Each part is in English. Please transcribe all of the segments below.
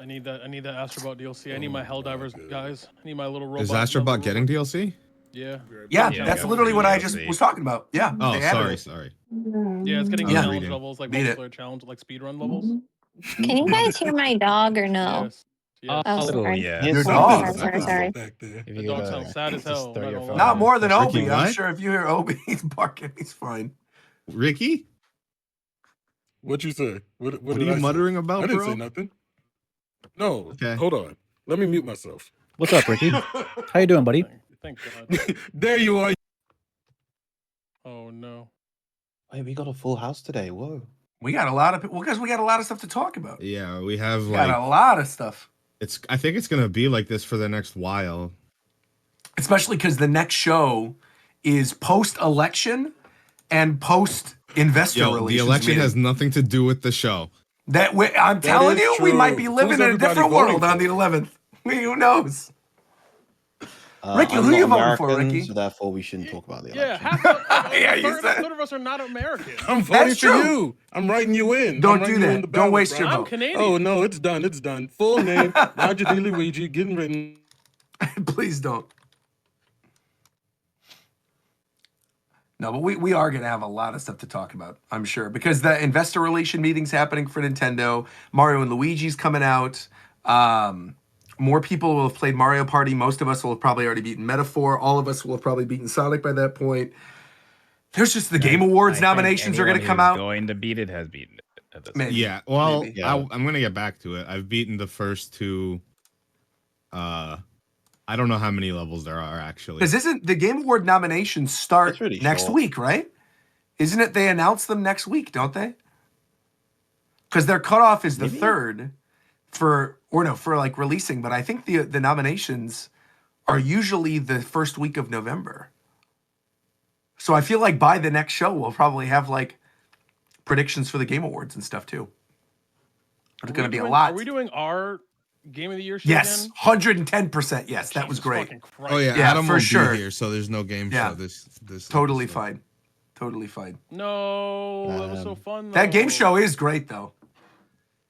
I need that Astrobot DLC. I need my Helldivers, guys. I need my little robot. Is Astrobot getting DLC? Yeah. Yeah, that's literally what I just was talking about. Yeah. Oh, sorry. Yeah, it's getting I was challenge reading. levels, like Beat it. multiplayer challenge, like speedrun levels. Can you guys hear my dog or no? Yes. Yes. Oh, sorry. yeah. Your Oh, dog. sorry. The dog sounds sad as hell. not gonna lie. Not more than Ricky, Obi. I'm what? sure if you hear Obi, he's barking. He's fine. Ricky? What you say? What What are did you I say? muttering about, I didn't bro? say nothing. No. Okay. Hold on. Let me mute myself. What's up, Ricky? How you doing, buddy? Thank God. There you are. Oh no. Hey, we got a full house today. Whoa. We got a lot of people because we got a lot of stuff to talk about. Yeah, we have We like got a lot of stuff. I think it's gonna be like this for the next while. Especially because the next show is post-election and post-investor Yo, relations the election meeting. has nothing to do with the show. I'm telling is you, we true. might be living Who's in a everybody different voting world on for? the 11th. Who knows? Ricky, I'm who not you voting American, for, Ricky? So therefore, we shouldn't talk about the Yeah, election. Yeah, you a said- third of us are not American. I'm voting That's for true. you. I'm writing you in. Don't I'm writing do you that. in the Don't ballot, waste bro. your I'm vote. Canadian. Oh no, it's done. It's done. Full name, Roger D. Luigi, getting written. Please don't. No, but we are going to have a lot of stuff to talk about, I'm sure, because the investor relation meeting's happening for Nintendo. Mario and Luigi's coming out. More people will have played Mario Party. Most of us will have probably already beaten Metaphor. All of us will have probably beaten Sonic by that point. There's just the Game Awards nominations are going to come out. Going to beat it has beaten it. At this Maybe. Yeah, well, Maybe. I'm gonna get back to it. I've beaten the first two. I don't know how many levels there are actually. Because isn't the Game Award nominations start It's really next short. week, right? Isn't it they announce them next week, don't they? Because their cutoff is the 3rd for like releasing, but I think the nominations are usually the first week of November. So I feel like by the next show we'll probably have like predictions for the Game Awards and stuff too. It's going to be a lot. Are we doing our Game of the Year show Yes, again? 110%. Yes, that was Jesus great. fucking Christ. Oh yeah, Yeah, Adam for will sure. be here, so there's no game Yeah. show this. Totally episode. fine. Totally fine. No, that was so fun. That game though. show is great though.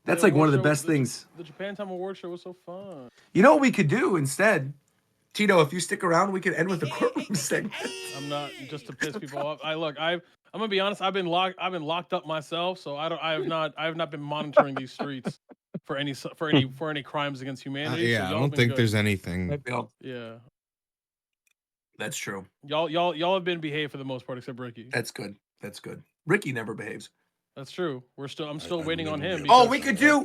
That's The like one of the award best show- things. The Japan Time Award show was so fun. You know what we could do instead? Tito, if you stick around, we could end with the courtroom segment. I'm not just to piss people off. I'm gonna be honest. I've been locked up myself, so I have not been monitoring these streets for any crimes against humanity. Yeah, so I y'all don't been think good. there's anything. Yeah, That's true. y'all have been behaved for the most part, except Ricky. That's good. That's good. Ricky never behaves. That's true. I'm still waiting on him. Oh, because-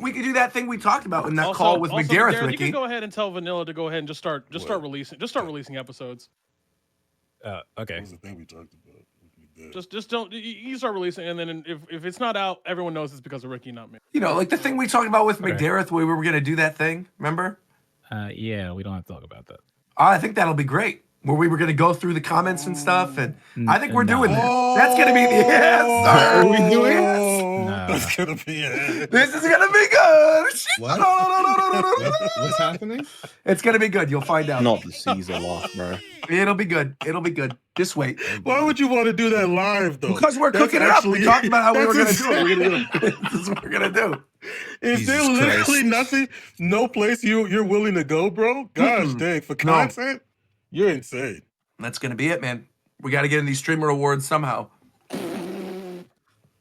we could do that thing we talked about in that Also- call with also, McGarrett, Garrett, you Ricky. can go ahead and tell Vanilla to go ahead and just start releasing episodes. Okay. That was the thing we talked about. We did. Just don't you start releasing, and then if it's not out, everyone knows it's because of Ricky, not me. You know, like the thing we talked about with Okay. McGarrett, where we were going to do that thing. Remember? Yeah, we don't have to talk about that. I think that'll be great. Where we were going to go through the comments and stuff, and I think we're doing that. That's going to be the yes. Are we doing it? No. That's gonna be it. This is going to be good. What? What's happening? It's going to be good. You'll find out. Not the Caesar laugh, bro. It'll be good. It'll be good. Just wait. Why would you want to do that live though? Because we're That's cooking it up. We actually- talked about how we were going to that's do it. We're going to do it. This is what we're going to do. Is there Jesus literally Christ. nothing, no place you're willing to go, bro? Gosh dang, for No. content, you're insane. That's going to be it, man. We got to get in these streamer awards somehow.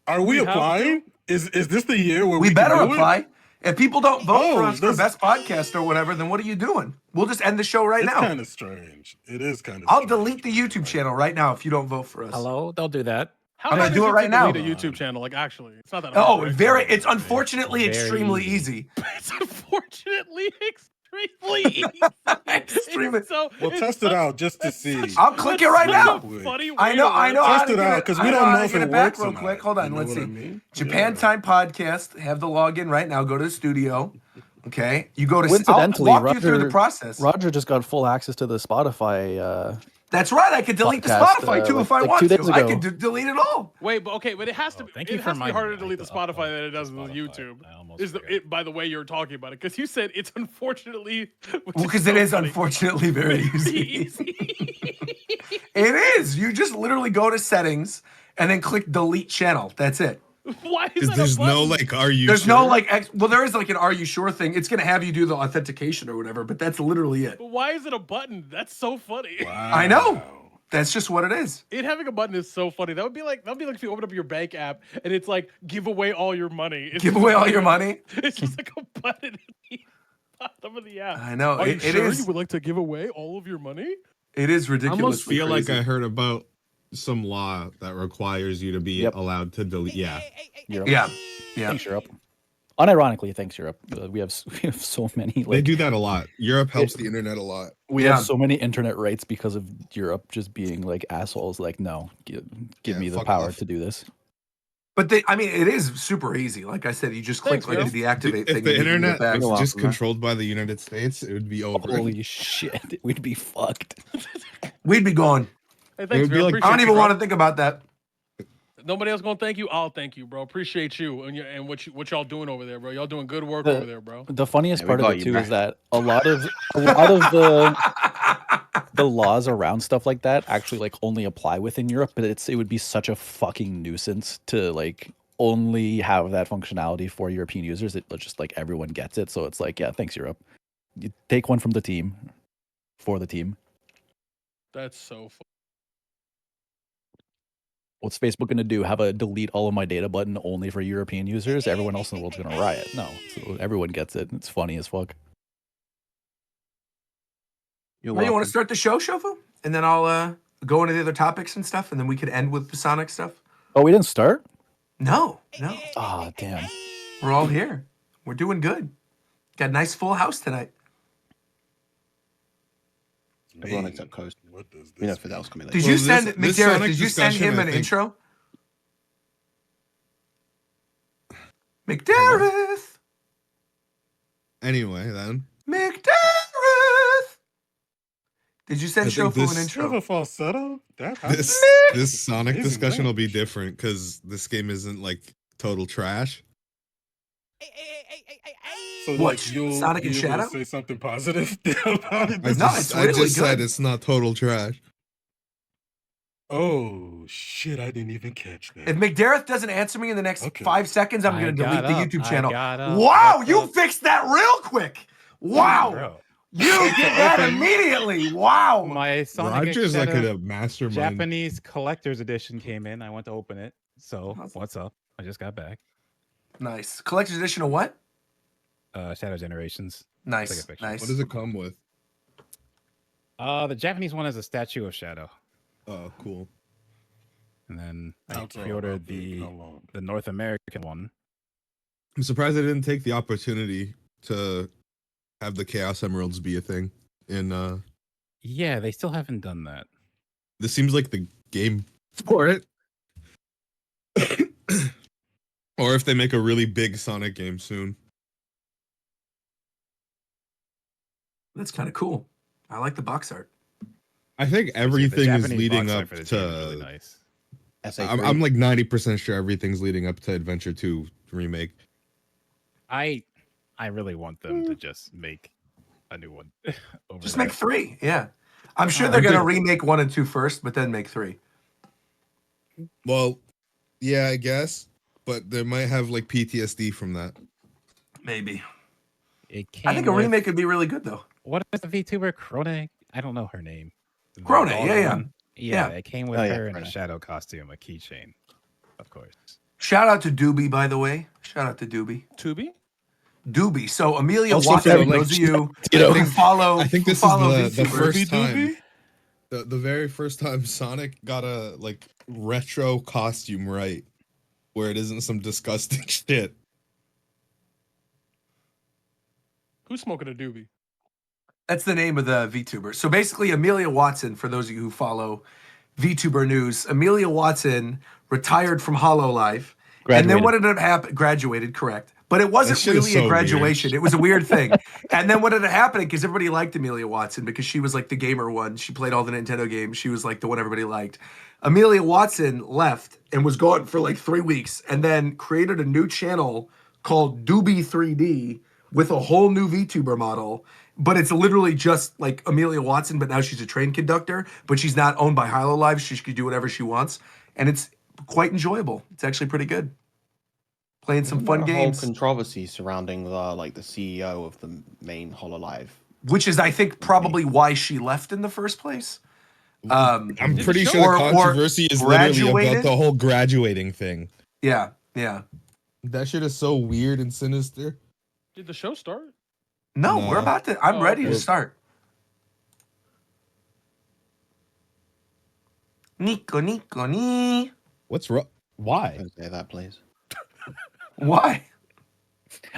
Are we have to? applying? Is this the year where We we better can do apply. If people don't vote for Oh, us for that's- best podcast or whatever, then what are you doing? We'll just end the show right It's now. kind of strange. It is kind of. I'll delete the YouTube channel right now if you don't vote for us. Hello, they'll do that. How I'm gonna hard do is it right to now. delete a YouTube channel? Like actually, it's not that. Oh, hard, right? very. It's unfortunately Very extremely easy. easy. It's unfortunately extremely easy. Extremely. It's so, We'll it's test such- it out just to it's see. such- I'll click it's it right such now. a funny I way know. to I know. work. how Test to it get out, 'cause we I don't how know to if get it back works or real not. quick. Hold on. You know Let's what see. I mean? Japan Yeah. Time Podcast. Have the login right now. Go to the studio. Okay. You go to. Coincidentally, I'll walk you through the Roger- process. Roger just got full access to the Spotify. That's right. I could delete the Podcast, Spotify too if I like want 2 to. days I ago. could delete it all. Wait, but it has to. thank It you has for to be reminding harder me. to delete the I upload Spotify than it does with Spotify. YouTube. I almost Is forget. by the way you're talking about it? Because you said it's unfortunately. Because it is unfortunately very easy. It is. You just literally go to settings and then click delete channel. That's it. Why is Because that there's a button? no like, are you There's sure? no like, well, there is like an "Are you sure" thing. It's gonna have you do the authentication or whatever, but that's literally it. But why is it a button? That's so funny. I know. That's just what it is. It having a button is so funny. That'd be like if you open up your bank app and it's like give away all your money. It's Give just away like all your money. It's just like a button at the bottom of the app. I know. Are you It sure is. you would like to give away all of your money? It is I ridiculous. almost feel like I heard about some law that requires you to be Yep. allowed to delete. Yeah. Europe. Yeah. Yeah. Thanks, Europe. Unironically, thanks, Europe. We have so many. They Like, do that a lot. Europe helps the internet a lot. we Yeah. have so many internet rights because of Europe just being like assholes. Like, no, give Yeah, me the fuck power off. to do this. But I mean, it is super easy. Like I said, you just click Thanks, like Joe. the deactivate If thing. the and you can get internet back. was just welcome, man. controlled by the United States, it would be over. Holy shit, we'd be fucked. We'd be gone. Hey, would thanks, be bro. like- I don't Appreciate even you, want bro. to think about that. Nobody else gonna thank you. I'll thank you, bro. Appreciate you and what y'all doing over there, bro. Y'all doing good work The- over there, bro. The funniest Yeah, we part of got it you, too bro. is that a lot of the laws around stuff like that actually like only apply within Europe, but it would be such a fucking nuisance to like only have that functionality for European users. It just like everyone gets it, so it's like, yeah, thanks Europe. You take one from the team for the team. That's so fun. What's Facebook going to do? Have a delete all of my data button only for European users? Everyone else in the world's going to riot. No, so everyone gets it. It's funny as fuck. You're Well, you want welcome. to start the show, Shofu? And then I'll go into the other topics and stuff, and then we could end with the Sonic stuff. Oh, we didn't start? No. Ah, damn. We're all here. We're doing good. Got a nice full house tonight. Everyone except Coast. What does We know this Fidel's mean? coming Did later. you Well, send this McDarrett? Sonic Did you send discussion, him I an think- intro? McDarrett. Anyway, then. McDarrett. Did you send I think Shofu an this- You have a intro? falsetto? That happens? This Sonic Amazing discussion will be range. different because this game isn't like total trash. So What, like you'll Sonic and be able to Shadow? say something positive about it. I No, just, it's I really just said good. it's not total trash. Oh shit! I didn't even catch that. If McDarrett doesn't answer me in the next Okay. 5 seconds, I'm I going to delete got the up, YouTube I channel. got up. Wow, What's you up? fixed that real quick. Wow. Bro. You did that open immediately. Wow. My Sonic Roger's like Excedo a mastermind. Japanese collector's edition came in. I went to open it. So Awesome. what's up? I just got back. Nice. Collector's edition of what? Shadow Generations. Nice. Take a picture. Nice. What does it come with? The Japanese one is a statue of Shadow, Oh, cool. and then I That's all pre-ordered about it. the How long? the North American one. I'm surprised I didn't take the opportunity to have the Chaos Emeralds be a thing. And Yeah, they still haven't done that. this seems like the game for it. Or if they make a really big Sonic game soon. That's kind of cool. I like the box art. I think The everything is Japanese leading box art up for the to. game is really nice. SA3. I'm like 90% sure everything's leading up to Adventure 2 remake. I really want them to just make a new one. over Just that. make 3. Yeah. I'm sure I they're going to think- remake 1 and 2 first, but then make 3. Well, yeah, I guess. But they might have like PTSD from that. Maybe. It came I think a with- remake would be really good, though. What is the VTuber Krone? I don't know her name. The Krone, bald yeah, yeah. one? Yeah, Yeah. it came with Oh, yeah, her in a Krone. shadow costume, a keychain, of course. Shout out to Doobie, by the way. Shout out to Doobie. Tubi? Doobie. So Amelia Also, Watson, so, for like, those of you you know, who follow, I think who this is follow the VTubers, first Doobie time. doobie? The very first time Sonic got a like retro costume right, where it isn't some disgusting shit. Who's smoking a doobie? That's the name of the VTuber. So basically, Amelia Watson, for those of you who follow VTuber news, Amelia Watson retired from HoloLive. And then what ended up happening? Graduated, correct. But it wasn't That shit is really so a weird. graduation. It was a weird thing. And then what ended up happening, because everybody liked Amelia Watson because she was like the gamer one. She played all the Nintendo games. She was like the one everybody liked. Amelia Watson left and was gone for like 3 weeks and then created a new channel called Doobie 3D with a whole new VTuber model. But it's literally just like Amelia Watson, but now she's a train conductor, but she's not owned by HoloLive. She can do whatever she wants. And it's quite enjoyable. It's actually pretty good. playing some Isn't fun there a whole games, controversy surrounding the CEO of the main Hololive. which is, I think, probably why she left in the first place. I'm Did the pretty show- sure the or controversy is literally about graduated? the whole graduating thing. Yeah, yeah. That shit is so weird and sinister. Did the show start? No, No. we're about to. I'm Oh, ready to okay. start. Nico, Nico, ni. What's wrong? Why? Don't say that, please. Why?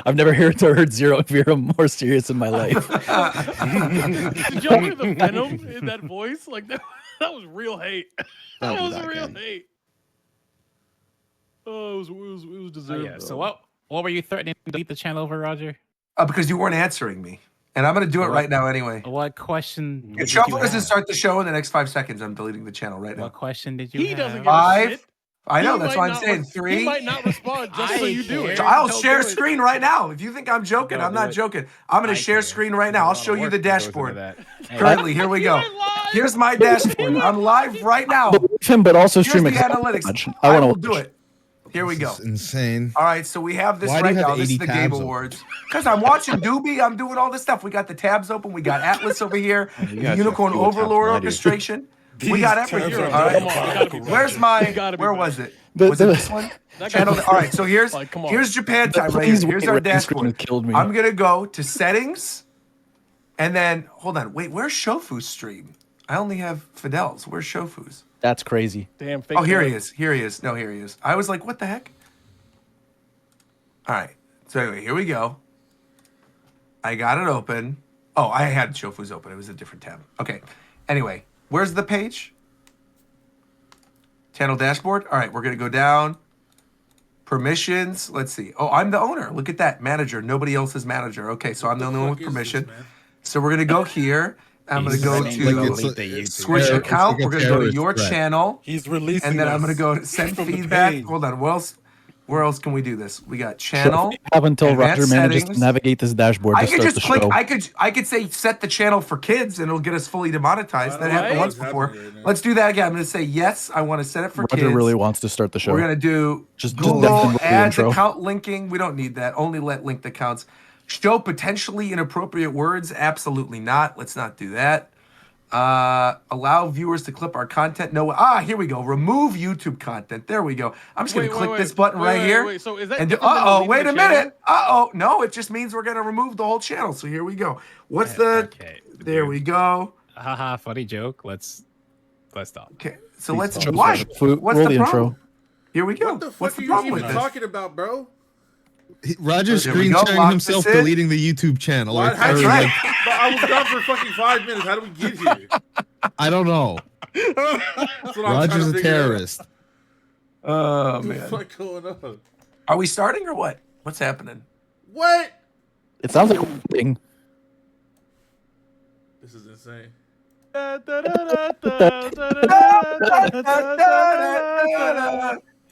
I've never heard Zero Vera more serious in my life. Did y'all hear the venom in that voice? Like that was real hate. Don't That do was that real again. hate. Oh, it was deserved. Yeah. So though. what were you threatening to delete the channel over, Roger? Because you weren't answering me, and I'm going to do it What? right now anyway. What question? If did Shuffle you doesn't have? start the show in the next 5 seconds, I'm deleting the channel right now. What question did you He have? doesn't give a Five. shit. I know, He that's might why I'm not saying He 3. might not respond just so I you do it. care. I'll Don't share do it. screen right now. If you think I'm joking, Don't I'm do not it. joking. I'm going I to share care. screen right There's now. a I'll lot of show you work the that goes into dashboard. that. Hey, Currently, here we He go. went live. Here's my dashboard. I'm live right now. Believe him, but also Here's stream the it. analytics. I I want will to do it. Here we go. This is insane. All right, so we have this Why do you right have now. This is 80 the Game tabs open? Awards. Because I'm watching Doobie. I'm doing all this stuff. We got the tabs open. We got Atlas over here. You The actually have Unicorn fewer tabs Overlord than I do. orchestration. We These got tabs everything. are All right. Come on, we gotta be better. Where's We my? gotta be Where better. was it? The- Was it the- this one? That Channel. guy- All right. So here's Like, come on. here's Japan time right Please here. Here's wait, our red screen dashboard. killed me. I'm gonna go to settings, and then hold on. Wait, where's Shofu's stream? I only have Fidel's. Where's Shofu's? That's crazy. Damn fake. Oh, here he fan. is. Here he is. No, here he is. I was like, what the heck? All right. So anyway, here we go. I got it open. Oh, I had Shofu's open. It was a different tab. Okay. Anyway, where's the page? Channel dashboard. All right, we're gonna go down. Permissions. Let's see. Oh, I'm the owner. Look at that. Manager. Nobody else is manager. Okay, so I'm the only one with permission. So we're gonna go here. I'm gonna He's go threatening to like delete the YouTube. switch terror- account. it's like a We're gonna go to terrorist your threat. channel. He's releasing And then I'm gonna us go to send from the feedback. pain. Hold on. Where else can we do this? We got channel. You have until advanced Roger manages settings. to navigate this dashboard to I could start just the click. show. I could say set the channel for kids, and it'll get us fully demonetized. That happened Right? once What's before. happening right now? Let's do that again. I'm gonna say yes. I want to set it for Roger kids. really wants to start the show. We're gonna do Just Google definitely the Ads intro. account linking. We don't need that. Only let linked accounts. Show potentially inappropriate words. Absolutely not. Let's not do that. Allow viewers to clip our content. No. Here we go. Remove YouTube content. There we go. I'm just gonna click this button right here. Wait, so is that? And different than deleting wait the a channel? minute. No, it just means we're gonna remove the whole channel. So here we go. What's the? Okay. There we go. Haha, funny joke. Let's stop. Okay, so let's stop. why? What's Roll the the problem? intro. Here we go. What the What's fuck the are problem you with even this? talking about, bro? Roger's There we screen go, sharing lock himself this in. deleting the YouTube channel. Why, Or- how or, That's did right. like, But I was gone for fucking 5 minutes. How did we get here? I don't know. That's what I'm Roger's trying to a figure out. terrorist. Oh What the man. fuck going on? Are we starting or what? What's happening? What? It sounds like a thing. This is insane.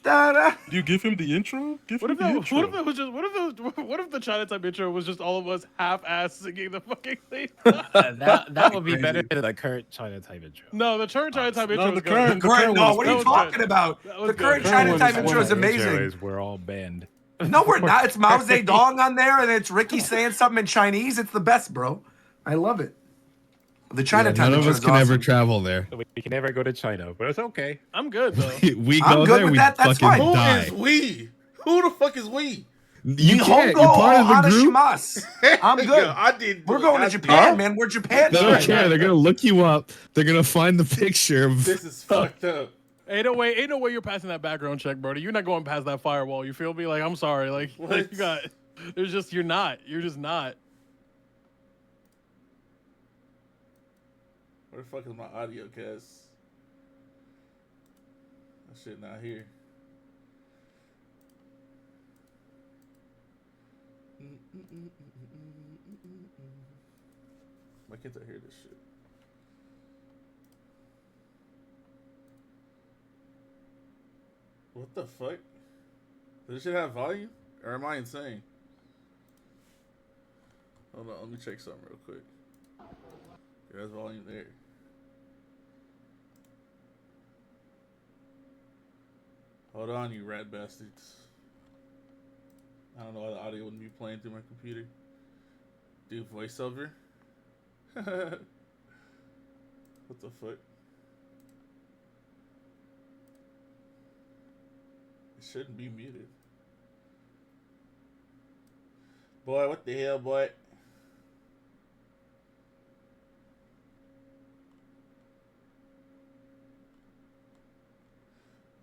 Da-da. Do you give him the intro? Give What him if the that? intro. What if it was just? What if the Chinatown intro was just all of us half-ass singing the fucking thing? That would be better than the current China type intro. No, the Chinatown intro. No, was the good. current- Current, no, one what was are you good. talking about? That was The good. current Current China one time is intro is one. amazing. Is we're all banned. No, we're not. It's Mao Zedong on there, and it's Ricky saying something in Chinese. It's the best, bro. I love it. The Yeah, Chinatown none of intro us is can ever awesome. travel there. We can never go to China, but it's okay. I'm good though. We I'm go good there, with we that, that's fucking fine. Who die. is we? Who the fuck is we? You can't. You're Nihongo part of the group. Hanashimasu. I'm good. Yo, I did. We're going I to did- Japan, man. We're Japan. They don't right care. now. They're gonna look you up. They're gonna find the picture of. This is fucked up. Ain't no way you're passing that background check, Brody. You're not going past that firewall. You feel me? Like I'm sorry. Like What? you got. There's just you're not. You're just not. Where the fuck is my audio cast? That shit not here. Why can't I hear this shit? What the fuck? Does this shit have volume? Or am I insane? Hold on, let me check something real quick. There's volume there. Hold on, you rat bastards. I don't know why the audio wouldn't be playing through my computer. Do voiceover? What the fuck? It shouldn't be muted. Boy, what the hell, boy?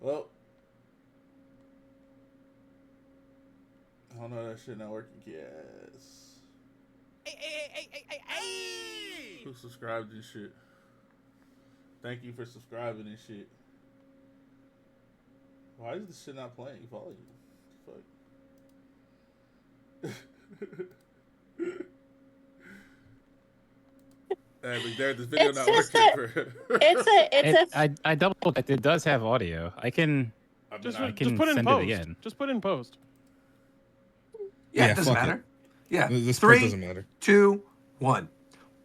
Well, I don't know, that shit not working. Yes. Hey! Who subscribed and shit? Thank you for subscribing and shit. Why is this shit not playing? Volume. Fuck. Hey, but there, this video It's not just working. It's a I double checked. It does have audio. I can Just I just can put it in send it post. again. Just put it in post. Yeah, Yeah, it doesn't fuck it. matter. Yeah. This part 3, doesn't matter. 2, 1.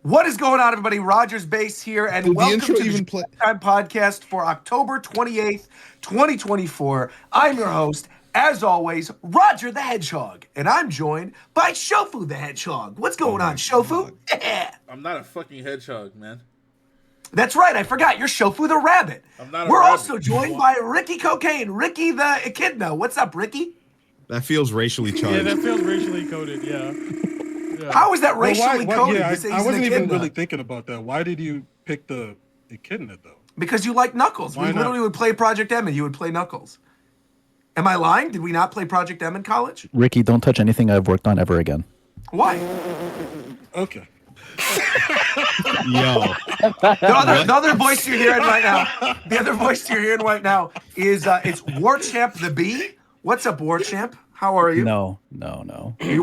What is going on, everybody? Rogers Base here, and Did the welcome intro to the even play? Time Podcast for October 28th, 2024. I'm your host, as always, Roger the Hedgehog, and I'm joined by Shofu the Hedgehog. What's going on, Shofu? I'm not a fucking hedgehog, man. That's right, I forgot. You're Shofu the Rabbit. I'm not a We're rabbit. also joined by Ricky Cocaine, Ricky the Echidna. What's up, Ricky? That feels racially Yeah, charged. that feels racially coded. Yeah. How is that Well, racially coded? Yeah, to say I he's an wasn't even echidna? really thinking about that. Why did you pick the echidna, though? Because you like Knuckles. Why We not? literally would play Project M and you would play Knuckles. Am I lying? Did we not play Project M in college? Ricky, don't touch anything I've worked on ever again. Why? Okay. Yo, The other voice you're hearing right now, the other voice you're hearing right now is it's Warchamp the Bee. What's up, Warchamp? How are you? No. You're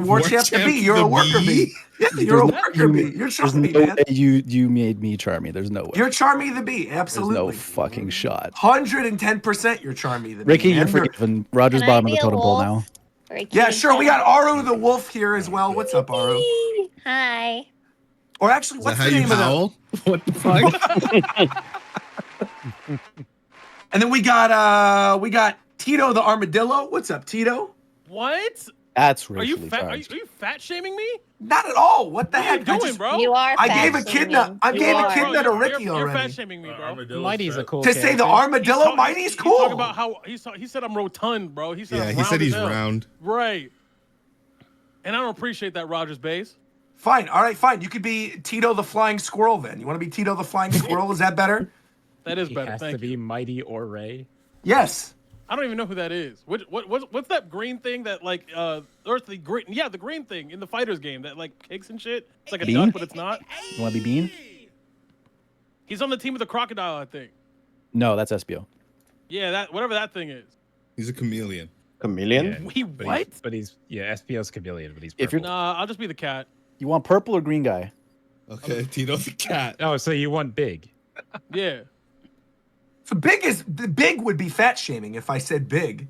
Warchamp the Warchamp Bee. You're a the worker bee. bee? Yeah, you're a worker bee. You're There's Charmy, no man. way you made me Charmy. There's no way. You're Charmy the Bee. There's no Absolutely. fucking shot. 110% you're Charmy the Bee. Ricky, you're man. forgiven. Roger's Can I bottom of be the a totem pole wolf? now. Ricky, Yeah, sure. We got Aru the Wolf here as well. What's up, Aru? Hi. Or actually, is that what's how the you name of the... howl? What the fuck? And then we got Tito the Armadillo. What's up, Tito? What? That's Are you racially fat? Are charged. you fat shaming me? Not at all. What the What are you heck? doing, bro? You are. I fat gave a kidna. shaming. I You gave a are. kidna to You're- Ricky you're already. fat shaming me, bro. Armadillo's Mighty's a fat. cool To say the character. armadillo, Mighty's He's cool. talking about how he said I'm rotund, bro. He said Yeah, I'm he round said as he's hell. round. Right. And I don't appreciate that, Rogers base. Fine. All right, fine. You could be Tito the Flying Squirrel then. You want to be Tito the Flying Squirrel? Is that better? That is He better. has to Thank be you. Mighty or Ray. Yes. I don't even know who that is. What's that green thing that like earthly green? Yeah, the green thing in the fighters game that like kicks and shit. It's like a Bean? duck, but it's not. You want to be Bean? He's on the team with the crocodile, I think. No, that's Espio. Yeah, that whatever that thing is. He's a chameleon. Chameleon? Yeah, He but what? He's SPO's chameleon, but he's If you're- purple. Nah, I'll just be the cat. You want purple or green guy? Okay, Tito the cat. Oh, so you want big? Yeah. So big would be fat shaming if I said big.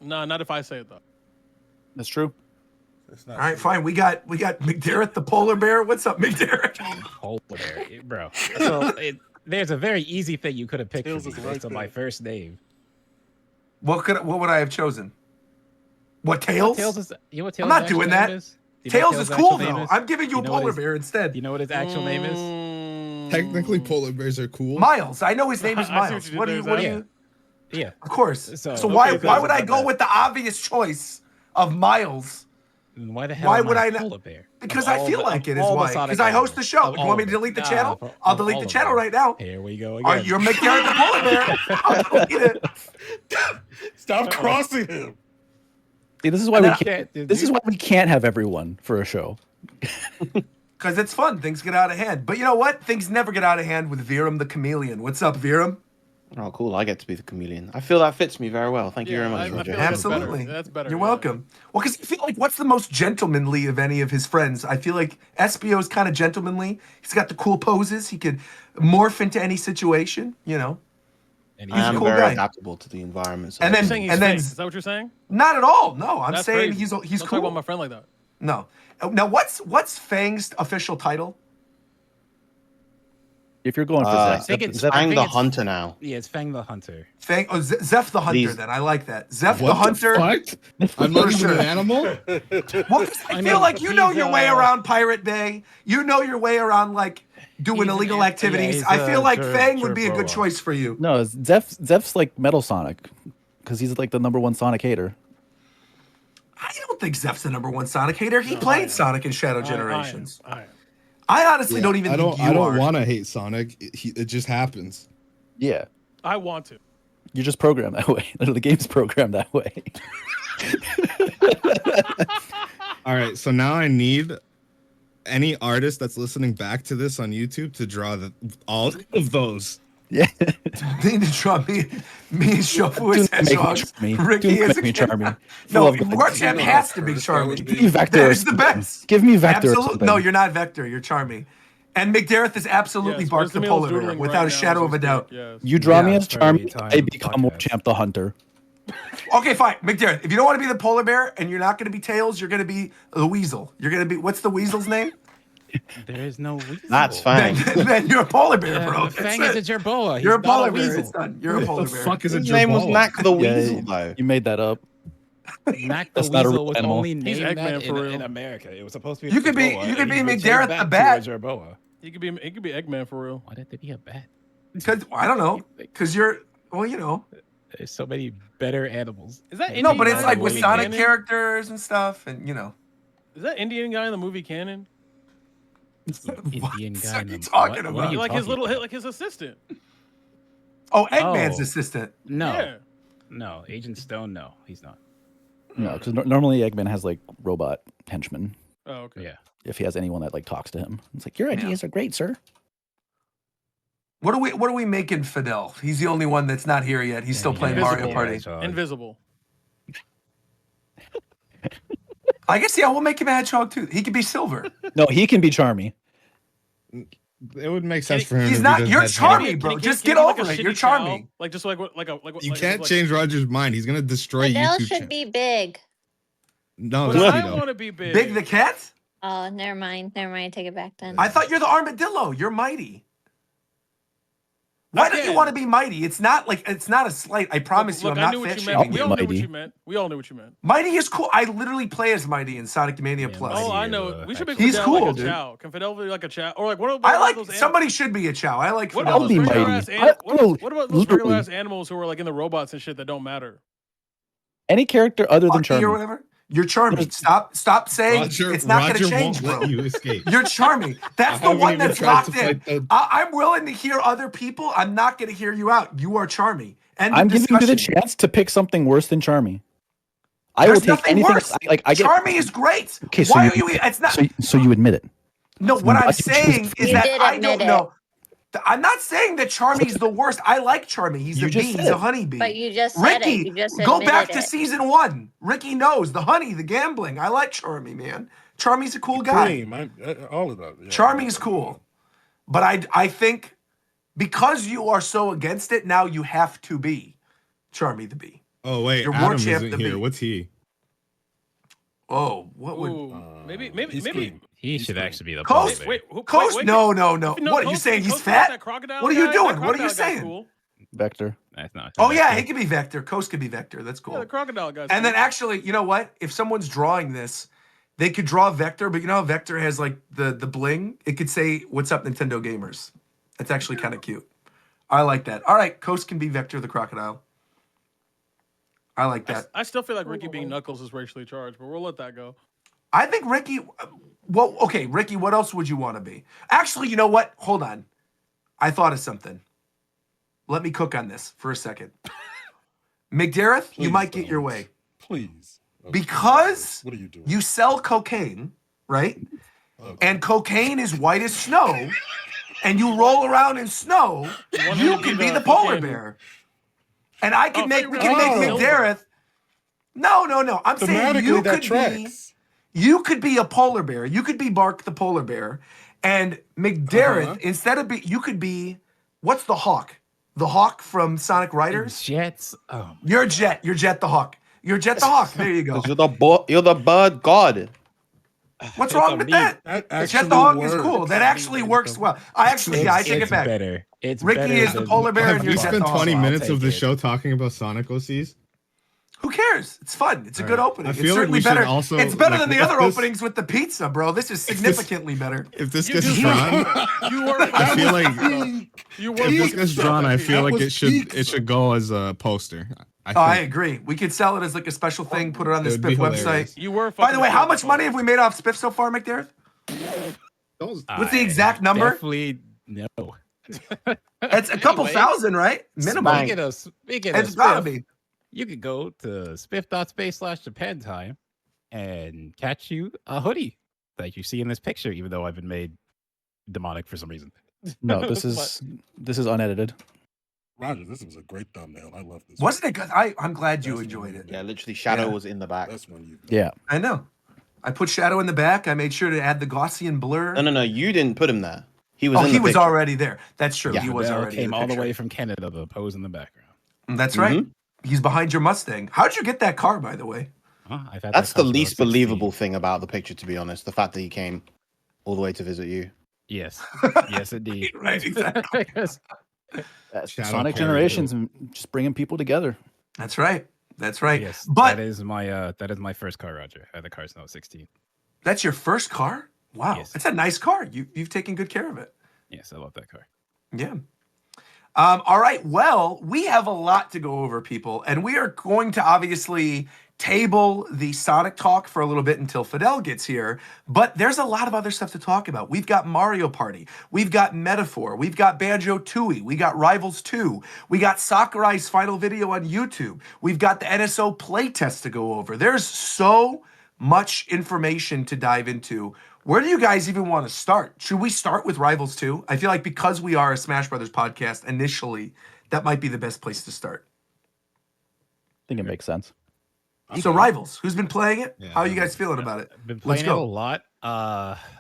Nah, not if I say it though. That's true. It's not All right, true. fine. We got McDarrett the polar bear. What's up, McDarrett? Polar bear, bro. So there's a very easy thing you could have picked for Tails me is based right on my there. first name. What would I have chosen? What Tails? Tails is. You know what Tails' I'm not actual doing name that. is? Do you know what Tails is actual cool name though. is? I'm giving you a know what polar his- bear instead. You know what his actual name is? Technically, polar bears are cool. Miles. I know his name is I see what Miles. you What did do you? there, What do Zach. you? Yeah. Of course. So- So why okay, why so would I about go that. with the obvious choice of Miles? And why the hell? Why am would I I a not- polar bear? Because Of I all feel the- like of it is all the why. Sonic Because I host the animals, show. of You all want me of to them. delete the Nah, channel? of I'll delete all the of channel them. right now. Here we go Are again. you're McDarrett the polar bear? I'll delete it. Stop crossing him. See, this is why And we then- can't. Dude, This is you- why we can't have everyone for a show. Because it's fun. Things get out of hand. But you know what? Things never get out of hand with Viram the chameleon. What's up, Viram? Oh, cool. I get to be the chameleon. I feel that fits me very well. Thank you very much, I Roger. feel like that's better. Absolutely. That's better. You're yeah. welcome. Well, because I feel like what's the most gentlemanly of any of his friends? I feel like Espio is kind of gentlemanly. He's got the cool poses. He could morph into any situation, you know. And He's I a am cool very guy. adaptable to the environment. So And You're then- saying he's and then- fake. Is that what you're saying? Not at all. No, I'm That's saying crazy. he's Don't cool. talk about my friend like that. No. Now, what's Fang's official title? If you're going for I Zeph, think Zeph- it's Zeph- Fang think the it's- Hunter now. Yeah, it's Fang the Hunter. Zeph the Hunter. Please. Then I like that. Zeph What the Hunter. fuck? I'm not For even sure. an animal. Well, 'cause I I feel mean, like you know he's, your way around Pirate Bay. You know your way around like doing He's an illegal yeah, activities. he's I feel a like Ger- Fang would be a good Gerboa. choice for you. no, Zeph's like Metal Sonic because he's like the #1 Sonic hater. I don't think Zeph's the #1 Sonic hater. He No, I played am. Sonic in Shadow I am. Generations. I am. I honestly Yeah, don't even I think don't. you I don't are. want to hate Sonic. It just happens. Yeah, I want to. you're just programmed that way. The game's programmed that way. All right, so now I need any artist that's listening back to this on YouTube to draw all of those. Yeah. Need to draw me and Shofu as Do not make me hedgehogs. charming. Ricky Do not is make me charming. No, Love God. Warchamp has to be That charming. would Give me Vector. That or is the something. best. Give me Vector. or Absolutely. something. No, you're not Vector. You're charming. And McDareth is absolutely Yes, Bark Where's the Emil's Polar Bear, doodling without right a now shadow as of we a doubt. speak, yes. You draw me Yeah, as sorry, charming, time I become podcast. Warchamp the Hunter. Okay, fine. McDareth, if you don't want to be the polar bear and you're not going to be Tails, you're going to be the weasel. You're going to be, what's the weasel's name? There is no weasel. That's Then, Fang. then you're a polar bear, Yeah, bro. the Fang is a That's it. Jerboa. He's You're a not polar a bear. weasel. It's done. You're a What polar the bear. fuck is a His name was Jerboa? Knack the Yeah, Weasel, though. You made that up. Mac the That's not a Weasel real was animal. only He's named Eggman that for real. in America. It was supposed to be. You could be- Jerboa, you could and be he retained McDareth back the to Bat. a Jerboa. He could be Eggman for real. Why did they be a bat? Because, I don't know. Because you're, well, you know. There's so many better animals. Is that No, Indian but guy it's in like the with movie Sonic canon? characters and stuff, and, you know. Is that Indian guy in the movie canon? Indian What guy. are in you the- talking what about? are you Like his talking little about? like his assistant. Oh, Eggman's Oh. assistant. No, Yeah. no, Agent Stone. No, he's not. No, because normally Eggman has like robot henchmen. Oh, okay. Yeah. If he has anyone that like talks to him, it's like your ideas are great, sir. What are we making Fidel? He's the only one that's not here yet. He's still Yeah, playing he's Mario invisible. Party. Invisible. I guess, yeah, we'll make him a hedgehog too. He could be silver. No, he can be Charmy. It would make sense for him. He's to not- be the you're head charming. hedgehog. bro. Just can get he be like over a it. You're shitty cow? charming. Like just like what like a You like, can't like, change Roger's mind. He's gonna destroy Fidel YouTube. should be big. No, But that's I Vito. want to be big. Big the cat? Oh, never mind. Never mind. Take it back then. I thought you're the armadillo. You're mighty. Why don't you Again. want to be mighty? It's not a slight. I promise you, Look, I'm I not knew what fat you shaming meant. We you. all knew what Mighty. you meant. We all knew what you meant. Mighty is cool. I literally play as Mighty in Sonic Mania Yeah, Plus. Mighty Oh, I is, know. We should make He's Fidel cool, like a dude. chow. Can Fidel be like a chow or like what about I like those somebody should be a Chow. I like What Fidel. about I'll those be regular mighty. ass animals? I'll What about those regular literally- ass animals who are like in the robots and shit that don't matter? Any character other than Bucky or Charmy. whatever. You're charming. Stop saying Roger, it's not Roger going to change, won't bro. let you escape. You're charming. That's I the haven't one even that's tried to locked in. fight the- I'm willing to hear other people. I'm not going to hear you out. You are charming. And I'm giving you the chance to pick something worse than Charmy. I will There's take nothing anything. worse. I get. Charming is great. Okay, so Why you- are you? It's not. So you admit it. No, what not I'm you choose saying to is You that did I admit don't it. know. I'm not saying that Charmy's the worst. I like Charmy. He's You a just bee. said He's a it. honeybee. But you just said Ricky, it. You just go back admitted to it. season 1. Ricky knows the honey, the gambling. I like Charmy, man. Charmy's a cool guy. Cream, all of that. Yeah. Charmy's cool. But I think because you are so against it, now you have to be Charmy the Bee. Oh wait, Your Adam Warchamp isn't the here. bee. What's he? Oh, what would Ooh, maybe he's maybe. green. He should actually be the Coast- polar bear. Wait, Coast? No. What are you Coast- saying? He's Coast fat? that crocodile What are you guy? doing? That What are you crocodile guy's saying? Cool. Vector. That's not. Oh yeah, he could be Vector. Coast could be Vector. That's cool. Yeah, the crocodile guy's And cool. then actually, you know what? If someone's drawing this, they could draw Vector, but you know how Vector has like the bling? It could say, "What's up, Nintendo gamers?" That's actually kind of cute. I like that. All right, Coast can be Vector the crocodile. I like that. I still feel like Ricky being Knuckles is racially charged, but we'll let that go. I think Ricky. Well, okay, Ricky. What else would you want to be? Actually, you know what? Hold on. I thought of something. Let me cook on this for a second. McDareth, you Please might get your don't. way Please. Okay. because What are you doing? you sell cocaine, right? Okay. And cocaine is white as snow, and you roll around in snow, want you him to can be be the the polar fucking- bear. And I can Oh, make I we thought can you were make gonna McDareth. No. I'm saying Thematically, you that could be tracks. you could be a polar bear. You could be Bark the polar bear. And McDareth, instead of you could be what's the hawk? The hawk from Sonic Riders? Jets. Oh, You're Jet. You're Jet the Hawk. You're Jet the Hawk. There you go. 'Cause you're the bird god. What's It's wrong a with meme. that? That Chet actually the Hog works. is cool. That actually works well. I actually, yeah, I take it back. Better. It's Ricky better is the than polar bear and Have you're you Jet spent the Hog. 20 I'll minutes of take the it. show talking about Sonic OCs? Who cares? It's fun. It's a All good right. opening. I It's feel like certainly we should better. also, It's better like, than the if other this- openings with the pizza, bro. This is this- significantly better. If this You gets do- drawn, You were. I feel like You were. if this fucking gets stuff drawn, that I pizza. feel That like was it should go as a poster. Oh, I think agree. We could sell it as like a special thing, put it on the It would be Spiff website. hilarious. You were. By the way, how fucking much money have we made off Spiff so far, McDareth? Those- What's the exact number? Definitely no. It's a couple Anyway, thousand, right? Minimum. Speaking It's of gotta Spiff, be. you could go to spiff.space/Japan time and catch you a hoodie that you see in this picture, even though I've been made demonic for some reason. No, this But- is unedited. Roger, this was a great thumbnail. I love this. Wasn't it good? I'm glad you That's enjoyed one it. Yeah, literally, Shadow Yeah. was in the back. That's one you. Yeah. I know. I put Shadow in the back. I made sure to add the Gaussian blur. No, you didn't put him there. He was. Oh, in he the was picture. already there. That's true. Yeah. He was Fidel already came in all the picture. way from Canada to pose in the background. That's right. Mhm. He's behind your Mustang. How'd you get that car, by the way? I've had That's that the car least since I was 16. believable thing about the picture, to be honest. The fact that he came all the way to visit you. Yes, yes, indeed. Right, exactly. Yes. Shadow Sonic Parody. Generations and just bringing people together. That's right. That's right. Yes, But that is my first car, Roger. I had the car since I was 16. that's your first car? Wow. Yes. That's a nice car. You've taken good care of it. Yes, I love that car. Yeah. All right. Well, we have a lot to go over, people, and we are going to obviously table the Sonic talk for a little bit until Fidel gets here. But there's a lot of other stuff to talk about. We've got Mario Party, we've got Metaphor, we've got Banjo-Tooie, we got Rivals 2, we got Sakurai's final video on YouTube, we've got the NSO playtest to go over. There's so much information to dive into. Where do you guys even want to start? Should we start with Rivals 2? I feel like because we are a Smash Brothers podcast initially, that might be the best place to start. I think it makes sense. So Rivals, who's been playing it? Yeah, How are you guys feeling about it? I've been Let's playing it a go. lot.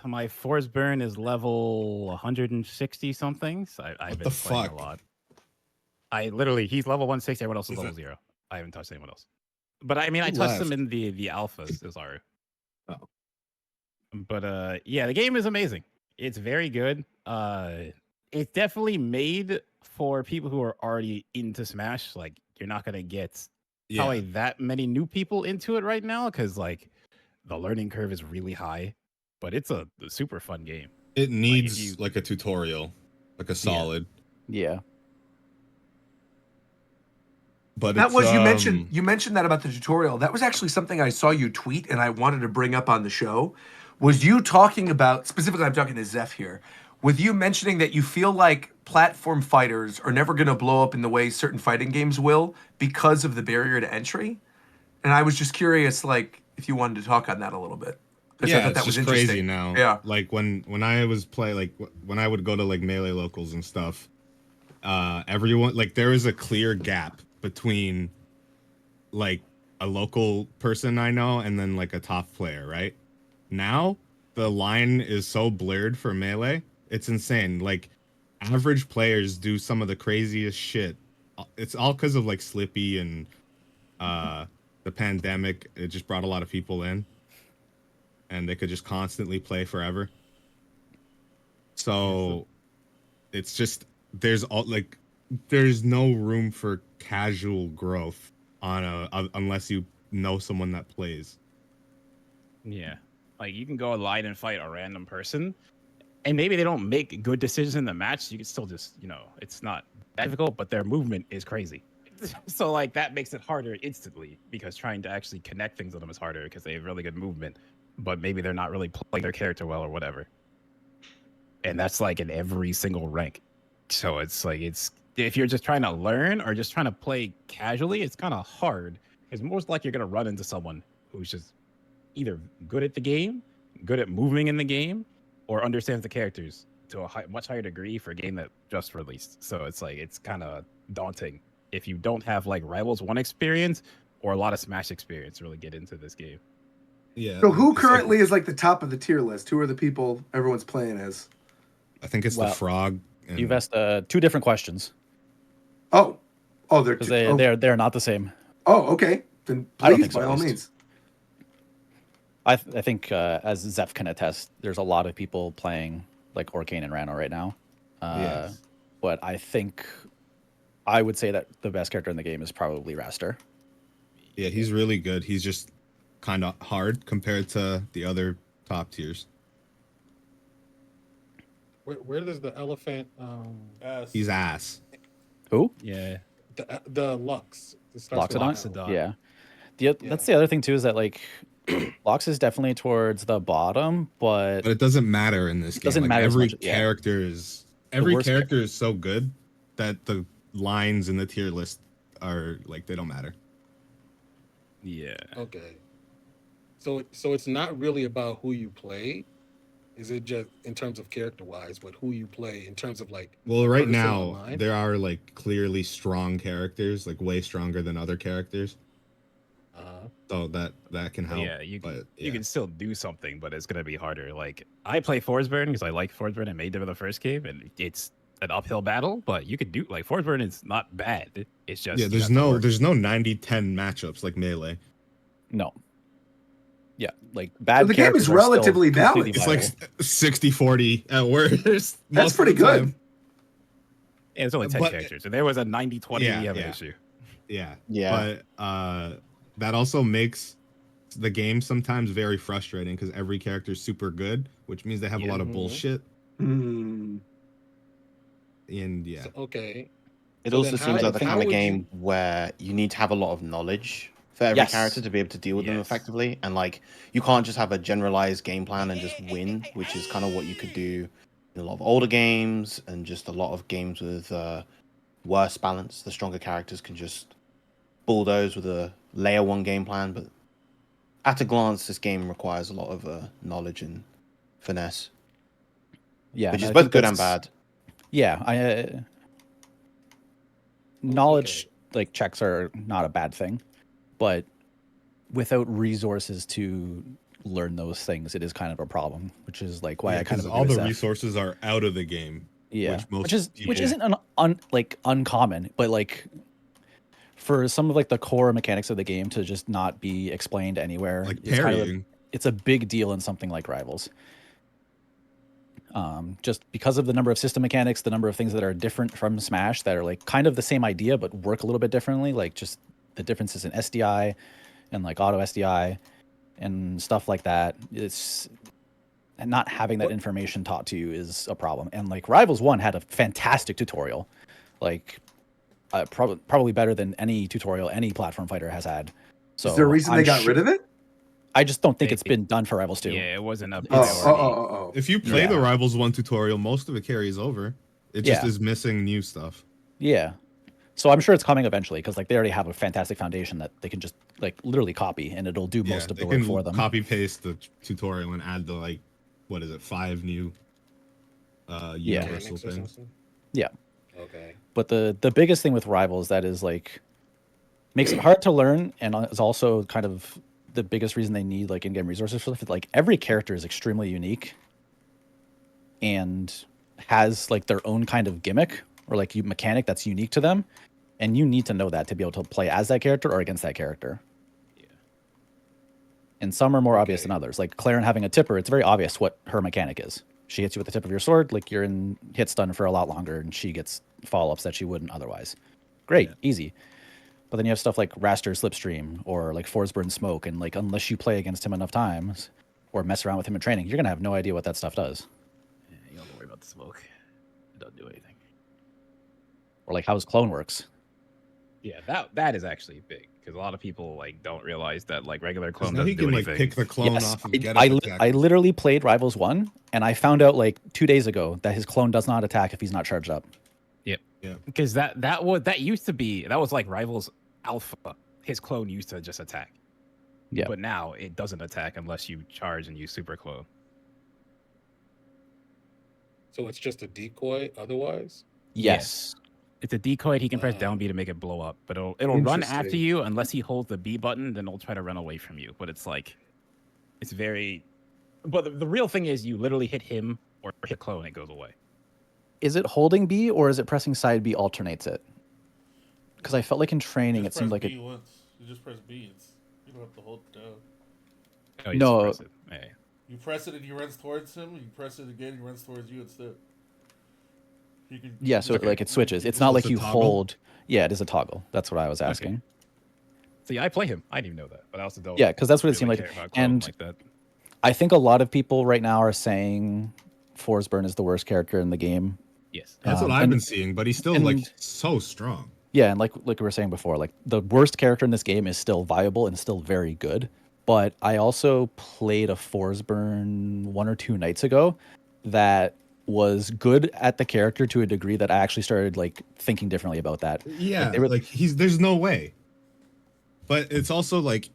My Force Burn is level 160 something. So I've been the playing fuck? a lot. He's level 160. Everyone else is Is level it- 0. I haven't touched anyone else. But I mean, I Who touched them left? in the alphas, Zaru. Oh. But yeah, the game is amazing. It's very good. It's definitely made for people who are already into Smash. Like, you're not gonna get probably that many new people into it right now because like the learning curve is really high. But it's a super fun game. It needs you- like a tutorial, like a solid. Yeah. But That it's, was you mentioned that about the tutorial. That was actually something I saw you tweet and I wanted to bring up on the show. Was you talking about, specifically I'm talking to Zeph here, with you mentioning that you feel like platform fighters are never going to blow up in the way certain fighting games will because of the barrier to entry? And I was just curious, like, if you wanted to talk on that a little bit. 'Cause I Yeah, thought it's that was just crazy interesting. now. Yeah. Like when I was when I would go to like Melee locals and stuff, everyone, like, there is a clear gap between like a local person I know and then like a top player, right? Now the line is so blurred for Melee, it's insane. Like, average players do some of the craziest shit. It's all because of like Slippy and the pandemic. It just brought a lot of people in, and they could just constantly play forever. So it's just there's no room for casual growth unless you know someone that plays. Yeah. Like, you can go online and fight a random person, and maybe they don't make good decisions in the match. You can still just, it's not difficult, but their movement is crazy. So, like, that makes it harder instantly because trying to actually connect things with them is harder because they have really good movement, but maybe they're not really playing their character well or whatever. And that's, like, in every single rank. So it's like, if you're just trying to learn or just trying to play casually, it's kind of hard because most likely you're going to run into someone who's just either good at the game, good at moving in the game, or understands the characters to a much higher degree for a game that just released. So it's like, it's kind of daunting if you don't have like Rivals 1 experience or a lot of Smash experience to really get into this game. Yeah. So who it's like- currently is like the top of the tier list? Who are the people everyone's playing as? I think it's Well, the frog. And You've asked 2 different questions Oh, they're because two. they're not the same. Oh, okay. Then I don't please, think so, by at all least. means. I think as Zeph can attest, there's a lot of people playing like Orcane and Rano right now. Yes. But I think I would say that the best character in the game is probably Raster. Yeah, he's really good. He's just kind of hard compared to the other top tiers. Where does the elephant Ass. He's ass. Who? Yeah. the Lux? It starts with Loxodon? L. Yeah. Yeah. That's the other thing too, is that like Lox is definitely towards the bottom, but But it doesn't matter in this game. doesn't Like, matter as every much, yeah. character is every worst character is so good that the lines in the tier list are like they don't matter. Yeah. Okay. So it's not really about who you play. Is it just in terms of character wise, but who you play in terms of like? Well, right person now online? there are like clearly strong characters, like way stronger than other characters. So that can help. Yeah, you but you can still do something, but it's gonna be harder. Like I play Forsburn because I like Forsburn and made them in the first game, and it's an uphill battle. But you could do like Forsburn is not bad. It's just yeah. you There's have to no work. 90-10 matchups like Melee. no. Yeah, like bad the game characters is are still relatively completely balanced. It's like viable. 60-40 at worst. That's most of pretty the good. time. And it's only 10 But- characters. So there was a 90-20, Yeah, you have yeah. an issue. Yeah. Yeah. But that also makes the game sometimes very frustrating because every character is super good, which means they have a lot of Mhm. bullshit. Hmm. And yeah. So, okay. It So also then seems how- like the how kind of would you- game where you need to have a lot of knowledge for every Yes. character to be able to deal with them Yes. effectively. And like you can't just have a generalized game plan and just win, which is kind of what you could do in a lot of older games and just a lot of games with worse balance. The stronger characters can just bulldoze with a layer one game plan, but at a glance, this game requires a lot of knowledge and finesse, Yeah, which and is I both think good and that's- bad. Yeah, knowledge like checks are not a bad thing, but without resources to learn those things, it is kind of a problem. Which is like why I kind of all agree with the Zeph. resources are out of the game. Yeah, which most which yeah. isn't like uncommon, but like for some of like the core mechanics of the game to just not be explained anywhere, Like it's kind of parrying. it's a big deal in something like Rivals. Just because of the number of system mechanics, the number of things that are different from Smash that are like kind of the same idea but work a little bit differently, like just the differences in SDI and like auto SDI and stuff like that. It's and not having that information taught to you is a problem. And like Rivals 1 had a fantastic tutorial, like probably better than any tutorial any platform fighter has had. So Is there a reason I'm they got sure- rid of it? I just don't think it's They- been done for Rivals 2. Yeah, it wasn't a It's- priority. If you play the Yeah. Rivals 1 tutorial, most of it carries over. It just Yeah. is missing new stuff. Yeah. So I'm sure it's coming eventually because like they already have a fantastic foundation that they can just like literally copy and it'll do most of they the work can for them. copy paste the tutorial and add the like, what is it, 5 new Yeah. universal Mechanics or things. something? Yeah. Okay. But the biggest thing with Rivals that is like makes it hard to learn and is also kind of the biggest reason they need like in-game resources for stuff. Like every character is extremely unique and has like their own kind of gimmick or like mechanic that's unique to them, and you need to know that to be able to play as that character or against that character. Yeah. And some are more obvious Okay. than others. Like Claren having a tipper, it's very obvious what her mechanic is. She hits you with the tip of your sword, like you're in hit stun for a lot longer, and she gets follow-ups that she wouldn't otherwise. Great, easy. But then you have stuff like Raster Slipstream or like Forsburn Smoke, and like unless you play against him enough times or mess around with him in training, you're gonna have no idea what that stuff does. Yeah, you don't worry about the smoke. It doesn't do anything. Or like how his clone works. Yeah, that is actually big because a lot of people like don't realize that like regular 'Cause clone now doesn't he do can like anything. pick the clone Yes, off of I, get I, up li- attack. I literally played Rivals 1, and I found out like 2 days ago that his clone does not attack if he's not charged up. Because that used to be that was like Rivals Alpha. His clone used to just attack. Yeah. But now it doesn't attack unless you charge and use super clone. So it's just a decoy otherwise? Yes. It's a decoy. He can press Wow. down B to make it blow up, but it'll run after Interesting. you unless he holds the B button. Then it'll try to run away from you. But it's like, it's very. But the real thing is, you literally hit him or hit clone, and it goes away. Is it holding B or is it pressing side B alternates it? Because I felt like in training Just it seemed press like B it. once. You just press B. You don't have to hold it down. Oh, you just No, press it. Yeah. You press it and he runs towards him. You press it again, he runs towards you instead. yeah, so like it switches. It's not So like it's a you toggle? hold. Yeah, it is a toggle. That's what I was asking. See, I play him. I didn't even know that, but I also don't. Yeah, because that's what it seemed really like. care about Clone And like that. I think a lot of people right now are saying Forsburn is the worst character in the game. Yes. That's what I've been seeing, but he's still like and- so strong. Yeah, and like we were saying before, like the worst character in this game is still viable and still very good. But I also played a Forsburn 1 or 2 nights ago that was good at the character to a degree that I actually started like thinking differently about that. Yeah, they were- like there's no way. But it's also like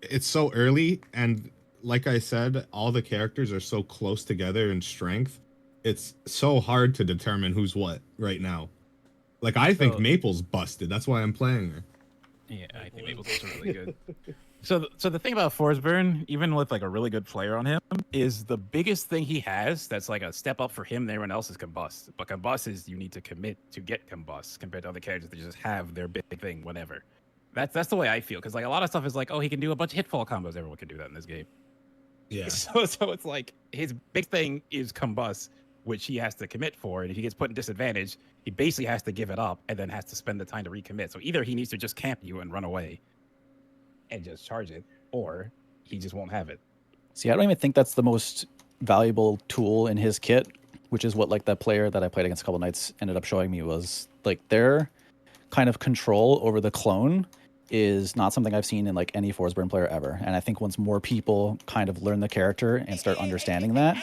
it's so early, and like I said, all the characters are so close together in strength. It's so hard to determine who's what right now. Like I think So- Maple's busted. That's why I'm playing her. Yeah, I think Maple's also really good. So the thing about Forsburn, even with like a really good player on him, is the biggest thing he has that's like a step up for him and everyone else is Combust. But Combust is you need to commit to get Combust compared to other characters that just have their big thing whenever. That's the way I feel, because like a lot of stuff is like, oh, he can do a bunch of hitfall combos. Everyone can do that in this game. Yeah. So it's like his big thing is Combust, which he has to commit for, and if he gets put in disadvantage, he basically has to give it up and then has to spend the time to recommit. So either he needs to just camp you and run away and just charge it, or he just won't have it. See, I don't even think that's the most valuable tool in his kit, which is what like that player that I played against a couple nights ended up showing me was like their kind of control over the clone is not something I've seen in like any Forsburn player ever. And I think once more people kind of learn the character and start understanding that,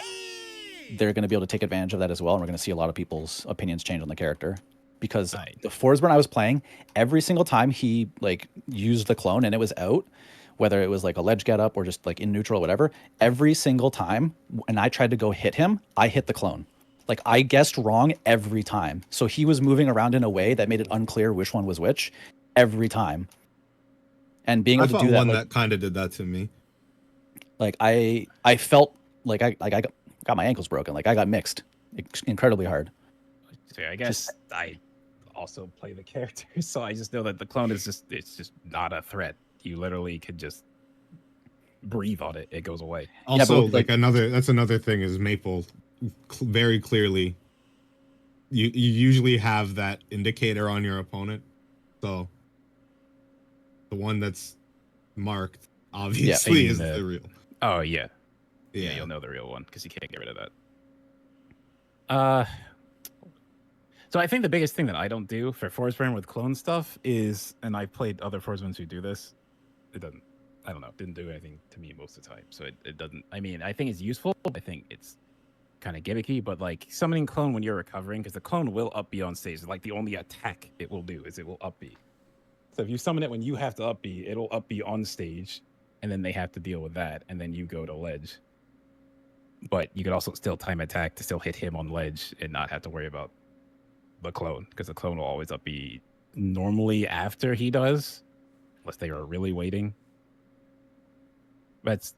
they're going to be able to take advantage of that as well. And we're going to see a lot of people's opinions change on the character. Because the Forsburn I was playing, every single time he like used the clone and it was out, whether it was like a ledge get up or just like in neutral or whatever, every single time when I tried to go hit him, I hit the clone. Like I guessed wrong every time. So he was moving around in a way that made it unclear which one was which every time. And being I able to fought do that, one like, that kind of did that to me. like I felt like I got my ankles broken. Like I got mixed incredibly hard. So I guess I also play the character, so I just know that the clone is it's just not a threat. You literally could just breathe on it; it goes away. Also, like that's another thing is Maple very clearly. You usually have that indicator on your opponent, so the one that's marked obviously is the real. Oh yeah, you'll know the real one because you can't get rid of that. So I think the biggest thing that I don't do for Forsburn with clone stuff is, and I've played other Forsburns who do this, it doesn't, I don't know, didn't do anything to me most of the time. So it doesn't, I mean, I think it's useful. I think it's kind of gimmicky, but like summoning clone when you're recovering, because the clone will up B on stage. Like the only attack it will do is it will up B. So if you summon it when you have to up B, it'll up B on stage, and then they have to deal with that, and then you go to ledge. But you could also still time attack to still hit him on ledge and not have to worry about the clone, because the clone will always up B normally after he does, unless they are really waiting. That's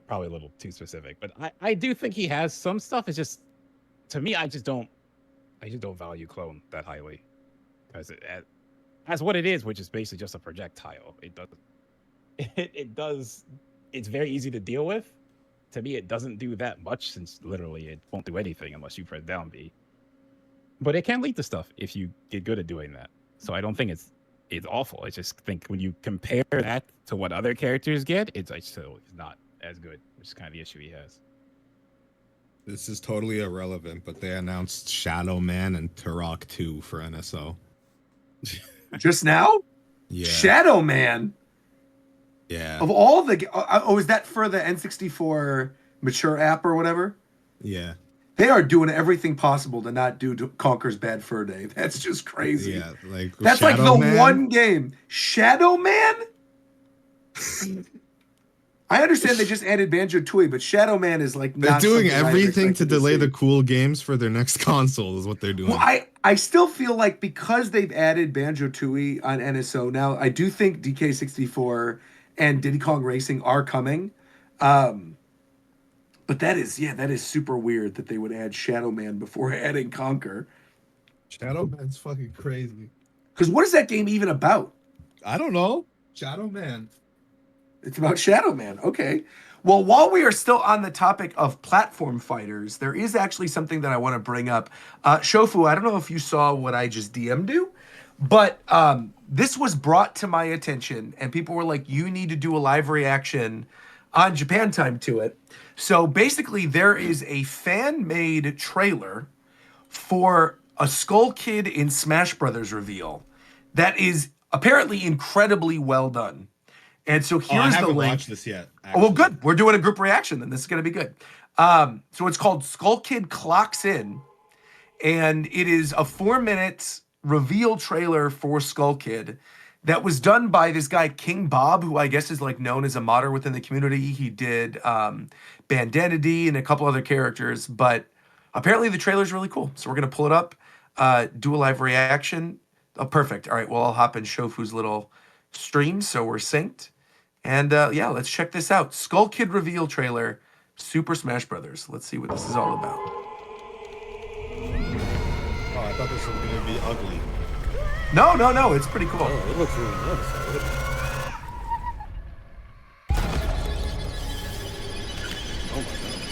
probably a little too specific, but I do think he has some stuff. It's just, to me, I just don't value clone that highly, because as what it is, which is basically just a projectile. It's very easy to deal with. To me, it doesn't do that much, since literally it won't do anything unless you press down B. But it can lead to stuff if you get good at doing that. So I don't think it's awful. I just think when you compare that to what other characters get, it's not as good, which is kind of the issue he has. This is totally irrelevant, but they announced Shadow Man and Turok 2 for NSO. Just now? Yeah. Shadow Man. Yeah. Of all the is that for the N64 mature app or whatever? Yeah. They are doing everything possible to not do Conker's Bad Fur Day. That's just crazy. Yeah, like that's Shadow like the Man? one game. Shadow Man? I understand they just added Banjo-Tooie, but Shadow Man is like They're not doing something I everything to expected delay see. the cool games for their next console is what they're doing. Well, I still feel like because they've added Banjo-Tooie on NSO now, I do think DK64 and Diddy Kong Racing are coming. But that is super weird that they would add Shadow Man before adding Conker. Shadow Man's fucking crazy. Because what is that game even about? I don't know. Shadow Man. It's about Shadow Man. Okay. Well, while we are still on the topic of platform fighters, there is actually something that I want to bring up. Shofu, I don't know if you saw what I just DM'd you, but this was brought to my attention, and people were like, you need to do a live reaction on Japan Time to it. So basically, there is a fan-made trailer for a Skull Kid in Smash Brothers reveal that is apparently incredibly well done. And so I here's the haven't link. watched this yet. Oh, well, actually. good. We're doing a group reaction then. This is going to be good. So it's called Skull Kid Clocks In, and it is a 4-minute reveal trailer for Skull Kid that was done by this guy King Bob, who I guess is like known as a modder within the community. He did Bandanity and a couple other characters, but apparently the trailer is really cool. So we're going to pull it up, do a live reaction. Oh, perfect. All right, well, I'll hop in Shofu's little stream, so we're synced. And yeah, let's check this out. Skull Kid reveal trailer, Super Smash Brothers. Let's see what this is all about. Oh, I thought this was gonna be ugly. No, it's pretty cool. Oh, it looks really nice. Oh my gosh.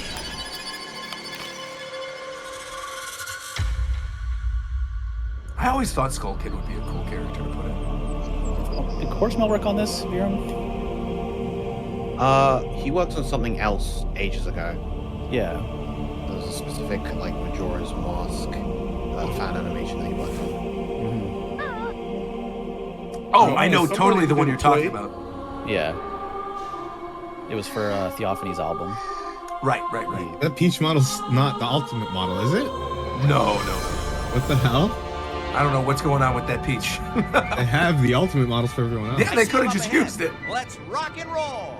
I always thought Skull Kid would be a cool character to put in. Did Korsmel work on this, Virum? He worked on something else ages ago. Yeah. There was a specific like Majora's Mask fan animation that he worked on. Oh, No, I know somebody totally the one you're didn't talking play- about. Yeah. It was for Theophany's album. Right. That Peach model's not the ultimate model, is it? No. What the hell? I don't know what's going on with that Peach. They have the ultimate models for everyone else. Yeah, they could have just used it. Let's rock and roll.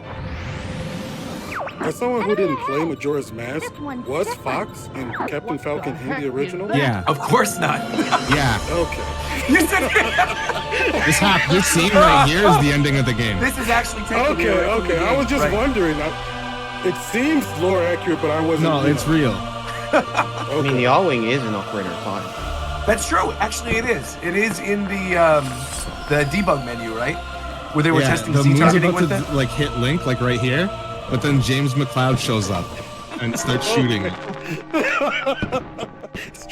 As someone who didn't play Majora's Mask, was Fox and Captain Falcon in the original? Yeah. Of course not. Yeah. Okay. You said This scene right here is the ending of the game. this is actually taken Okay, away from the okay. I game, was just right. wondering. It seems lore accurate, but I wasn't. No, it's real. I mean, the R-Wing is in Ocarina of Time. That's true. Actually, it is. It is in the debug menu, right? Where they were testing the Z moon's targeting about with to it. like hit Link, like right here, but then James McLeod shows up and starts shooting.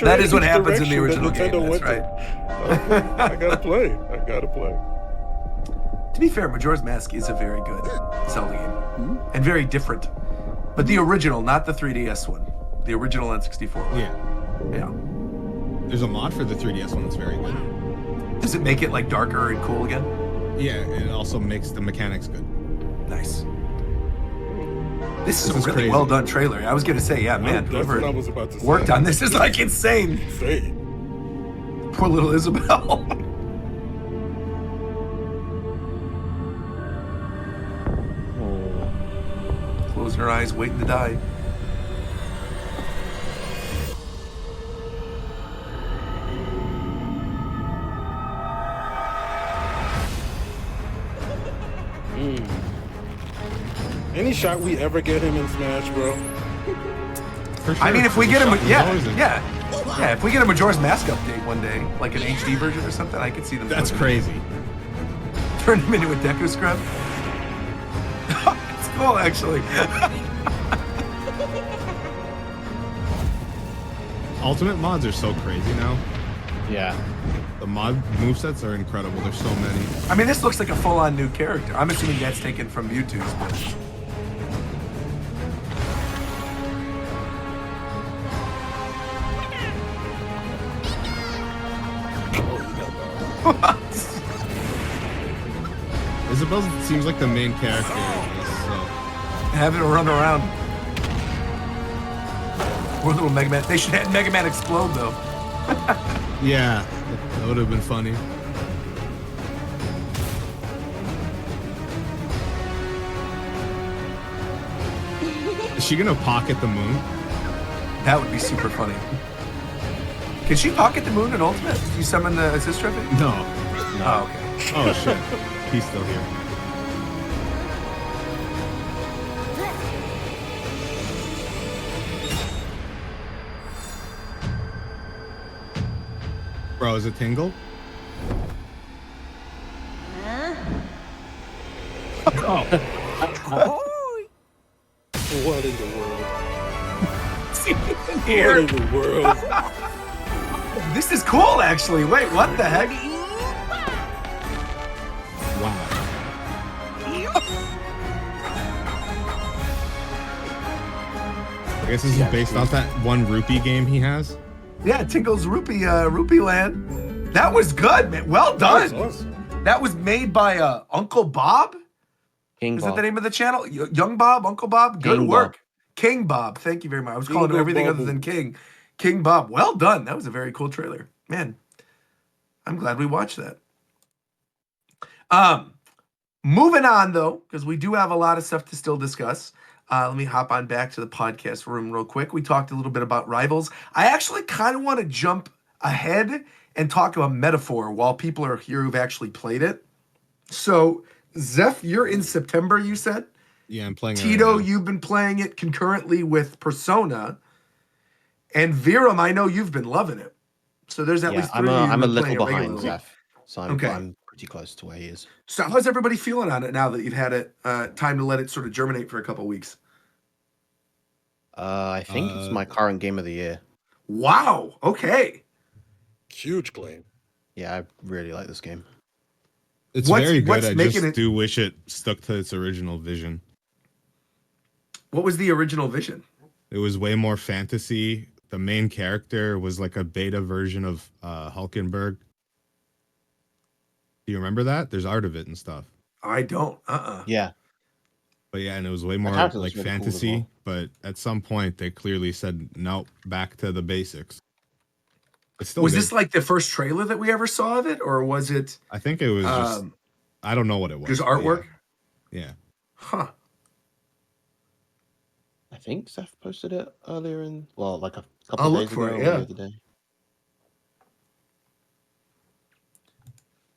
That is what happens in the Direction original that game. Nintendo That's went right. to. I gotta play. To be fair, Majora's Mask is a very good Zelda game. And very different. But the original, not the 3DS one. The original N64 one. Yeah. Yeah. There's a mod for the 3DS one that's very good. Does it make it like darker and cool again? Yeah, it also makes the mechanics good. Nice. This is This a is really crazy. well done trailer. I was gonna say, yeah, man, That's whoever what I was about to say. worked on this is like insane. Say. Poor little Isabel. Closing her eyes, waiting to die. Any shot we ever get him in Smash, bro? For sure. I mean, if we get him, There's always a- yeah. If we get a Majora's Mask update one day, like an HD version or something, I could see them. That's putting- crazy. Turn him into a Deku Scrub. It's cool, actually. Ultimate mods are so crazy now. Yeah. The mod movesets are incredible. There's so many. I mean, this looks like a full-on new character. I'm assuming that's taken from Mewtwo's, but Isabel seems like the main character. So. having to run around. Poor little Mega Man. They should have Mega Man explode though. Yeah, that would have been funny. Is she gonna pocket the moon? That would be super funny. Can she pocket the moon in Ultimate? You summon the assist trophy? No. Oh, okay. Oh shit. He's still here. Bro, is it Tingle? Oh. What in the world? See what What here? in the world? This is cool, actually. Wait, what the heck? Wow. I guess this is based off that one rupee game he has. Yeah, Tinkle's Rupee Land. That was good, man. Well That done. was awesome. That was made by Uncle Bob. King Is that Bob. the name of the channel? Young Bob, Uncle Bob. Good King Bob. work, King Bob. Thank you very much. I was calling him Jingle everything other bubble. than King. King Bob. Well done. That was a very cool trailer, man. I'm glad we watched that. Moving on though, because we do have a lot of stuff to still discuss. Let me hop on back to the podcast room real quick. We talked a little bit about Rivals. I actually kind of want to jump ahead and talk about Metaphor while people are here who've actually played it. So, Zeph, you're in September, you said? Yeah, I'm playing it Tito, right now. you've been playing it concurrently with Persona. And Viram, I know you've been loving it. So there's at least three of you I'm a who've been little playing it behind regularly. Zeph, so Okay. I'm pretty close to where he is. So how's everybody feeling on it now that you've had it time to let it sort of germinate for a couple weeks? I think it's my current game of the year. Wow. Okay. Huge claim. Yeah, I really like this game. It's What's- very good. what's I making just it- do wish it stuck to its original vision. What was the original vision? It was way more fantasy. The main character was like a beta version of Hulkenberg. Do you remember that? There's art of it and stuff. I don't. Yeah, But yeah, and it was way more character was like really cool as fantasy. well. But at some point, they clearly said, nope, back to the basics. It's still Was good. this like the first trailer that we ever saw of it, or was it I think it was just, I don't know what it was. just but artwork? Yeah. Huh. I think Zeph posted it earlier like a couple I'll of look days for ago it, or yeah. the other day.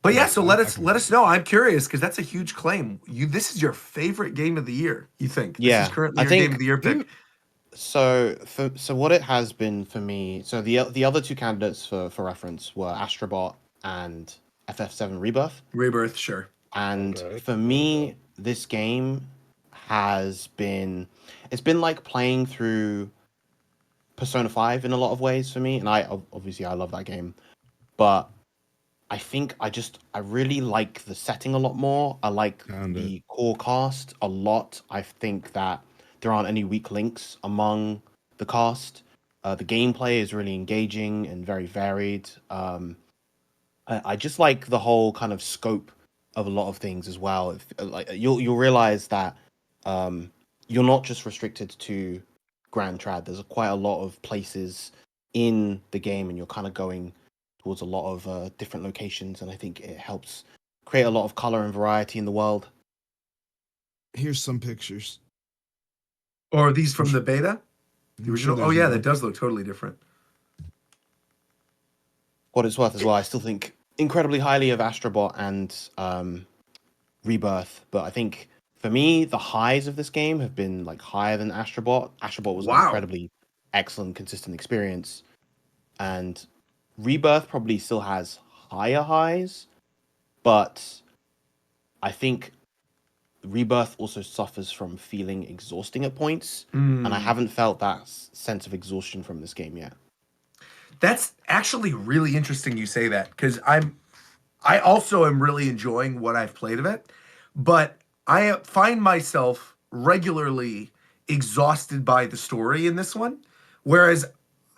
But yeah, Yeah, so let us know. I'm curious because that's a huge claim. This is your favorite game of the year. You think? Yeah, This is currently I your game think- of the year pick. So what it has been for me. So the other two candidates for reference were Astrobot and FF7 Rebirth. Rebirth, sure. And Okay. for me, this game it's been like playing through Persona 5 in a lot of ways for me. And I love that game. But I think I really like the setting a lot more. I like Kinda. the core cast a lot. I think that there aren't any weak links among the cast. The gameplay is really engaging and very varied. I just like the whole kind of scope of a lot of things as well. Like you'll realize that you're not just restricted to Grand Trad. There's quite a lot of places in the game, and you're kind of going towards a lot of different locations, and I think it helps create a lot of color and variety in the world. Here's some pictures. Or are these from the beta? The I'm sure original? there's Oh yeah, more. that does look totally different. What it's worth as well, I still think incredibly highly of Astrobot and Rebirth, but I think for me the highs of this game have been like higher than Astrobot. Astrobot was an Wow. incredibly excellent, consistent experience, and Rebirth probably still has higher highs, but I think Rebirth also suffers from feeling exhausting at points, and I haven't felt that sense of exhaustion from this game yet. That's actually really interesting you say that because I also am really enjoying what I've played of it, but I find myself regularly exhausted by the story in this one. Whereas,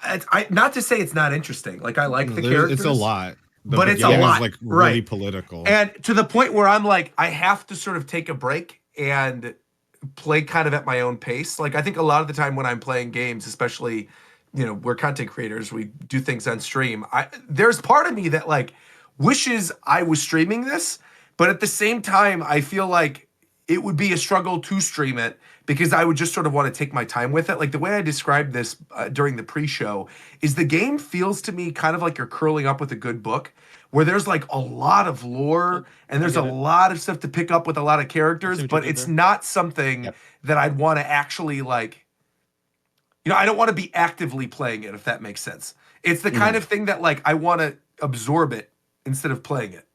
I not to say it's not interesting. Like I like the characters. It's a lot. The but it's a beginning is, lot, like really right. political. And to the point where I'm like, I have to sort of take a break and play kind of at my own pace. Like I think a lot of the time when I'm playing games, especially, we're content creators, we do things on stream. There's part of me that like wishes I was streaming this, but at the same time, I feel like it would be a struggle to stream it because I would just sort of want to take my time with it. Like the way I described this during the pre-show is the game feels to me kind of like you're curling up with a good book where there's like a lot of lore and there's a lot of stuff to pick up with a lot of characters, but it's not something that I'd want to actually like, I don't want to be actively playing it, if that makes sense. It's the kind of thing that like I want to absorb it instead of playing it.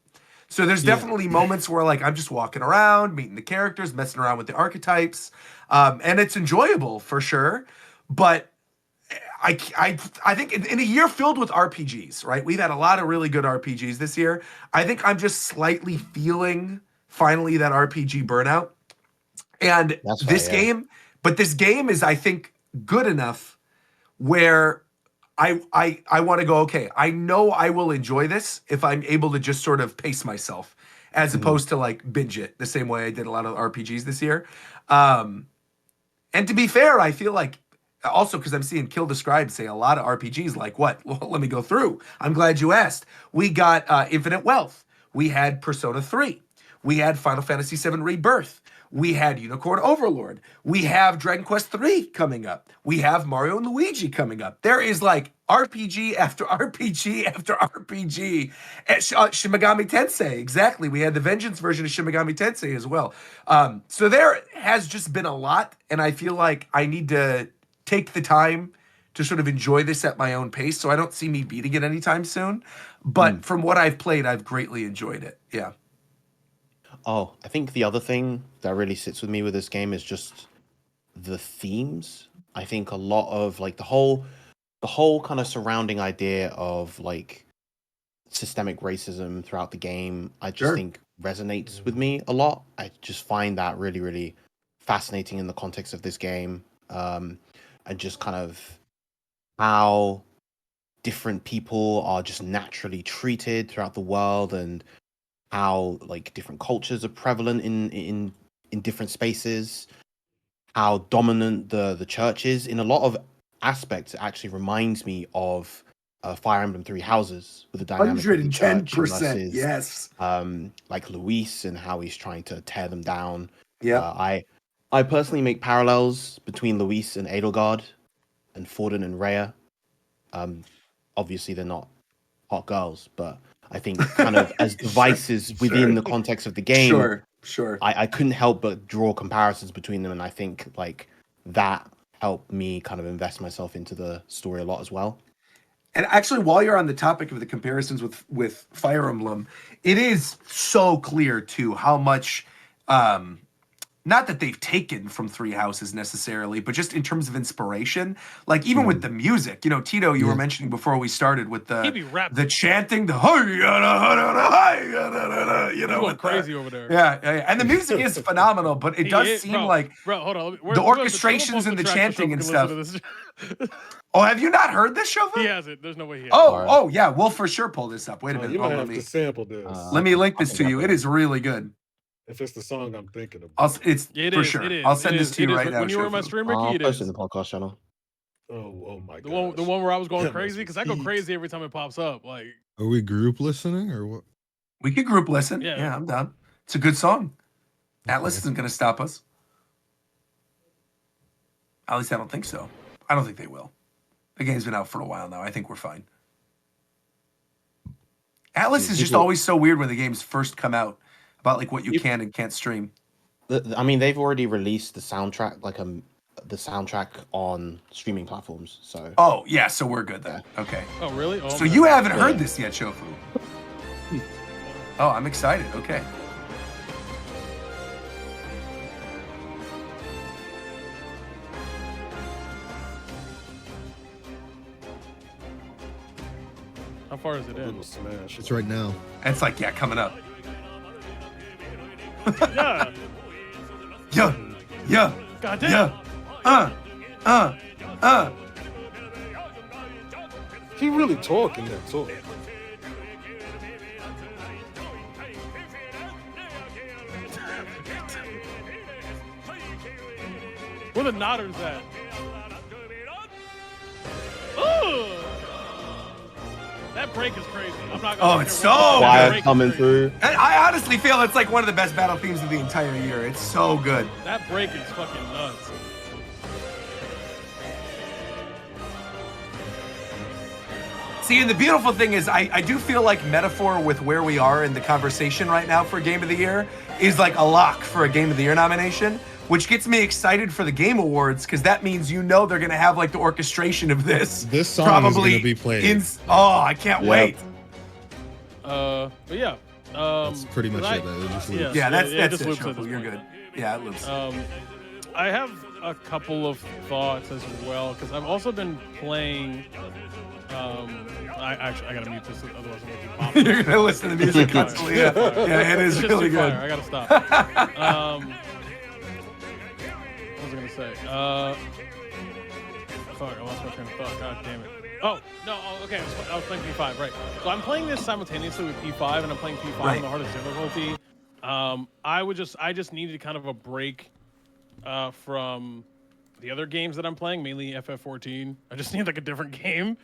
So there's definitely moments where like I'm just walking around, meeting the characters, messing around with the archetypes, and it's enjoyable for sure. But I think in a year filled with RPGs, right? We've had a lot of really good RPGs this year. I think I'm just slightly feeling finally that RPG burnout. And That's this fair, yeah. game, but this game is, I think, good enough where I want to go, okay, I know I will enjoy this if I'm able to just sort of pace myself as opposed to like binge it the same way I did a lot of RPGs this year. And to be fair, I feel like also because I'm seeing Kill Describe say a lot of RPGs like what? Well, let me go through. I'm glad you asked. We got Infinite Wealth. We had Persona 3. We had Final Fantasy VII Rebirth. We had Unicorn Overlord. We have Dragon Quest III coming up. We have Mario and Luigi coming up. There is like RPG after RPG after RPG. Shin Megami Tensei, exactly. We had the Vengeance version of Shin Megami Tensei as well. So there has just been a lot, and I feel like I need to take the time to sort of enjoy this at my own pace. So I don't see me beating it anytime soon. But from what I've played, I've greatly enjoyed it. Yeah. Oh, I think the other thing that really sits with me with this game is just the themes. I think a lot of like the whole kind of surrounding idea of like systemic racism throughout the game, I just think resonates with me a lot. I just find that really, really fascinating in the context of this game. And just kind of how different people are just naturally treated throughout the world, and how like different cultures are prevalent in different spaces, how dominant the church is. In a lot of aspects, it actually reminds me of Fire Emblem Three Houses, with the dynamic of the church 110%, versus yes. like Luis and how he's trying to tear them down. Yeah. I personally make parallels between Luis and Edelgard and Forden and Rhea. Obviously they're not hot girls, but I think kind of as devices within the context of the game, Sure. I couldn't help but draw comparisons between them, and I think like that helped me kind of invest myself into the story a lot as well. And actually, while you're on the topic of the comparisons with Fire Emblem, it is so clear too how much not that they've taken from Three Houses necessarily, but just in terms of inspiration, like even with the music, you know, Tito, you were mentioning before we started with the chanting, the you know, going crazy over there. Yeah, and the music is phenomenal, but it does seem like hold on, the orchestrations and the chanting and stuff. Oh, have you not heard this, Shofu? He has it. There's no way he has it. Oh, yeah, we'll for sure pull this up. Wait a minute. You might have to sample this. Let me link this to you. It is really good. If it's the song I'm thinking of. It's for sure. I'll send this to you right now. When you were my stream, Ricky, I'll it post is. it in the podcast channel. Oh my god. The one where I was going crazy, because I go crazy every time it pops up. Like, are we group listening or what? We could group listen. Yeah, I'm down. It's a good song. Atlas isn't going to stop us. At least I don't think so. I don't think they will. The game's been out for a while now. I think we're fine. Atlas is just always so weird when the games first come out about like what you can and can't stream. I mean, they've already released the soundtrack, like the soundtrack on streaming platforms. So. Oh yeah, so we're good then. Okay. Oh really? Oh, so you haven't heard this yet, Shofu? Oh, I'm excited. Okay. How far is it in? It's right now. It's like, yeah, coming up. Yeah. Yeah. God damn. He really talking that talk. Where the nodders at? Ooh. That break is crazy. I'm not gonna it's so quiet coming through. And I honestly feel it's like one of the best battle themes of the entire year. It's so good. That break is fucking nuts. See, and the beautiful thing is I do feel like metaphor with where we are in the conversation right now for Game of the Year is like a lock for a Game of the Year nomination, which gets me excited for the Game Awards because that means they're going to have like the orchestration of this. This song probably is going to be played. I can't wait. But yeah, That's pretty much 'cause it. It just loops. Yeah, that's it just it. loops at Shofu, this you're point. good. Yeah, it loops. I have a couple of thoughts as well because I've also been playing. I gotta mute this, otherwise I'm gonna keep bopping. You're gonna listen to the music constantly. Yeah, yeah, it is It's just really too good. fire. I gotta stop. What was I gonna say? Fuck, I lost my train of thought. God damn it. Oh no. Oh, okay. I was playing P5, right? So I'm playing this simultaneously with P5, and I'm playing P5 Right. on the hardest difficulty. I just needed kind of a break from the other games that I'm playing, mainly FF14. I just need like a different game,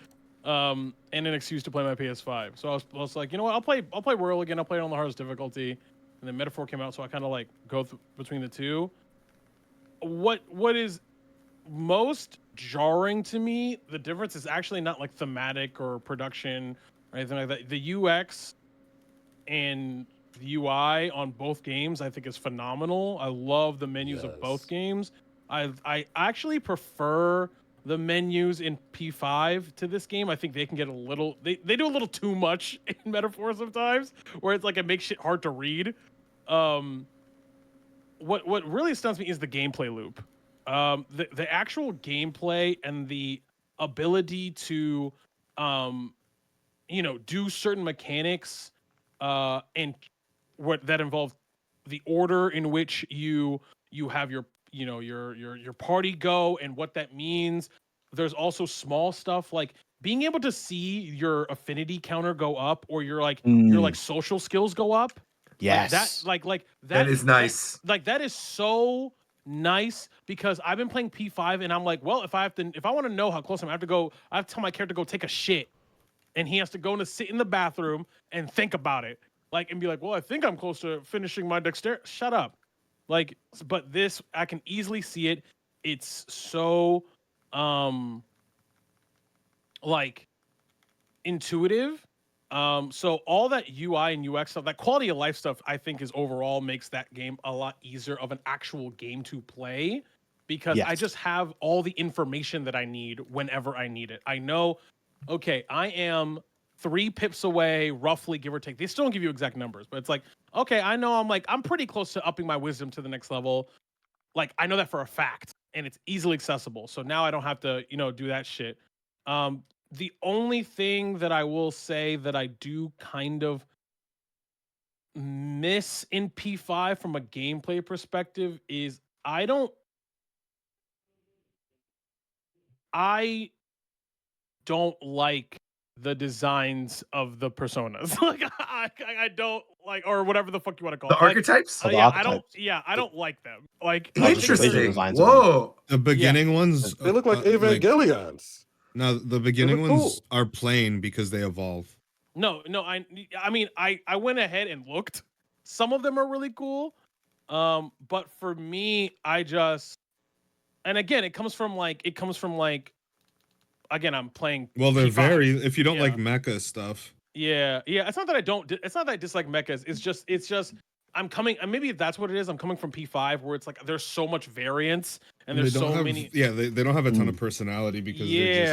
and an excuse to play my PS5. So I was like, you know what? I'll play Royal again. I'll play it on the hardest difficulty. And then Metaphor came out, so I kind of like go between the two. What is most jarring to me, the difference is actually not like thematic or production or anything like that. The UX and the UI on both games I think is phenomenal. I love the menus of both games. I actually prefer the menus in P5 to this game. I think they can get a little they do a little too much in Metaphor sometimes, where it's like it makes shit hard to read. What really stuns me is the gameplay loop. The actual gameplay and the ability to do certain mechanics and what that involve the order in which you have your your party go and what that means. There's also small stuff like being able to see your affinity counter go up or your social skills go up. Yes. That is nice. That is so nice because I've been playing P5 and I'm like, well, if I want to know how close I have to tell my character to go take a shit, and he has to go and sit in the bathroom and think about it, and be like, well, I think I'm close to finishing my dexterity. Shut up, but this I can easily see it. It's so intuitive. So all that UI and UX stuff, that quality of life stuff, I think is overall makes that game a lot easier of an actual game to play because I just have all the information that I need whenever I need it. I know, okay, I am 3 pips away, roughly, give or take. They still don't give you exact numbers, but it's like, okay, I know I'm pretty close to upping my wisdom to the next level. I know that for a fact, and it's easily accessible. So now I don't have to, do that shit. The only thing that I will say that I do kind of miss in P5 from a gameplay perspective is I don't like the designs of the personas. I don't like, or whatever the fuck you want to call The it. archetypes? I don't like them. Interesting. Whoa. The beginning ones. They look like Evangelions. No, the beginning look ones cool. are plain because they evolve. No, I mean, I went ahead and looked. Some of them are really cool. But for me, and again, it comes from again, I'm playing. Well, they're P5. if you don't like mecha stuff. Yeah. It's not that it's not that I dislike mechas. It's just I'm coming, and maybe that's what it is. I'm coming from P5 where it's like there's so much variance and there's so many. Yeah, they don't have a ton of personality because they're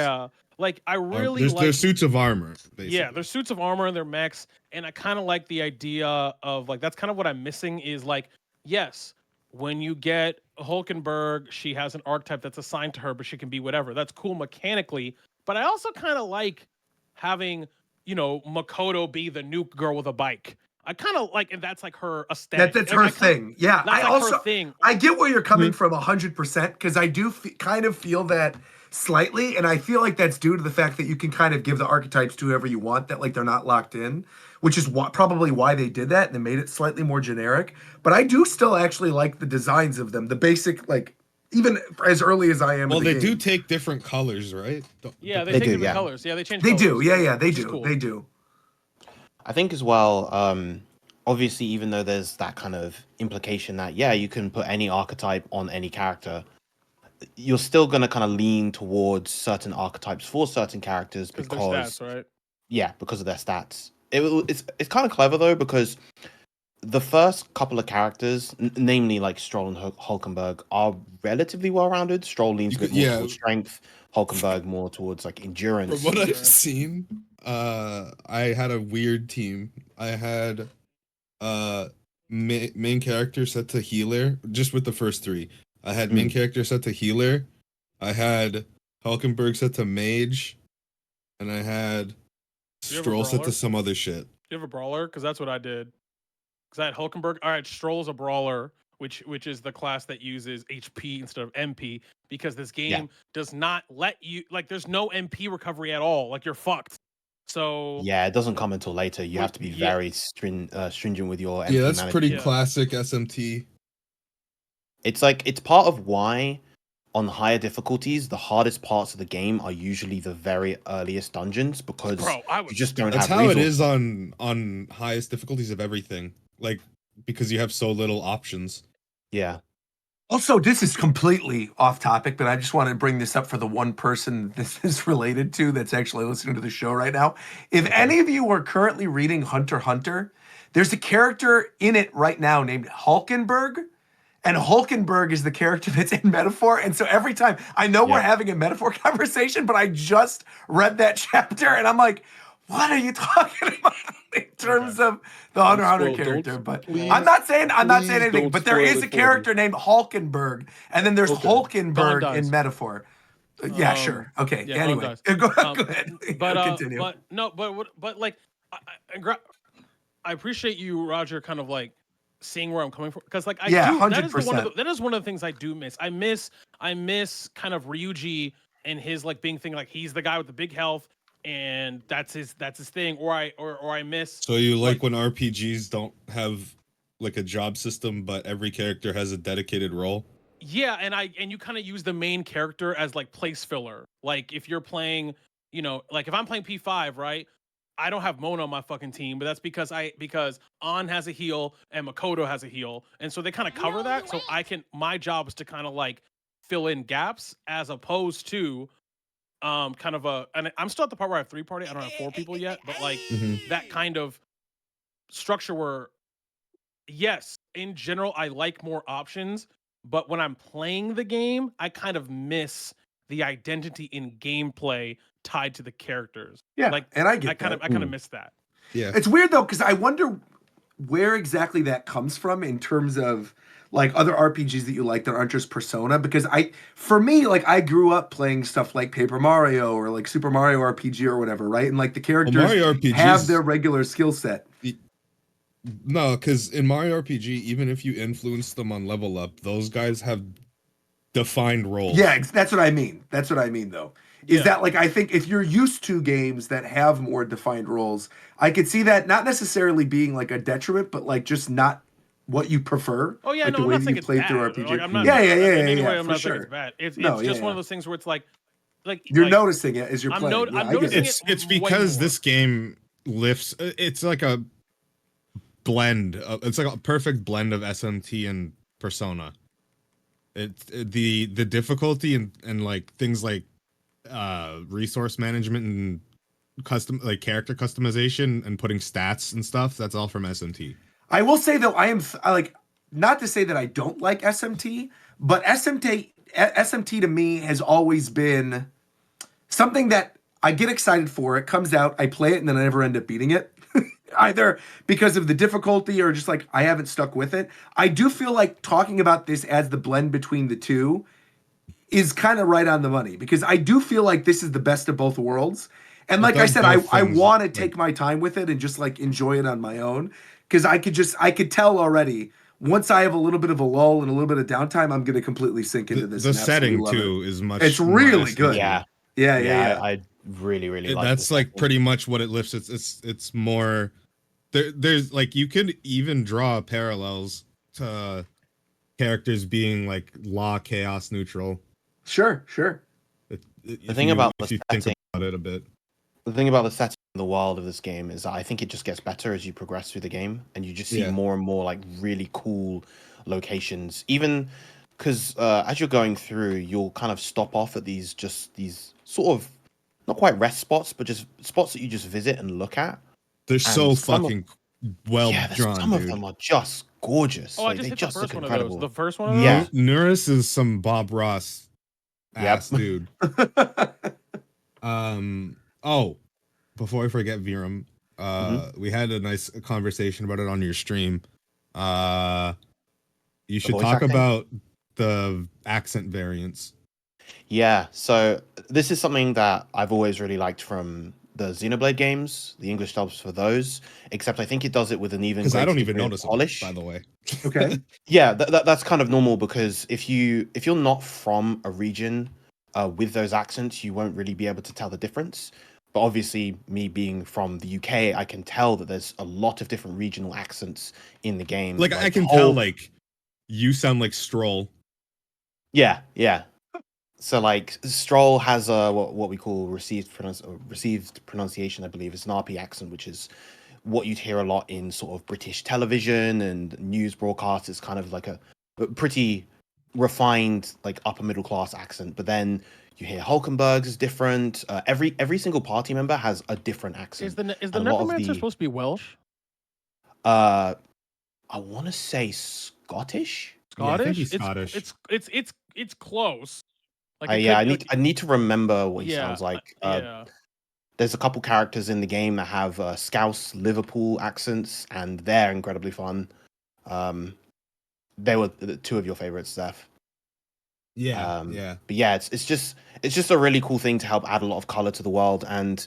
just, I really they're suits of armor. Basically. Yeah, they're suits of armor and they're mechs, and I kind of like the idea of that's kind of what I'm missing is yes, when you get Hulkenberg, she has an archetype that's assigned to her, but she can be whatever. That's cool mechanically, but I also kind of like having Makoto be the nuke girl with a bike. I kind of like, and that's her aesthetic. That's her thing. Yeah, that's also her thing. I get where you're coming from 100% because I do kind of feel that slightly, and I feel like that's due to the fact that you can kind of give the archetypes to whoever you want. That they're not locked in, which is probably why they did that and they made it slightly more generic. But I do still actually like the designs of them, the basic even as early as I am. Well, they do game. take different colors, right? They take different colors. Yeah, they change. They colors. do. Yeah, they do. Cool. They do. I think as well, obviously, even though there's that kind of implication that, you can put any archetype on any character, you're still going to kind of lean towards certain archetypes for certain characters because stats, right? Yeah, because of their stats. It's kind of clever, though, because the first couple of characters, namely Stroll and Hulkenberg, are relatively well-rounded. Stroll leans a bit more towards strength, Hulkenberg more towards endurance. From what I've seen, I had a weird team. I had Main character set to healer, just with the first three. I had main Mm. character set to healer. I had Hulkenberg set to mage, and I had Do you have a Stroll set brawler? to some other shit. Do you have a brawler? Because that's what I did. Because I had Hulkenberg. All right, Stroll's a brawler, which is the class that uses HP instead of MP. Because this game does not let you there's no MP recovery at all. Like you're fucked. So Yeah, it doesn't come until later. You Well, have to be yeah. very stringent with your MP Yeah, that's management. pretty Yeah. classic SMT. It's like it's part of why on higher difficulties the hardest parts of the game are usually the very earliest dungeons because Bro, I you was just don't That's have how it resources. is on highest difficulties of everything. Like because you have so little options. Yeah. Also, this is completely off topic, but I just want to bring this up for the one person this is related to that's actually listening to the show right now. If any of you are currently reading Hunter x Hunter, there's a character in it right now named Hulkenberg. And Hulkenberg is the character that's in Metaphor. And so every time, I know we're Yeah. having a Metaphor conversation, but I just read that chapter and I'm like, what are you talking about in terms of the Hunter x Hunter spoil- don't- character? But please- I'm not saying please anything, don't but there spoil is it a for character named Hulkenberg, and then there's Okay. Hulkenberg Gon in does. Metaphor. Yeah, Um, sure. Okay. yeah, Gon Anyway, does. go ahead. Continue. But no, but like, I appreciate you, Roger, kind of like seeing where I'm coming from because like I Yeah, do. That is 100%. that is one of the things I do miss. I miss kind of Ryuji and his like being thing like he's the guy with the big health and that's his thing. Or I miss. So you like when RPGs don't have like a job system, but every character has a dedicated role? Yeah, and you kind of use the main character as like place filler. Like if you're playing, like if I'm playing P5, right? I don't have Mona on my fucking team, but that's because An has a heal and Makoto has a heal, and so they kind of cover that. So my job is to kind of like fill in gaps as opposed to kind of and I'm still at the part where I have 3 party. I don't have 4 people yet, but like that kind of structure where yes, in general, I like more options, but when I'm playing the game, I kind of miss the identity in gameplay tied to the characters. Yeah, Like and I get I kind that. of miss that. Yeah. It's weird though, because I wonder where exactly that comes from in terms of like other RPGs that you like that aren't just Persona. Because for me, like I grew up playing stuff like Paper Mario or like Super Mario RPG or whatever, right? And like the characters Mario RPGs have their regular skill set. No, because in Mario RPG, even if you influence them on level up, those guys have defined roles. Yeah, that's what I mean. That's what I mean, though. Is that like I think if you're used to games that have more defined roles, I could see that not necessarily being like a detriment, but like just not what you prefer. Oh yeah, like no, the I'm way not that saying you it's play bad. through RPG. Like, I'm not, yeah, in any way, I'm for not saying sure. it's bad. It's No, just yeah, one of those things where it's like you're like, noticing it as you're playing. I'm I get noticing it. It's way because more. this game lifts. It's like a blend. It's like a perfect blend of SMT and Persona. The difficulty and like things like resource management and character customization and putting stats and stuff. That's all from SMT. I will say though, I like not to say that I don't like SMT, but SMT to me has always been something that I get excited for. It comes out, I play it, and then I never end up beating it. Either because of the difficulty or just like I haven't stuck with it. I do feel like talking about this as the blend between the two is kind of right on the money because I do feel like this is the best of both worlds. And like I said, I want to take my time with it and just like enjoy it on my own because I could tell already once I have a little bit of a lull and a little bit of downtime, I'm going to completely sink into this. The setting too is much. It's really good. Yeah. Yeah. I really like that's like pretty much what it lifts. It's more there's like you could even draw parallels to characters being like law, chaos, neutral. Sure. The thing about if you think about it a bit. The thing about the setting in the world of this game is that I think it just gets better as you progress through the game, and you just see more and more like really cool locations. Even because as you're going through, you'll kind of stop off at these sort of not quite rest spots, but just spots that you just visit and look at. They're so fucking well drawn. Some of them are just gorgeous. Oh, like, I just they hit just the first look one incredible. of those. The first one of those? Yeah. Nuris is some Bob Ross ass dude. Oh, before I forget, Viram, We had a nice conversation about it on your stream. You should voice talk acting? about the accent variants. Yeah, so this is something that I've always really liked from the Xenoblade games, the English dubs for those, except I think it does it with an even Because I greater don't even degree of notice them, polish. by the way. Okay. Yeah, that's kind of normal because if you're not from a region with those accents, you won't really be able to tell the difference. But obviously, me being from the UK, I can tell that there's a lot of different regional accents in the game. Like I can tell, like you sound like Stroll. Yeah, yeah. So like Stroll has a what we call received pronunciation, I believe. It's an RP accent, which is what you'd hear a lot in sort of British television and news broadcasts. It's kind of like a pretty refined, like upper middle class accent. But then you hear Hulkenberg's is different. Every single party member has a different accent. Is the And a lot of necromancer supposed to be Welsh? I want to say Scottish. Yeah, I think Scottish? he's Scottish. It's close. Like I need to remember what he yeah, sounds like. yeah. There's a couple characters in the game that have Scouse Liverpool accents, and they're incredibly fun. They were the two of your favorites, Zeph. Yeah, yeah. But yeah, it's just a really cool thing to help add a lot of color to the world. And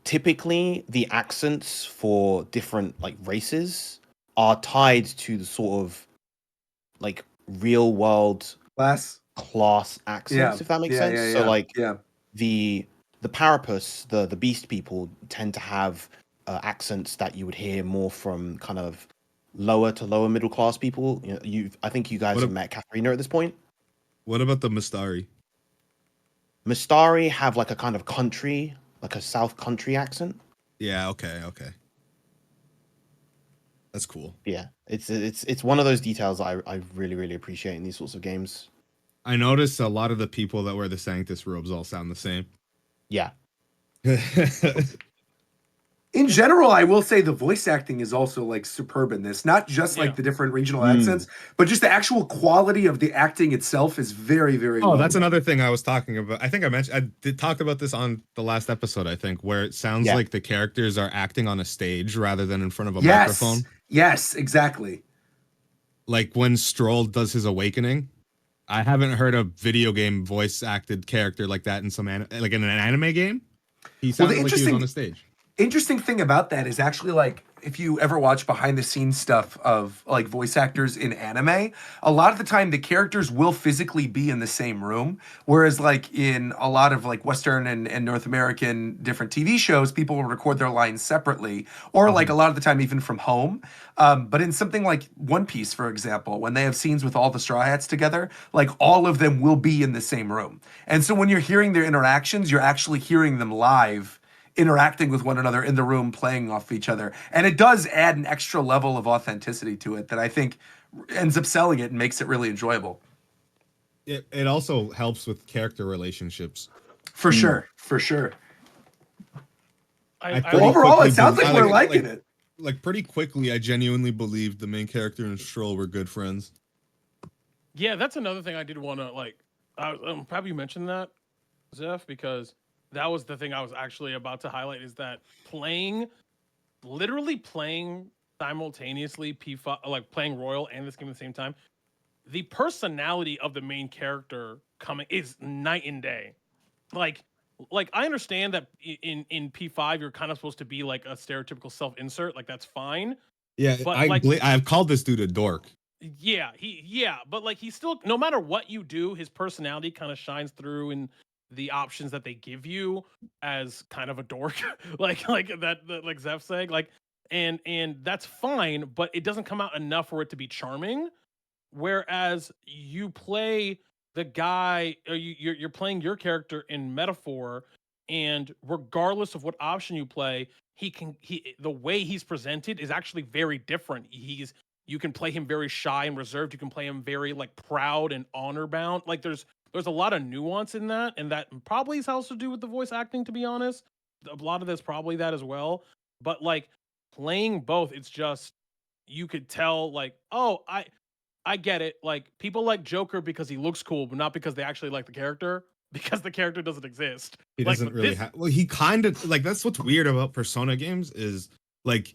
typically, the accents for different like races are tied to the sort of like real world class accents, if that makes sense. So like the Parapus, the beast people tend to have accents that you would hear more from kind of lower to lower middle class people. You know, I think you guys have met Katharina at this point. What about the Mistari? Mistari have like a kind of country, like a South country accent. Yeah, okay. That's cool. Yeah, it's one of those details I really, really appreciate in these sorts of games. I noticed a lot of the people that wear the Sanctus robes all sound the same. Yeah. In general, I will say the voice acting is also like superb in this. Not just like the different regional accents, but just the actual quality of the acting itself is very, very. Oh, that's another thing I was talking about. I think I talked about this on the last episode, I think, where it sounds like the characters are acting on a stage rather than in front of a microphone. Yes, exactly. Like when Stroll does his awakening, I haven't heard a video game voice acted character like that in like in an anime game. He sounded like he was on a stage. Interesting thing about that is actually like if you ever watch behind the scenes stuff of like voice actors in anime, a lot of the time the characters will physically be in the same room. Whereas like in a lot of like Western and North American different TV shows, people will record their lines separately or like a lot of the time even from home. But in something like One Piece, for example, when they have scenes with all the Straw Hats together, like all of them will be in the same room. And so when you're hearing their interactions, you're actually hearing them live interacting with one another in the room, playing off each other. And it does add an extra level of authenticity to it that I think ends up selling it and makes it really enjoyable. It also helps with character relationships. For sure. Overall, it sounds like we're liking it. Like pretty quickly, I genuinely believed the main character and Stroll were good friends. Yeah, that's another thing I did want to like. I'm happy you mentioned that, Zeph, because that was the thing I was actually about to highlight is that literally playing simultaneously P5, like playing Royal and this game at the same time, the personality of the main character is night and day. Like I understand that in P5 you're kind of supposed to be like a stereotypical self-insert, like that's fine. Yeah, but I've called this dude a dork. Yeah, but like he's still, no matter what you do, his personality kind of shines through in the options that they give you as kind of a dork, like that like Zeph saying, like, and that's fine, but it doesn't come out enough for it to be charming. Whereas you play the guy, or you're playing your character in Metaphor, and regardless of what option you play, the way he's presented is actually very different. You can play him very shy and reserved. You can play him very like proud and honor bound. Like there's a lot of nuance in that, and that probably has to do with the voice acting, to be honest. A lot of that's probably that as well. But like playing both, it's just you could tell like, oh, I get it. Like people like Joker because he looks cool, but not because they actually like the character. because the character doesn't exist. He Like, doesn't but really this- have. Well, he kind of like that's what's weird about Persona games is like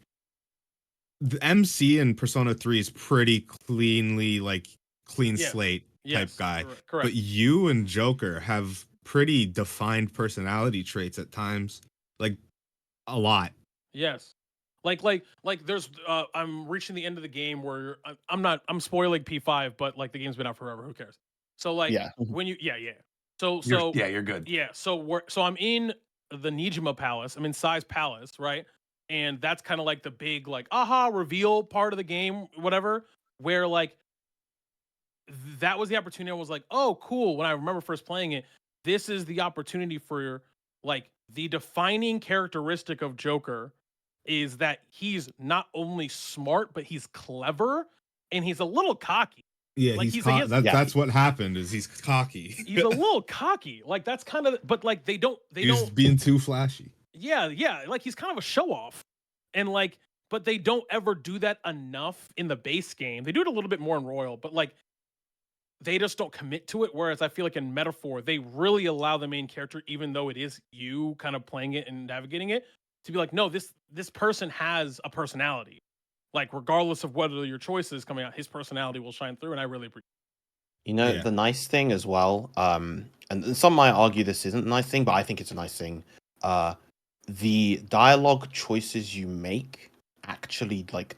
the MC in Persona 3 is pretty cleanly like clean Yes. slate type Yes, guy. correct. But you and Joker have pretty defined personality traits at times, like a lot. Yes. Like there's I'm reaching the end of the game where I'm spoiling P5, but like the game's been out forever, who cares? So like Yeah. when you So You're good. yeah, so I'm in the Nijima Palace. I'm in Sai's Palace, right? And that's kind of like the big like aha reveal part of the game, whatever, where like that was the opportunity. I was like, oh, cool. When I remember first playing it, this is the opportunity for like the defining characteristic of Joker is that he's not only smart, but he's clever and he's a little cocky. Yeah, Like, he's he's co- against- that, Yeah. that's what happened. Is he's cocky. He's a little cocky. Like that's kind of, but like they He's don't, being too flashy. yeah, like he's kind of a show off. And like, but they don't ever do that enough in the base game. They do it a little bit more in Royal, but like they just don't commit to it. Whereas I feel like in Metaphor, they really allow the main character, even though it is you kind of playing it and navigating it, to be like, no, this person has a personality. Like regardless of whether your choice is coming out, his personality will shine through, and I really appreciate. You know, Yeah. the nice thing as well, and some might argue this isn't a nice thing, but I think it's a nice thing. The dialogue choices you make actually, like,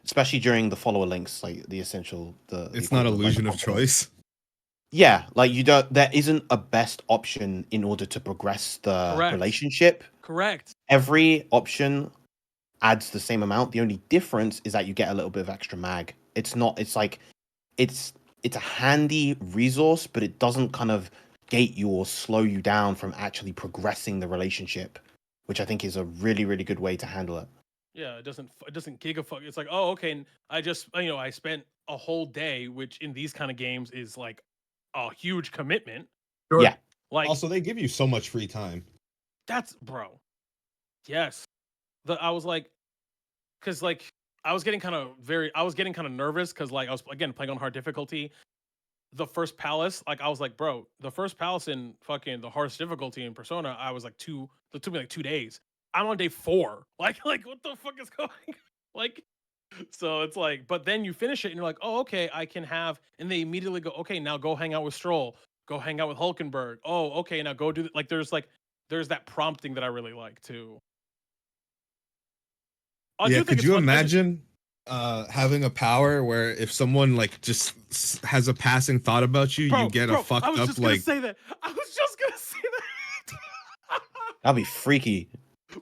especially during the follower links, like the essential, It's not illusion of choice. choice. Yeah, like you don't. There isn't a best option in order to progress the Correct. relationship. Correct. Every option adds the same amount. The only difference is that you get a little bit of extra mag. It's not. It's like it's a handy resource, but it doesn't kind of gate you or slow you down from actually progressing the relationship, which I think is a really, really good way to handle it. Yeah, it doesn't gigafuck. It's like, oh, okay. And I just, I spent a whole day, which in these kind of games is like a huge commitment. Sure. Yeah. Like Also, they give you so much free time. that's bro. Yes. I was like, because like I was getting kind of nervous because like I was again playing on hard difficulty. The first palace, like I was like, bro, the first palace in fucking the hardest difficulty in Persona, I was like it took me like 2 days. I'm on day 4. Like what the fuck is going like so it's like, but then you finish it and you're like, oh, okay, I can have, and they immediately go, okay, now go hang out with Stroll, go hang out with Hulkenberg. Oh, okay, now go do like there's that prompting that I really like too. I do Yeah, think could it's you fun- I just- imagine having a power where if someone like just has a passing thought about you, you get a fucked I was up just like gonna say that. I was just gonna say that. That'd be freaky.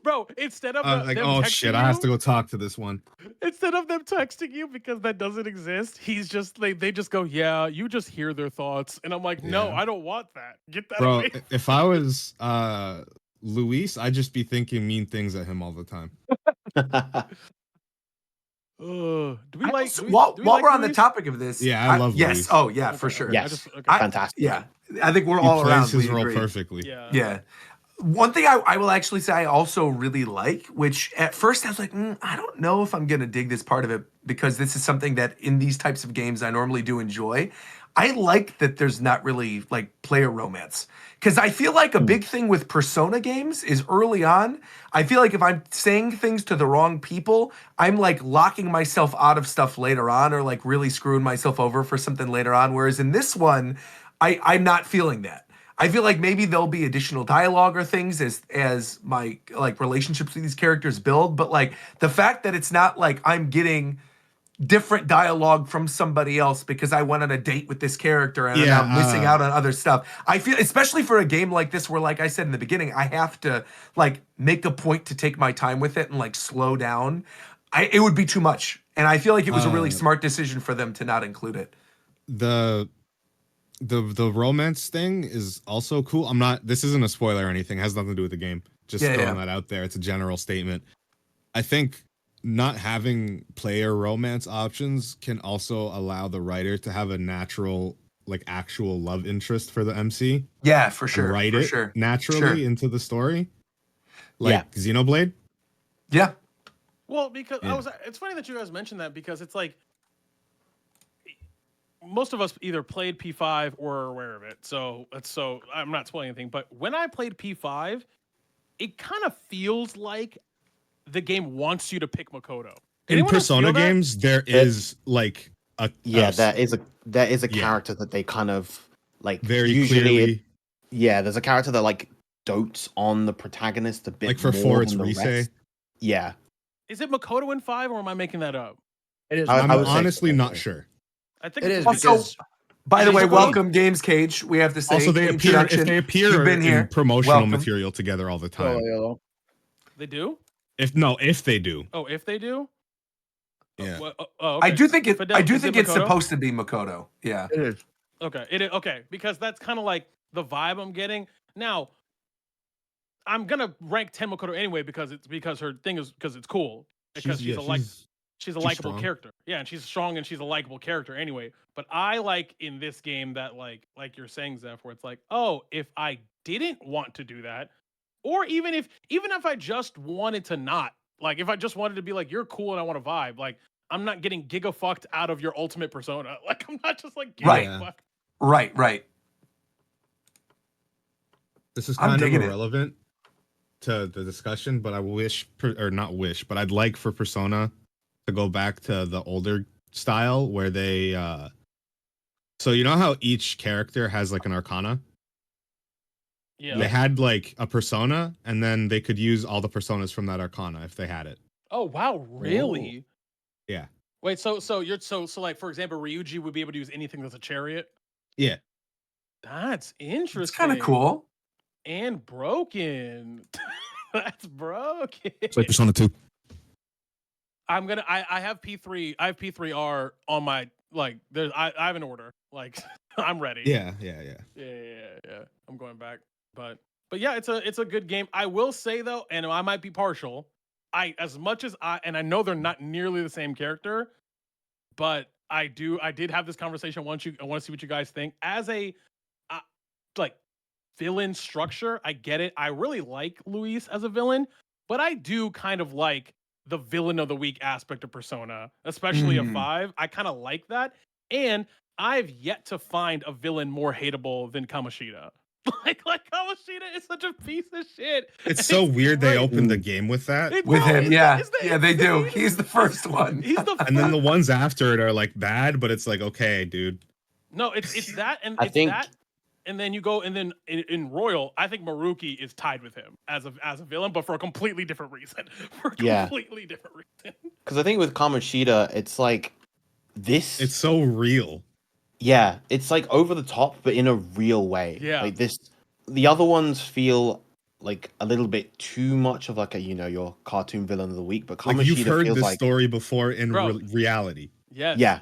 Bro, instead of like, them oh texting shit, I have to you- go talk to this one. Instead of them texting you because that doesn't exist, he's just they just go, yeah, you just hear their thoughts, and I'm like, no, Yeah. I don't want that. Get that Bro, away. if I was Luis, I'd just be thinking mean things at him all the time. Do we I like also- do we- while do we while like we're on the Luis? topic of this, Yeah, I love yes. Luis. Oh yeah, for Okay, sure. okay. Yes. Okay. Fantastic. Yeah, I think we're He all plays around. his we role agree. perfectly. Yeah. Yeah. One thing I will actually say I also really like, which at first I was like, I don't know if I'm going to dig this part of it because this is something that in these types of games I normally do enjoy. I like that there's not really like player romance because I feel like a big thing with Persona games is early on. I feel like if I'm saying things to the wrong people, I'm like locking myself out of stuff later on or like really screwing myself over for something later on. Whereas in this one, I'm not feeling that. I feel like maybe there'll be additional dialogue or things as my like relationships with these characters build, but like the fact that it's not like I'm getting different dialogue from somebody else because I went on a date with this character and Yeah, I'm missing out on other stuff. I feel, especially for a game like this, where like I said in the beginning, I have to like make a point to take my time with it and like slow down. It would be too much, and I feel like it was a really smart decision for them to not include it. The romance thing is also cool. This isn't a spoiler or anything, it has nothing to do with the game. Just throwing that out there. It's a general statement. I think not having player romance options can also allow the writer to have a natural, like actual love interest for the MC. Yeah, for sure. And write for it sure. naturally into the story. Like Yeah. Xenoblade. Yeah. Well, because Yeah. it's funny that you guys mentioned that because it's like most of us either played P5 or are aware of it. So I'm not spoiling anything. But when I played P5, it kind of feels like the game wants you to pick Makoto. In Anyone else Persona feel that? games, there is like a there is a yeah. character that they kind of like very usually clearly. there's a character that like dotes on the protagonist a bit Like for more 4, it's than the Rise. rest. Yeah, Is it Makoto in 5 or am I making that up? It is. I'm I would say honestly so. not sure. I think It it's is Also, because by the way, Basically- welcome Games Cage. We have to say Also, they appear introduction. if they appear You've been in here. promotional Welcome. material together all the time. they do. If they do, Oh, if they do. yeah. Okay. I do think it. Fidel, I do is think it it's Makoto? supposed to be Makoto. Yeah. it is. Okay, it is okay because that's kind of like the vibe I'm getting. Now, I'm gonna rank 10 Makoto anyway because her thing is because it's cool because she's a likable strong. character. Yeah, and she's strong and she's a likable character anyway. But I like in this game that like you're saying, Zeph, where it's like, oh, if I didn't want to do that, or even if I just wanted to not, like if I just wanted to be like, you're cool and I want to vibe, like I'm not getting giga fucked out of your ultimate persona. Like I'm not just like giga Right. fucked. Right. This is I'm kind of digging it. irrelevant to the discussion, but I wish, or not wish, but I'd like for Persona to go back to the older style where they, so you know how each character has like an arcana? Yeah. They had like a persona, and then they could use all the personas from that arcana if they had it. Oh wow, really? Yeah. Wait, so you're so like for example, Ryuji would be able to use anything that's a chariot. Yeah. That's interesting. It's kind of cool. And broken. That's broken. It's like Persona 2. I'm gonna. I have P3. I have P3R on my like. There's. I have an order. Like I'm ready. Yeah. Yeah. I'm going back. But yeah, it's a good game. I will say though, and I might be partial. As much as I know they're not nearly the same character, but I did have this conversation. I want to see what you guys think. As a like villain structure, I get it. I really like Luis as a villain, but I do kind of like the villain of the week aspect of Persona, especially a 5. I kind of like that. And I've yet to find a villain more hateable than Kamoshida. like Kamoshida is such a piece of shit. It's so weird they great. opened the game with that. With him, yeah. Isn't that Yeah, they do. insane? He's the first one. He's the And then the ones after it are like bad, but it's like, okay, dude. No, it's that and I it's think- that. And then you go, and then in Royal, I think Maruki is tied with him as a villain, but for a completely different reason. Yeah. Completely different reason. Because I think with Kamoshida, it's like this. It's so real. Yeah, it's like over the top, but in a real way. Yeah. Like this, the other ones feel like a little bit too much of like a your cartoon villain of the week. But Kamoshida Like you've heard feels this like story before in Bro. reality. Yes. yeah,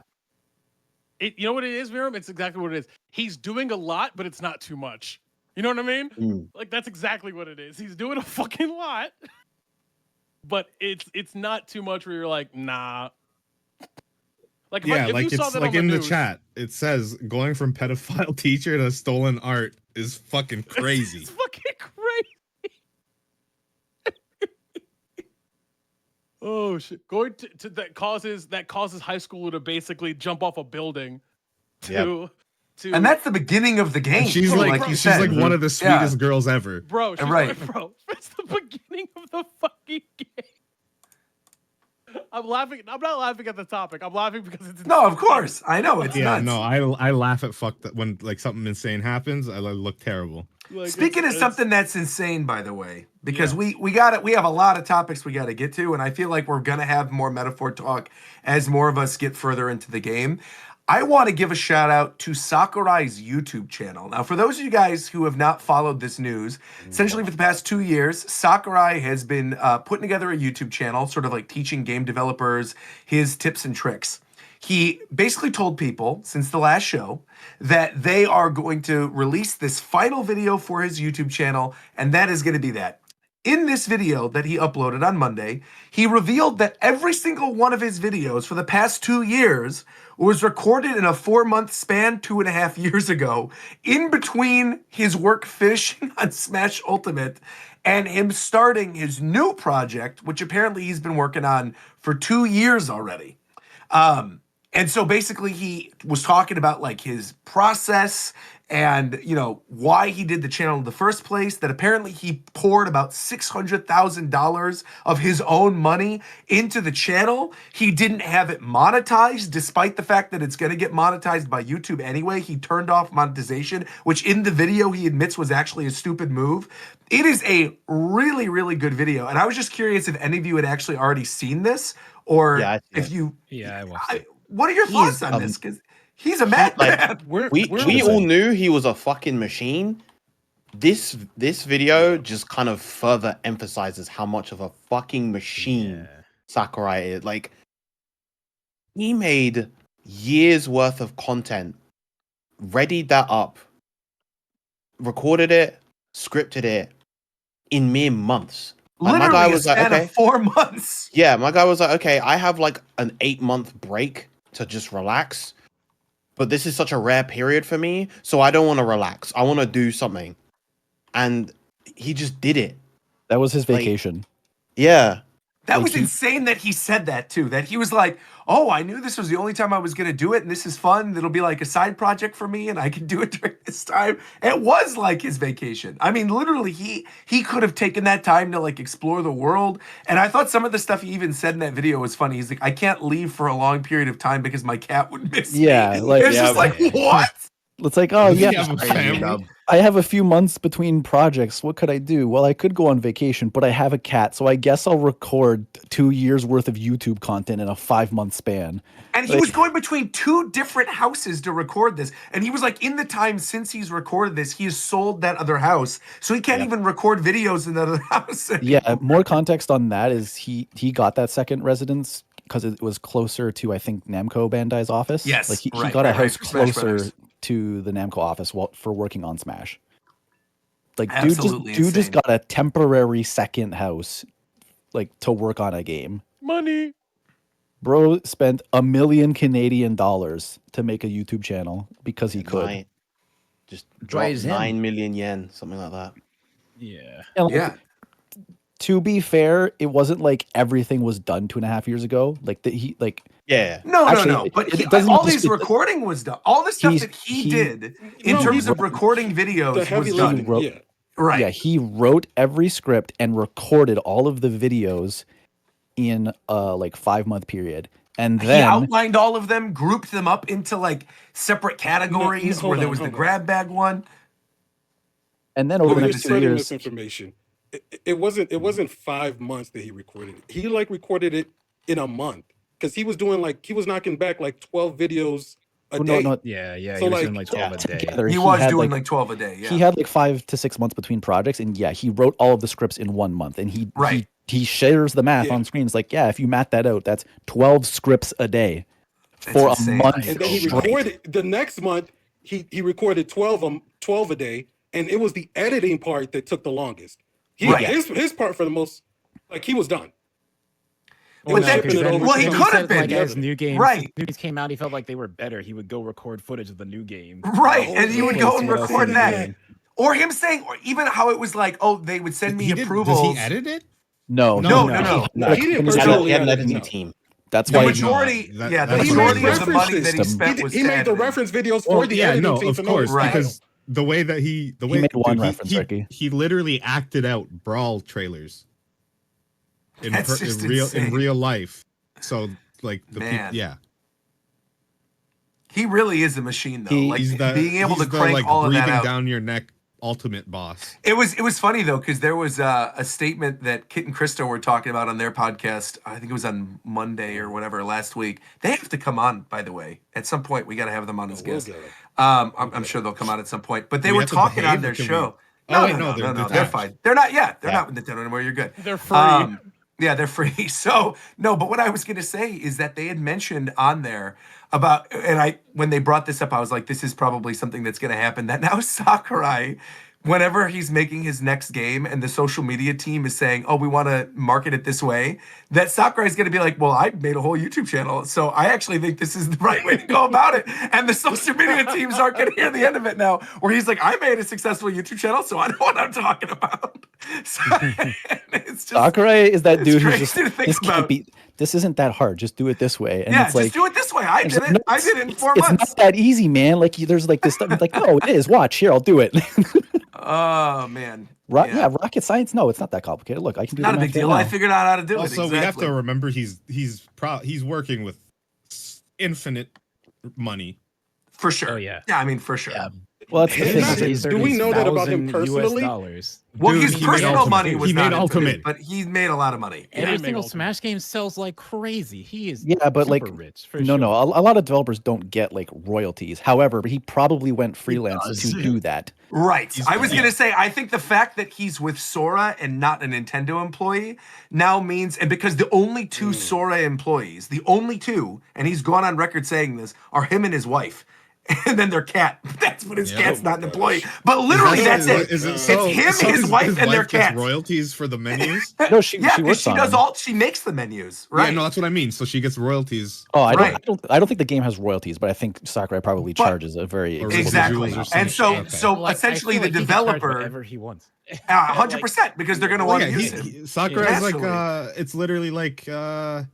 You know what it is, Miriam? It's exactly what it is. He's doing a lot, but it's not too much. You know what I mean? Mm. Like that's exactly what it is. He's doing a fucking lot, but it's not too much where you're like, nah. Like Yeah, if like you saw it's that like on in the news, chat. It says going from pedophile teacher to stolen art is fucking crazy. It's fucking crazy. Oh shit! Going to that causes high schooler to basically jump off a building to And that's the beginning of the game. And she's too, like, you she's said. like one of the Yeah. sweetest girls ever. bro. She's Right. like, bro, it's the beginning of the fucking game. I'm laughing. I'm not laughing at the topic. I'm laughing because it's No, of course. I know it's Yeah, nuts. no, I laugh at fuck that when like something insane happens. I look terrible. like, Speaking of it's- something that's insane, by the way, because Yeah. we got it. We have a lot of topics we got to get to, and I feel like we're gonna have more metaphor talk as more of us get further into the game. I want to give a shout out to Sakurai's YouTube channel. Now, for those of you guys who have not followed this news, essentially for the past 2 years, Sakurai has been putting together a YouTube channel, sort of like teaching game developers his tips and tricks. He basically told people since the last show that they are going to release this final video for his YouTube channel, and that is going to be that. In this video that he uploaded on Monday, he revealed that every single one of his videos for the past 2 years was recorded in a 4-month span 2.5 years ago, in between his work finishing on Smash Ultimate and him starting his new project, which apparently he's been working on for 2 years already. And so basically he was talking about like his process and, you know, why he did the channel in the first place, that apparently he poured about $600,000 of his own money into the channel. He didn't have it monetized, despite the fact that it's going to get monetized by YouTube anyway. He turned off monetization, which in the video he admits was actually a stupid move. It is a really, really good video. And I was just curious if any of you had actually already seen this, or Yeah, I've seen if it. you... Yeah, I watched it. What are your He thoughts is, on this? Because he's a madman. We all knew he was a fucking machine. This video just kind of further emphasizes how much of a fucking machine Sakurai is. Like, he made years worth of content, readied that up, recorded it, scripted it in mere months. Like, Literally my guy a was like, span okay. of 4 months. Yeah, my guy was like, okay, I have like an 8-month break to just relax, but this is such a rare period for me, so I don't want to relax. I want to do something. And he just did it. That was his Like, vacation. Yeah. That Like, was insane that he said that too. That he was like, "Oh, I knew this was the only time I was going to do it, and this is fun. It'll be like a side project for me, and I can do it during this time." It was like his vacation. I mean, literally, he could have taken that time to like explore the world. And I thought some of the stuff he even said in that video was funny. He's like, "I can't leave for a long period of time because my cat would miss me." Yeah, like It's just like, what? It's like, oh Does he yeah, have a family? I have a few months between projects. What could I do? Well, I could go on vacation, but I have a cat, so I guess I'll record 2 years worth of YouTube content in a 5-month span. And he was going between 2 different houses to record this. And he was like, in the time since he's recorded this, he has sold that other house. So he can't even record videos in that other house anymore. Yeah, more context on that is he got that second residence because it was closer to, I think, Namco Bandai's office. Yes, like he right, got a right, right, house for Smash closer Brothers. to the Namco office for working on Smash. Like Absolutely dude just insane. got a temporary second house, like to work on a game. Money. Bro spent $1 million Canadian to make a YouTube channel because he could. Right. Just Dry drop as him. 9 million yen, something like that. Yeah. And like, Yeah. to be fair, it wasn't like everything was done 2.5 years ago. Like he like Yeah. No, Actually, no. But it doesn't all just- these recording was done. All the stuff He's- that he he- did in No, terms he- of recording videos The heavy was done. lifting, wrote- yeah. Right. Yeah, he wrote every script and recorded all of the videos in a like 5-month period. And He then outlined all of them, grouped them up into like separate categories hold where there on, was the hold on. grab bag one. over What the were you next 2 saying? years, Misinformation. It wasn't 5 months that he recorded it. He like recorded it in a month because he was doing like he was knocking back like 12 videos a day. Yeah, yeah. So, he was like, doing like 12 a day. together, He was had, doing like like 12 a day. Yeah. he had like 5 to 6 months between projects, and yeah, he wrote all of the scripts in 1 month, and Right. he shares the math Yeah. on screen. It's like, yeah, if you math that out, that's 12 scripts a day for a insane. month And then he straight. recorded the next month. He recorded 12 a day, and it was the editing part that took the longest. Right. His part for the most, like he was done. But then- shipping it over well, to he him. could have said, been. like, as new games, Right. new games came out, he felt like they were better. He would go record footage of the new game. Right, and he would go and What else record he was that. doing. Or him saying, or even how it was like, oh, they would send me approvals. Does he edit it? No. No. No, he didn't That's personally He had an edit it, editing no. team. The why majority, No, that- yeah, the that's He majority made of the money that he references. spent was He made the editing. reference videos for Well, the yeah, editing no, team of for course, no Right. because the way that he made one reference, Ricky. he literally acted out Brawl trailers in, That's just in insane. real life. So like the Man. people, yeah, He really is a machine, though. He- Like he's the being able he's to the, crank like all of that breathing out. down your neck ultimate boss. It was funny though, because there was a statement that Kit and Christo were talking about on their podcast. I think it was on Monday or whatever last week. They have to come on, by the way. At some point, we got to have them on as we'll guests. get it. I'm sure they'll come on at some point. But they Do we were have to talking behave, on their or can show. we- No, Oh, wait, no, no, they're detached. fine. They're not. Yeah, they're Yeah. not with Nintendo anymore. You're good. They're free. Yeah, they're free. So no, but what I was gonna say is that they had mentioned on there about, and when they brought this up, I was like, this is probably something that's gonna happen. That now Sakurai, whenever he's making his next game and the social media team is saying, oh, we want to market it this way, that Sakurai's gonna be like, well, I made a whole YouTube channel, so I actually think this is the right way to go about it. And the social media teams aren't gonna hear the end of it now, where he's like, I made a successful YouTube channel, so I know what I'm talking about. So, it's It's just Sakurai is that it's dude who's crazy just to think this about. can't be. This isn't that hard. Just do it this way. And Yeah, it's just like do it this way. I it's did like, it. no, I did it in 4 it's months. not that easy, man. Like there's like this stuff. It's like, no, it is. Watch here. I'll do it. Oh man. Yeah, rocket science. No, it's not that complicated. Look, I can do Not the a big math right deal. I now. figured out how to do it. Also, Exactly. we have to remember he's working with infinite money. For sure. Oh, yeah. Yeah, I mean for sure. Yeah. Well, that's the thing. Do we know that about him personally? Well, Dude, his he made personal Ultimate. money was He made not Ultimate. infinite, but he made a lot of money. Every Yeah. single Ultimate. Smash game sells like crazy. He is Yeah, but like, super rich. For no, sure. no. A lot of developers don't get like royalties. However, he probably went freelance does. to do that. Right. I was going to say, I think the fact that he's with Sora and not a Nintendo employee now means, and because the only two Sora employees, the only two, and he's gone on record saying this, are him and his wife. And then their cat. That's what his cat's not an employee. But literally, that's it. Is it It's so, him, so his wife, and their gets cat. royalties for the menus? No, she Yeah, because works she on does them. she makes the menus, right? Yeah, no, that's what I mean. So she gets royalties. Oh, Right. I don't think the game has royalties, but I think Sakurai probably But- charges a very Or Exactly. residuals or something. And so, Okay. so Like, I essentially, feel the like he can charge developer, whatever he wants. 100%, because they're going to Well, want yeah, to use him. Sakura is like Naturally. it's literally like the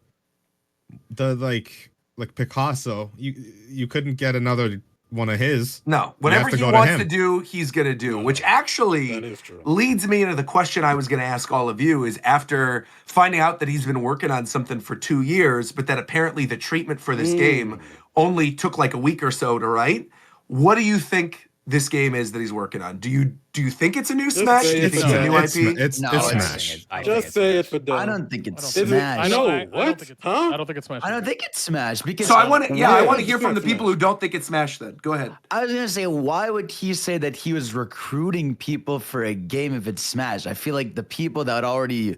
like Picasso. You couldn't get another one of his. No, whatever to he go to wants him. to do, he's going to do, which That actually is true. leads me into the question I was going to ask all of you is after finding out that he's been working on something for 2 years, but that apparently the treatment for this game only took like a week or so to write. What do you think this game is that he's working on? Do you think it's a new Smash? Do say you it's think it's a new IP? It's No, Smash. Just say it for dumb. I don't think it's Is it- Smash. No, I don't what? think it's, Huh? I don't think it's Smash. I don't think it's Smash because So I want to, I Yeah, want to it's hear from not the people Smash. who don't think it's Smash. Then go ahead. I was gonna say, why would he say that he was recruiting people for a game if it's Smash? I feel like the people that already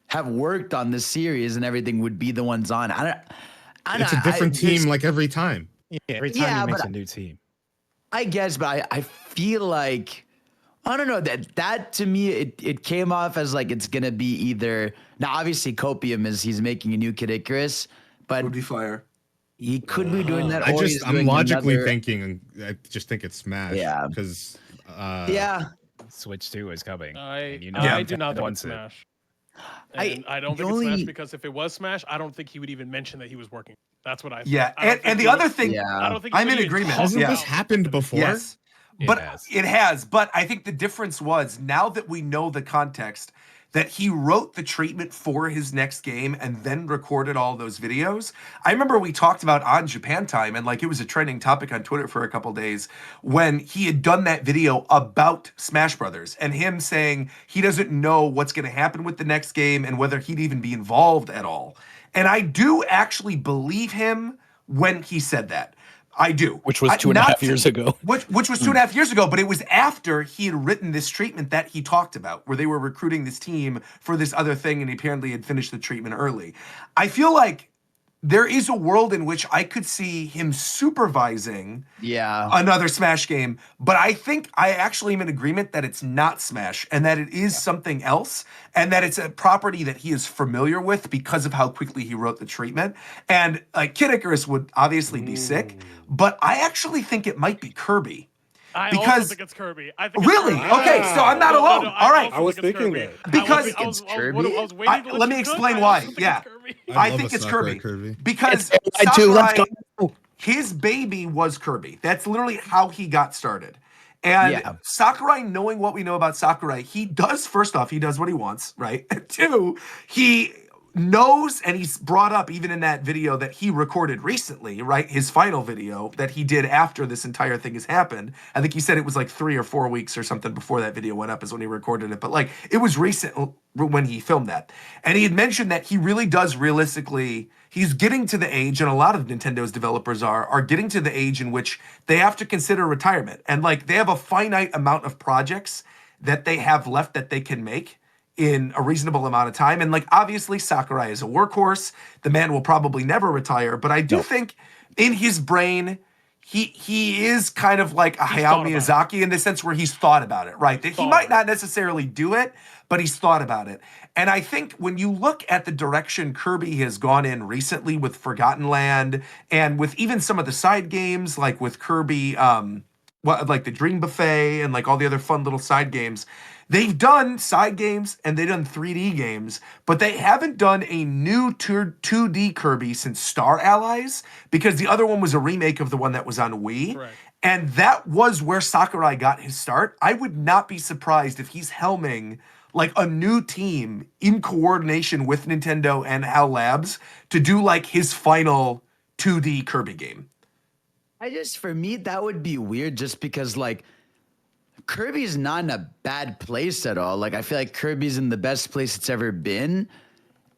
have worked on the series and everything would be the ones on. It's a different team like every time. Yeah, every time Yeah, he makes but a new team. I guess, but I feel like I don't know that to me it came off as like it's gonna be either now obviously Copium is he's making a new Kid Icarus, but Would be fire. he could be doing that. Or he's I'm doing logically another- thinking, and I just think it's Smash. Yeah. Because Yeah, Switch 2 is coming. I and you know Yeah. I do not think it's wants it. Smash. I- And I don't the think it's Smash only- because if it was Smash, I don't think he would even mention that he was working. That's what I think. Yeah, I don't and think the he other would- thing, Yeah. I don't think he I'm would in even agreement. talk hasn't Yeah. this happened before? yes, It but has. it has. But I think the difference was now that we know the context that he wrote the treatment for his next game and then recorded all those videos. I remember we talked about on Japan Time, and like it was a trending topic on Twitter for a couple days when he had done that video about Smash Brothers and him saying he doesn't know what's going to happen with the next game and whether he'd even be involved at all. And I do actually believe him when he said that. I do. Which was 2.5 years ago. Which was 2.5 years ago, but it was after he had written this treatment that he talked about, where they were recruiting this team for this other thing, and he apparently had finished the treatment early. I feel like there is a world in which I could see him supervising yeah. another Smash game, but I think I actually am in agreement that it's not Smash and that it is something else and that it's a property that he is familiar with because of how quickly he wrote the treatment. And Kid Icarus would obviously be sick, but I actually think it might be Kirby. I also Because- think it's Kirby. I think Really? It's Kirby. Okay, so I'm not No, no, alone. no, All right. also I was think it's thinking Kirby. that. Because- I was Kirby? waiting to let let me you cook. explain I why. also think Yeah. it's Kirby. I love think a it's Sakura Kirby. Because I do. Let's Sakurai, go. his baby was Kirby. That's literally how he got started. And Yeah. Sakurai, knowing what we know about Sakurai, he does, first off, he does what he wants, right? Two, he knows, and he's brought up even in that video that he recorded recently, right? His final video that he did after this entire thing has happened. I think he said it was like 3 or 4 weeks or something before that video went up is when he recorded it. But like it was recent when he filmed that. And he had mentioned that he really does realistically, he's getting to the age, and a lot of Nintendo's developers are getting to the age in which they have to consider retirement. And like they have a finite amount of projects that they have left that they can make in a reasonable amount of time. And like obviously Sakurai is a workhorse. The man will probably never retire, but I do think in his brain he is kind of like a Hayao thought about Miyazaki in the sense where he's thought about it, right? That he might not necessarily do it, but he's thought about it. And I think when you look at the direction Kirby has gone in recently with Forgotten Land and with even some of the side games, like with Kirby, like the Dream Buffet and like all the other fun little side games, They've done side games and they've done 3D games, but they haven't done a new 2D Kirby since Star Allies, because the other one was a remake of the one that was on Wii. Correct. And that was where Sakurai got his start. I would not be surprised if he's helming like a new team in coordination with Nintendo and HAL Labs to do like his final 2D Kirby game. For me, that would be weird just because, like, Kirby's not in a bad place at all. Like, I feel like Kirby's in the best place it's ever been.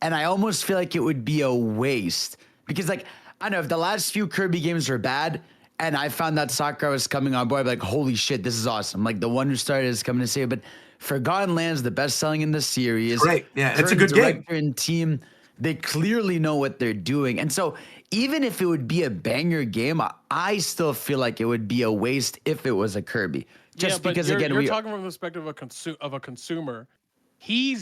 And I almost feel like it would be a waste because, like, I don't know, if the last few Kirby games were bad and I found that Sakurai was coming on board, I'd be like, holy shit, this is awesome. Like, the one who started is coming to save it. But Forgotten Lands, the best selling in the series. Great. Yeah, it's a Current good game. director and team, they clearly know what they're doing. And so even if it would be a banger game, I still feel like it would be a waste if it was a Kirby. Just because, you're, again, you're talking from the perspective of a consumer. He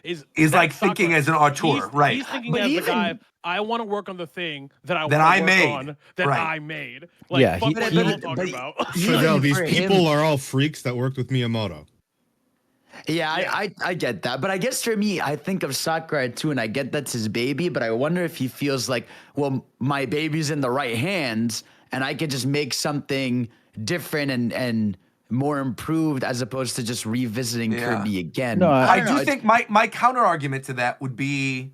is like thinking as an auteur, right? He's thinking But as the even- guy. I want to work on the thing that I That want I to work made. on that Right. I made. Like, Yeah, fuck he- what he- you're talking about. Fidel, these for people him- are all freaks that worked with Miyamoto. Yeah, I get that. But I guess for me, I think of Sakurai too, and I get that's his baby, but I wonder if he feels like, well, my baby's in the right hands, and I could just make something different and more improved as opposed to just revisiting Yeah. Kirby again. No, I don't know, do think my counter argument to that would be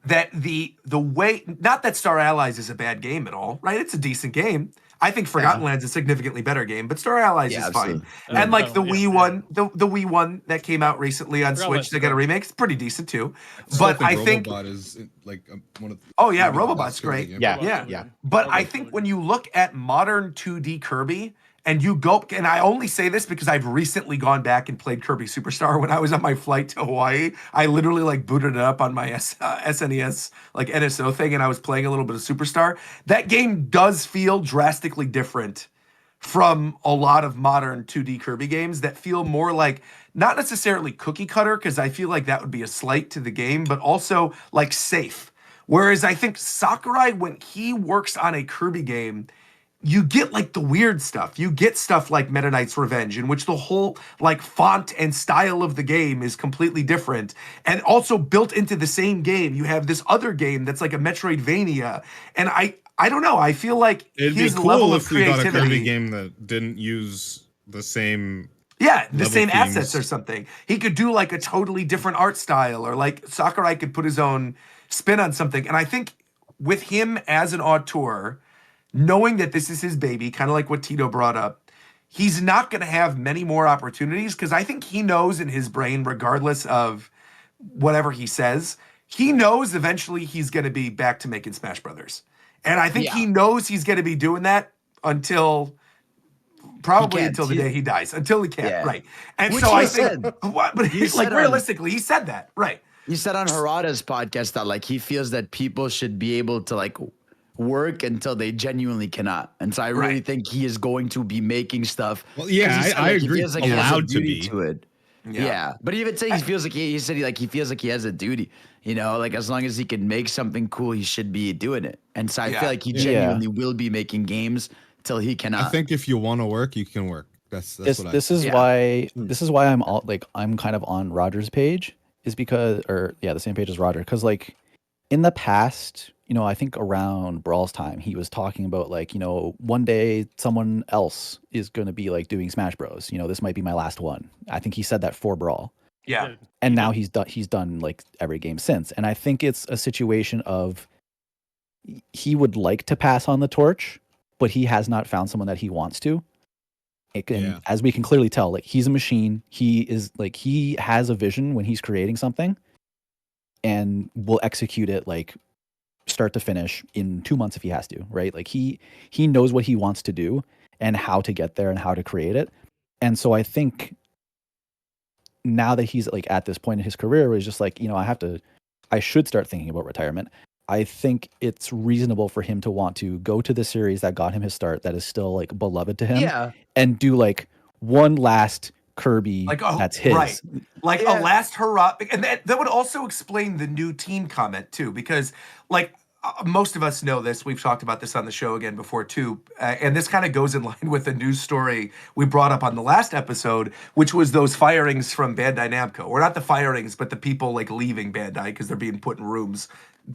that the way, not that Star Allies is a bad game at all, right? It's a decent game. I think Forgotten Lands is a significantly better game, but Star Allies is absolutely. fine. And like the Yeah, Wii one, the Wii one that came out recently on Forgotten Switch, they got a Lands. remake. It's pretty decent too. Still But I think, Robobot is like one of. oh yeah, maybe the Robobot's best Kirby great. games. Yeah, Yeah. yeah. But I think when you look at modern 2D Kirby and you go, and I only say this because I've recently gone back and played Kirby Superstar when I was on my flight to Hawaii. I literally like booted it up on my SNES like NSO thing, and I was playing a little bit of Superstar. That game does feel drastically different from a lot of modern 2D Kirby games that feel more like not necessarily cookie cutter, because I feel like that would be a slight to the game, but also like safe. Whereas I think Sakurai, when he works on a Kirby game, you get like the weird stuff. You get stuff like Meta Knight's Revenge, in which the whole like font and style of the game is completely different. And also built into the same game, you have this other game that's like a Metroidvania. And I don't know. I feel like It'd be his cool level of if we got a creativity. Kirby game that didn't use the same. Yeah, the level same themes. assets or something. He could do like a totally different art style, or like Sakurai could put his own spin on something. And I think with him as an auteur, knowing that this is his baby, kind of like what Tito brought up, he's not going to have many more opportunities, because I think he knows in his brain, regardless of whatever he says, he knows eventually he's going to be back to making Smash Brothers. And I think he knows he's going to be doing that until probably can't. until the day he dies, until he can't. Yeah. Right. And Which so he I think, said. but He like said on- realistically, he said that. Right. He said on Harada's podcast that like he feels that people should be able to like work until they genuinely cannot. And so I really Right. think he is going to be making stuff. Well, yeah, 'cause he said, I he agree. feels like he has a Allowed to duty be. to it. Yeah. But he even said he feels like he said he feels like he has a duty. You know, like as long as he can make something cool, he should be doing it. And so I Yeah. feel like he Yeah. genuinely will be making games till he cannot. I think if you want to work, you can work. That's what I. This is Yeah. why I'm all like I'm kind of on Roger's page, is because, or yeah, the same page as Roger, because like in the past, you know, I think around Brawl's time, he was talking about like, you know, one day someone else is going to be like doing Smash Bros. You know, this might be my last one. I think he said that for Brawl. Yeah. And now he's done like every game since. And I think it's a situation of he would like to pass on the torch, but he has not found someone that he wants to. And as we can clearly tell, like he's a machine. He is like, he has a vision when he's creating something and will execute it like start to finish in 2 months if he has to, right? Like he knows what he wants to do and how to get there and how to create it. And so I think now that he's like at this point in his career where he's just like, you know, I should start thinking about retirement. I think it's reasonable for him to want to go to the series that got him his start, that is still like beloved to him, Yeah. and do like one last Kirby Like that's his. right. Like Yeah. a last hurrah. And that would also explain the new team comment too, because like most of us know this. We've talked about this on the show again before too, and this kind of goes in line with the news story we brought up on the last episode, which was those firings from Bandai Namco, or not the firings, but the people like leaving Bandai because they're being put in rooms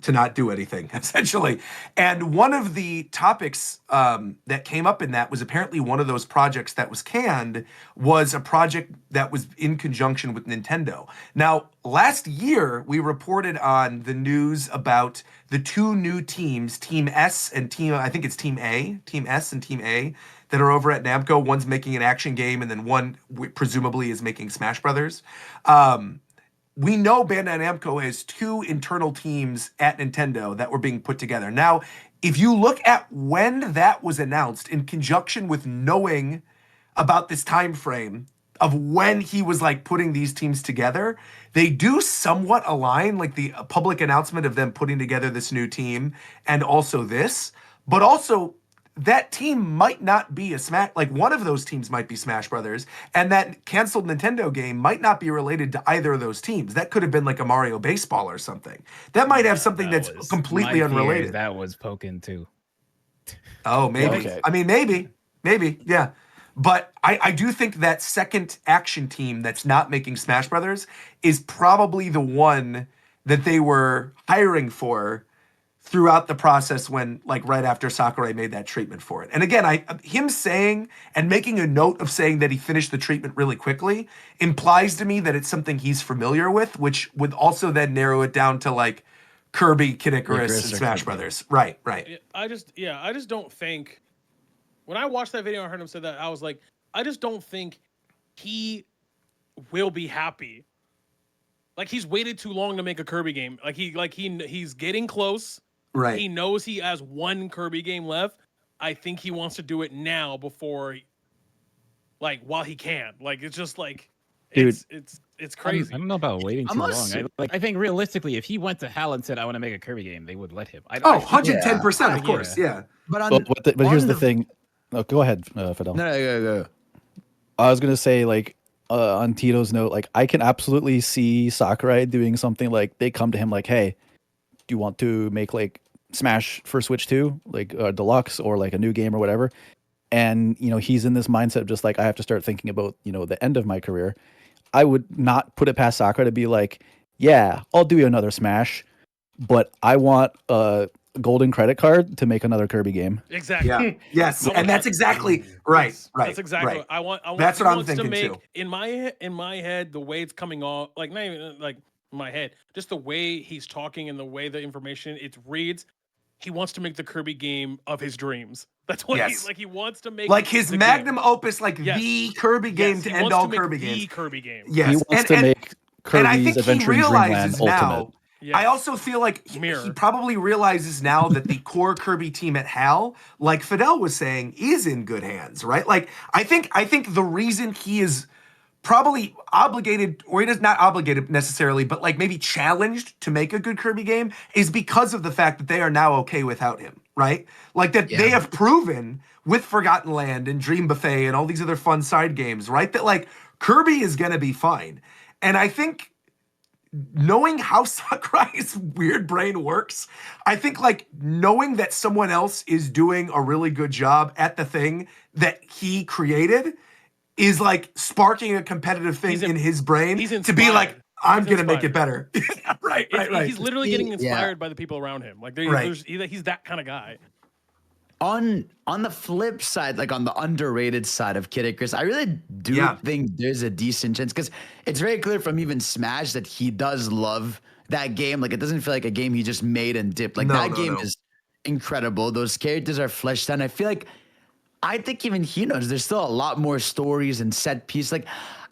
to not do anything, essentially. And one of the topics that came up in that was apparently one of those projects that was canned was a project that was in conjunction with Nintendo. Now, last year, we reported on the news about the two new teams, Team S and I think it's Team A, Team S and Team A, that are over at Namco. One's making an action game, and then one presumably is making Smash Brothers. We know Bandai Namco has two internal teams at Nintendo that were being put together. Now, if you look at when that was announced in conjunction with knowing about this time frame of when he was like putting these teams together, they do somewhat align, like the public announcement of them putting together this new team and also this, but also that team might not be like one of those teams might be Smash Brothers, and that canceled Nintendo game might not be related to either of those teams. That could have been like a Mario Baseball or something. That might have something that's completely unrelated. That was poking too. Oh, maybe. Okay. I mean, maybe, yeah. But I do think that second action team that's not making Smash Brothers is probably the one that they were hiring for throughout the process when, like, right after Sakurai made that treatment for it. And again, him saying and making a note of saying that he finished the treatment really quickly implies to me that it's something he's familiar with, which would also then narrow it down to, like, Kirby, Kid Icarus, and Smash Brothers. Right. I just don't think, when I watched that video and heard him say that, I was like, I just don't think he will be happy. Like, he's waited too long to make a Kirby game. He's getting close. Right. He knows he has one Kirby game left. I think he wants to do it now before, while he can. Like, it's just like, Dude. it's crazy. I don't know about waiting too long. Almost- I think realistically, if he went to HAL and said, "I want to make a Kirby game," they would let him. 110%, of course, yeah. But But here's the thing. Oh, go ahead, Fidel. No, go. I was gonna say, like, on Tito's note, like, I can absolutely see Sakurai doing something like they come to him like, "Hey, do you want to make like Smash for Switch 2, like deluxe or like a new game or whatever?" And he's in this mindset of just like, I have to start thinking about the end of my career. I would not put it past Sakurai to be like, yeah, I'll do another Smash, but I want a golden credit card to make another Kirby game. Exactly. Yeah. Yes, and that's exactly right. That's exactly right. I want. That's he what I'm wants to thinking make, too. In my head, the way it's coming off, like not even like in my head, just the way he's talking and the way the information it reads, he wants to make the Kirby game of his dreams. That's what he wants to make, like his magnum game. opus, like the Kirby game to end all Kirby games. The Kirby game. Yes, He wants to make and I Kirby's think he Adventure in realizes Dreamland now. Ultimate. Yes. I also feel like he probably realizes now that the core Kirby team at HAL, like Fidel was saying, is in good hands, right? Like I think the reason he is probably obligated, or he is not obligated necessarily, but like maybe challenged to make a good Kirby game is because of the fact that they are now okay without him, right? Like that they have proven with Forgotten Land and Dream Buffet and all these other fun side games, right? That like Kirby is gonna be fine. And I think knowing how Sakurai's weird brain works, I think like knowing that someone else is doing a really good job at the thing that he created is like sparking a competitive thing in his brain to be like, I'm going to make it better. right. He's literally getting inspired by the people around him. Like he's that kind of guy. On the flip side, like on the underrated side of Kid Icarus, I really do think there's a decent chance because it's very clear from even Smash that he does love that game. Like it doesn't feel like a game he just made and dipped. Like that game is incredible. Those characters are fleshed out. I think even he knows there's still a lot more stories and set piece. Like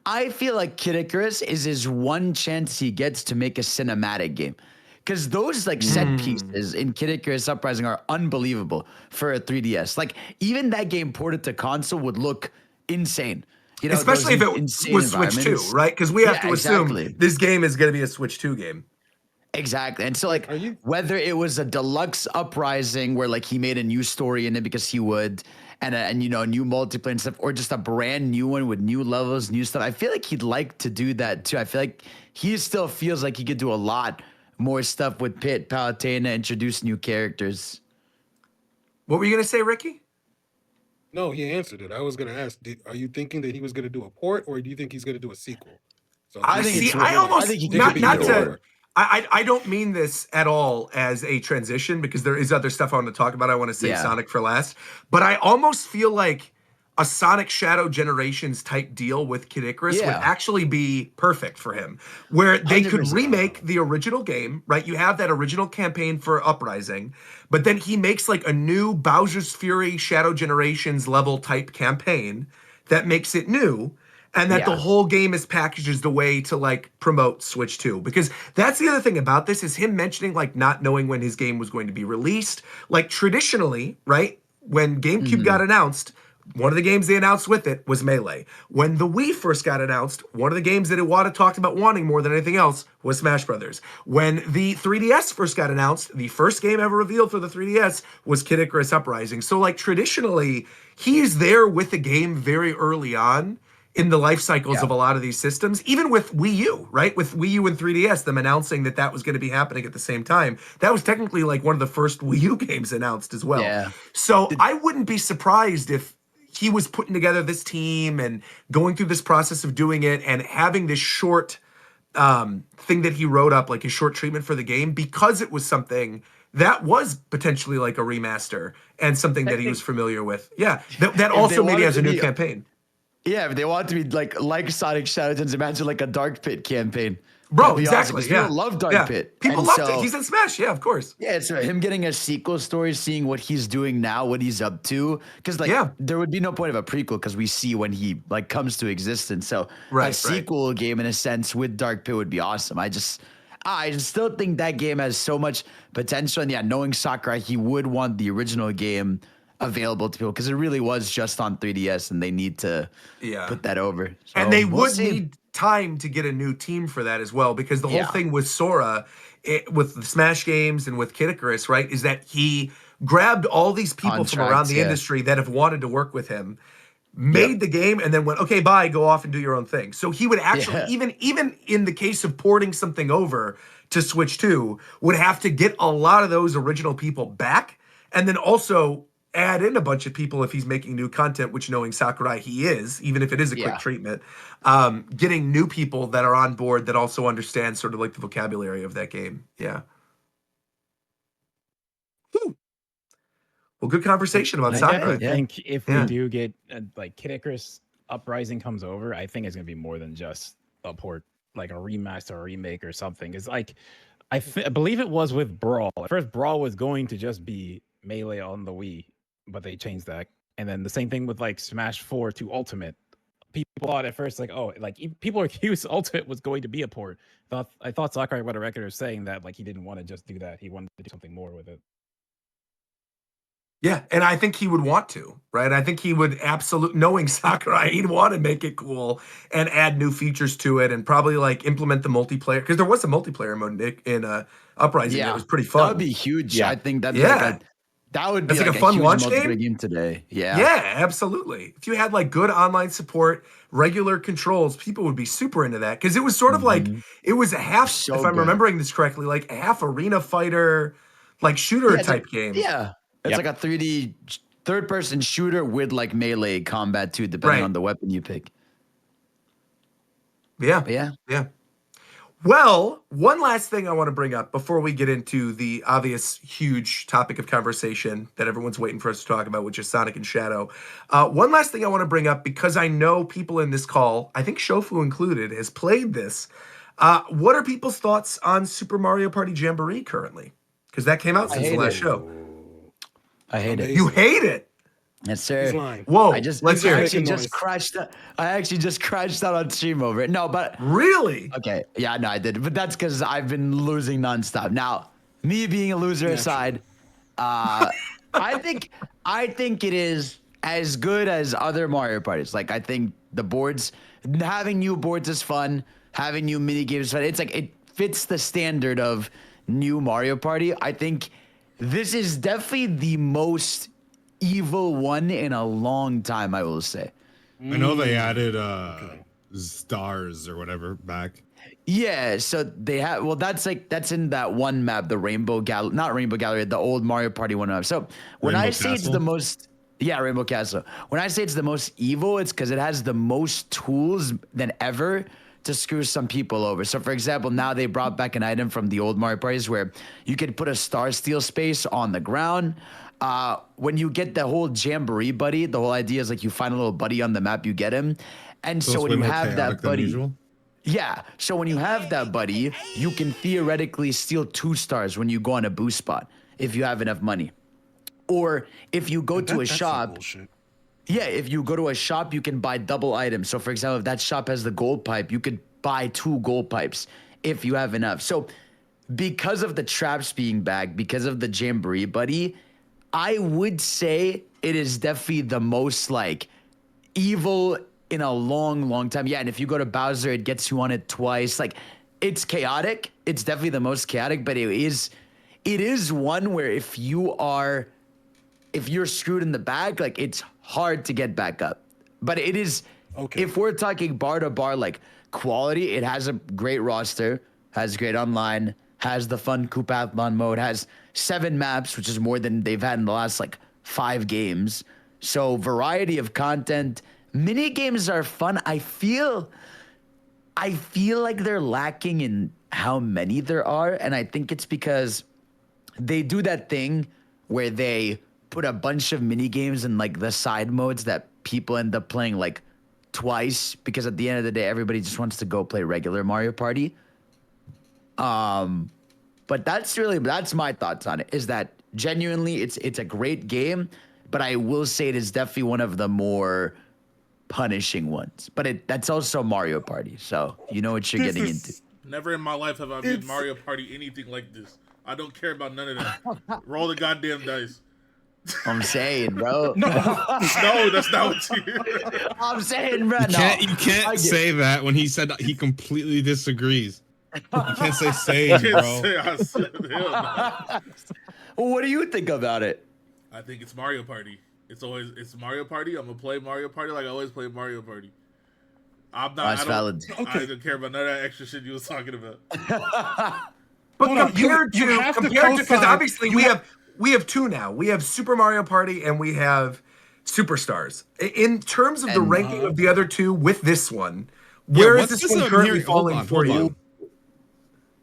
I feel like Kid Icarus is his one chance he gets to make a cinematic game. Because those like set pieces in Kid Icarus Uprising are unbelievable for a 3DS. Like even that game ported to console would look insane. Especially if it was Switch 2, right? Because we have to assume this game is going to be a Switch 2 game. Exactly. And so like whether it was a deluxe Uprising where like he made a new story in it because he would and new multiplayer and stuff, or just a brand new one with new levels, new stuff. I feel like he'd like to do that too. I feel like he still feels like he could do a lot more stuff with Pit, Palutena, introduce new characters. What were you gonna say, Ricky? No, he answered it. I was gonna ask, are you thinking that he was gonna do a port, or do you think he's gonna do a sequel? So I think see. it's I I almost think he it could be not either to. or. I don't mean this at all as a transition because there is other stuff I want to talk about. I want to save Yeah. Sonic for last, but I almost feel like a Sonic Shadow Generations type deal with Kid Icarus would Yeah. actually be perfect for him, where they could 100%. remake the original game, right? You have that original campaign for Uprising, but then he makes like a new Bowser's Fury Shadow Generations level type campaign that makes it new. And that the Yeah. whole game is packaged as the way to like promote Switch 2. Because that's the other thing about this is him mentioning like not knowing when his game was going to be released. Like traditionally, right? When GameCube got announced, one of the games they announced with it was Melee. When the Wii first got announced, one of the games that Iwata talked about wanting more than anything else was Smash Brothers. When the 3DS first got announced, the first game ever revealed for the 3DS was Kid Icarus Uprising. So like traditionally, he is there with the game very early on in the life cycles of a lot of these systems, even with Wii U, right? With Wii U and 3DS, them announcing that that was going to be happening at the same time. That was technically like one of the first Wii U games announced as well. Yeah. So I wouldn't be surprised if he was putting together this team and going through this process of doing it and having this short thing that he wrote up, like a short treatment for the game, because it was something that was potentially like a remaster and something that he was familiar with. Yeah, that also maybe has a new campaign. Yeah, if they want it to be like Sonic Shadows, imagine like a Dark Pit campaign. Bro, That'd be awesome, exactly. 'cause Yeah. people love Dark Yeah. Pit. People And loved so- it. He's in Smash. Yeah, of course. Yeah, it's him getting a sequel story, seeing what he's doing now, what he's up to. Because like, there would be no point of a prequel because we see when he like comes to existence. So a sequel game in a sense with Dark Pit would be awesome. I just still think that game has so much potential. And yeah, knowing Sakurai, he would want the original game available to people because it really was just on 3DS, and they need to put that over. So And they we'll would see. need time to get a new team for that as well, because the whole thing with Sora, with the Smash games and with Kid Icarus, right, is that he grabbed all these people from around the industry that have wanted to work with him, made the game, and then went, okay, bye, go off and do your own thing. So he would actually, even in the case of porting something over to Switch 2, would have to get a lot of those original people back, and then also add in a bunch of people if he's making new content, which knowing Sakurai he is, even if it is a quick treatment, getting new people that are on board that also understand sort of like the vocabulary of that game. Yeah. Whew. Well, good conversation about I Sakurai. definitely think if we do get like Kid Icarus Uprising comes over, I think it's gonna be more than just a port, like a remaster or remake or something. It's like I believe it was with Brawl. At first, Brawl was going to just be Melee on the Wii, but they changed that. And then the same thing with like Smash 4 to Ultimate. People thought at first like, oh, like people accused Ultimate was going to be a port. I thought Sakurai went a record of saying that like he didn't want to just do that. He wanted to do something more with it. Yeah, and I think he would want to, right? I think he would absolutely, knowing Sakurai, he'd want to make it cool and add new features to it and probably like implement the multiplayer, because there was a multiplayer mode, Nick, in Uprising that was pretty fun. That would be huge. I think that'd be that would be That's like a fun huge launch multiplayer game today. Yeah. Yeah, absolutely. If you had like good online support, regular controls, people would be super into that, because it was sort of like, it was a half, if I'm remembering this correctly, like a half arena fighter, like shooter type game. Yeah. It's like a 3D third-person shooter with like melee combat too, depending on the weapon you pick. Yeah. Well, one last thing I want to bring up before we get into the obvious huge topic of conversation that everyone's waiting for us to talk about, which is Sonic and Shadow. One last thing I want to bring up, because I know people in this call, I think Shofu included, has played this. What are people's thoughts on Super Mario Party Jamboree currently? Because that came out since the last show. I hate it. You hate it? Yes, sir. He's lying. Whoa, I actually just crashed out on stream over it. No, but really? Okay, yeah, no, I did, but that's because I've been losing nonstop. Now, me being a loser aside, I think it is as good as other Mario parties. Like, I think the boards, having new boards is fun. Having new mini games is fun. It's like it fits the standard of new Mario Party. I think this is definitely the most evil one in a long time, I will say. I know they added stars or whatever back. Yeah, so they have. Well, that's in that one map, the Rainbow Gallery, not Rainbow Gallery, the old Mario Party one up. So when Rainbow I say it's the Castle? most, yeah, Rainbow Castle. When I say it's the most evil, it's because it has the most tools than ever to screw some people over. So, for example, now they brought back an item from the old Mario Parties where you could put a Star Steel space on the ground. When you get the whole Jamboree buddy, the whole idea is like you find a little buddy on the map, you get him, and so it's when way you more have chaotic that than buddy. usual. Yeah. So when you have that buddy, you can theoretically steal 2 stars when you go on a boost spot if you have enough money. Or if you go to a That's some shop, bullshit. yeah, if you go to a shop, you can buy double items. So for example, if that shop has the gold pipe, you could buy 2 gold pipes if you have enough. So because of the traps being back, because of the Jamboree buddy, I would say it is definitely the most like evil in a long time. Yeah, and if you go to Bowser, it gets you on it twice. Like, it's chaotic. It's definitely the most chaotic, but it is one where if you're screwed in the back, like it's hard to get back up. But it is Okay. if we're talking bar to bar like quality, it has a great roster, has great online, has the fun Coopathlon mode, has 7 maps, which is more than they've had in the last like 5 games. So variety of content. Mini games are fun. I feel like they're lacking in how many there are, and I think it's because they do that thing where they put a bunch of mini games in like the side modes that people end up playing like twice because at the end of the day everybody just wants to go play regular Mario Party. But that's my thoughts on it, is that genuinely it's a great game, but I will say it is definitely one of the more punishing ones. But that's also Mario Party, so you know what you're getting into. Never in my life have I made Mario Party anything like this. I don't care about none of that. Roll the goddamn dice. I'm saying, bro. No, that's not what you. I'm saying, bro. You can't, no. you can't say that when he said that he completely disagrees. You can't say same, I can't bro. say I said, hell no. Well, what do you think about it? I think it's Mario Party. It's Mario Party. I'm gonna play Mario Party like I always play Mario Party. I'm not. That's valid. I don't care about none of that extra shit you was talking about. But Hold on, compared you to have to because co-sign- obviously we have 2 now. We have Super Mario Party and we have Superstars. In terms of the ranking of the other 2 with this one, where is this one currently falling for you?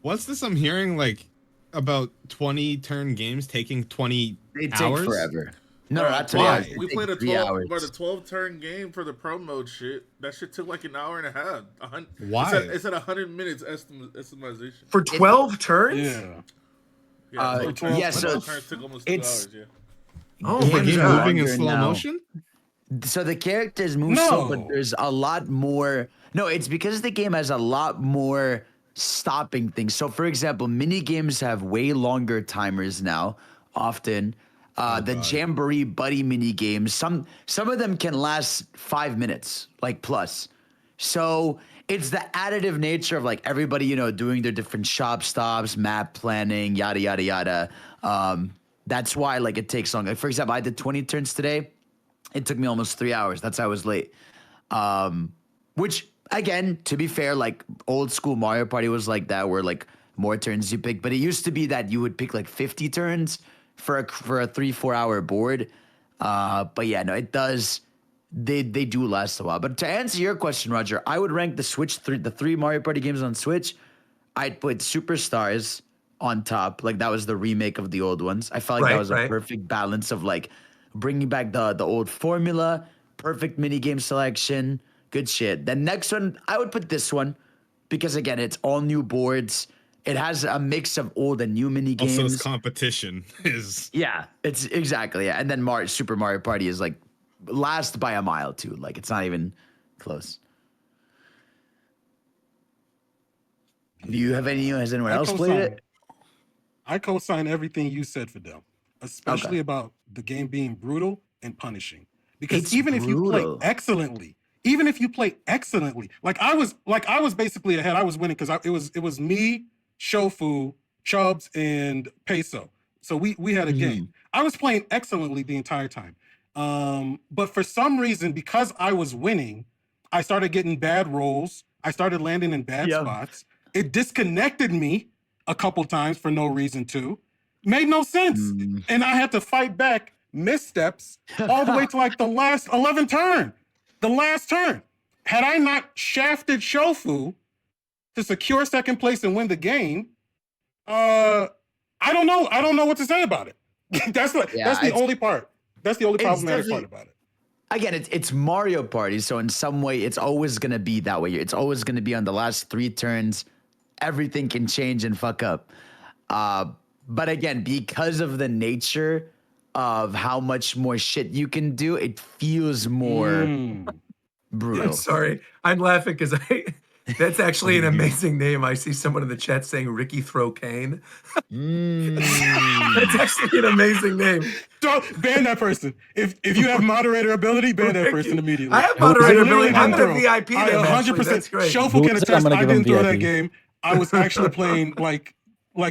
What's this I'm hearing, like, about 20 turn games taking 20 They take hours? forever. No, not 20 Why? hours. They We take played a 3 hours. 12 turn game for the pro mode shit. That shit took like an hour and a half. Why? It's at 100 minutes estimation. For 12 turns? Yeah. Yeah, so 12 turns took almost 2 it's- hours. Yeah. Oh Is my the game God. moving in Longer slow now. motion? So the characters move slow, but No. there's a lot more. No, it's because the game has a lot more stopping things. So, for example, mini games have way longer timers now. Often, the God. Jamboree Buddy mini games, some of them can last 5 minutes, like plus. So it's the additive nature of like everybody, doing their different shop stops, map planning, yada yada yada. That's why like it takes long. Like, for example, I did 20 turns today. It took me almost 3 hours. That's how I was late. Which, again, to be fair, like old school Mario Party was like that, where like more turns you pick. But it used to be that you would pick like 50 turns for a 3-4 hour board. But yeah, no, it does. They do last a while. But to answer your question, Roger, I would rank the the 3 Mario Party games on Switch. I'd put Superstars on top. Like that was the remake of the old ones. I felt like that was a perfect balance of like bringing back the old formula, perfect mini game selection, good shit. The next one, I would put this one because again, it's all new boards. It has a mix of old and new mini games. Also, its competition is. Yeah, it's exactly. Yeah. And then Super Mario Party is like last by a mile too. Like it's not even close. Do you have any? Has anyone else played it? I co-sign everything you said, Fidel, especially about the game being brutal and punishing. Because It's even if you play brutal. excellently, like I was basically ahead. I was winning because it was me, Shofu, Chubbs, and Peso. So we had a game. I was playing excellently the entire time. But for some reason, because I was winning, I started getting bad rolls. I started landing in bad spots. It disconnected me a couple times for no reason too. Made no sense. And I had to fight back missteps all the way to like the last 11 turn. The last turn. Had I not shafted Shofu to secure second place and win the game, I don't know. I don't know what to say about it. That's the only part. That's the only problematic part about it. Again, it's Mario Party, so in some way, it's always gonna be that way. It's always gonna be on the last 3 turns. Everything can change and fuck up. But again, because of the nature of how much more shit you can do, it feels more brutal. I'm sorry. I'm laughing because that's actually an amazing name. I see someone in the chat saying Ricky Throw Kane. That's actually an amazing name. Don't ban that person. If you have moderator ability, ban that person immediately. I have moderator ability. I'm Literally gonna VIP them. 100%. That's great. Shofu can attest. I didn't throw that VIP. game. I was actually playing like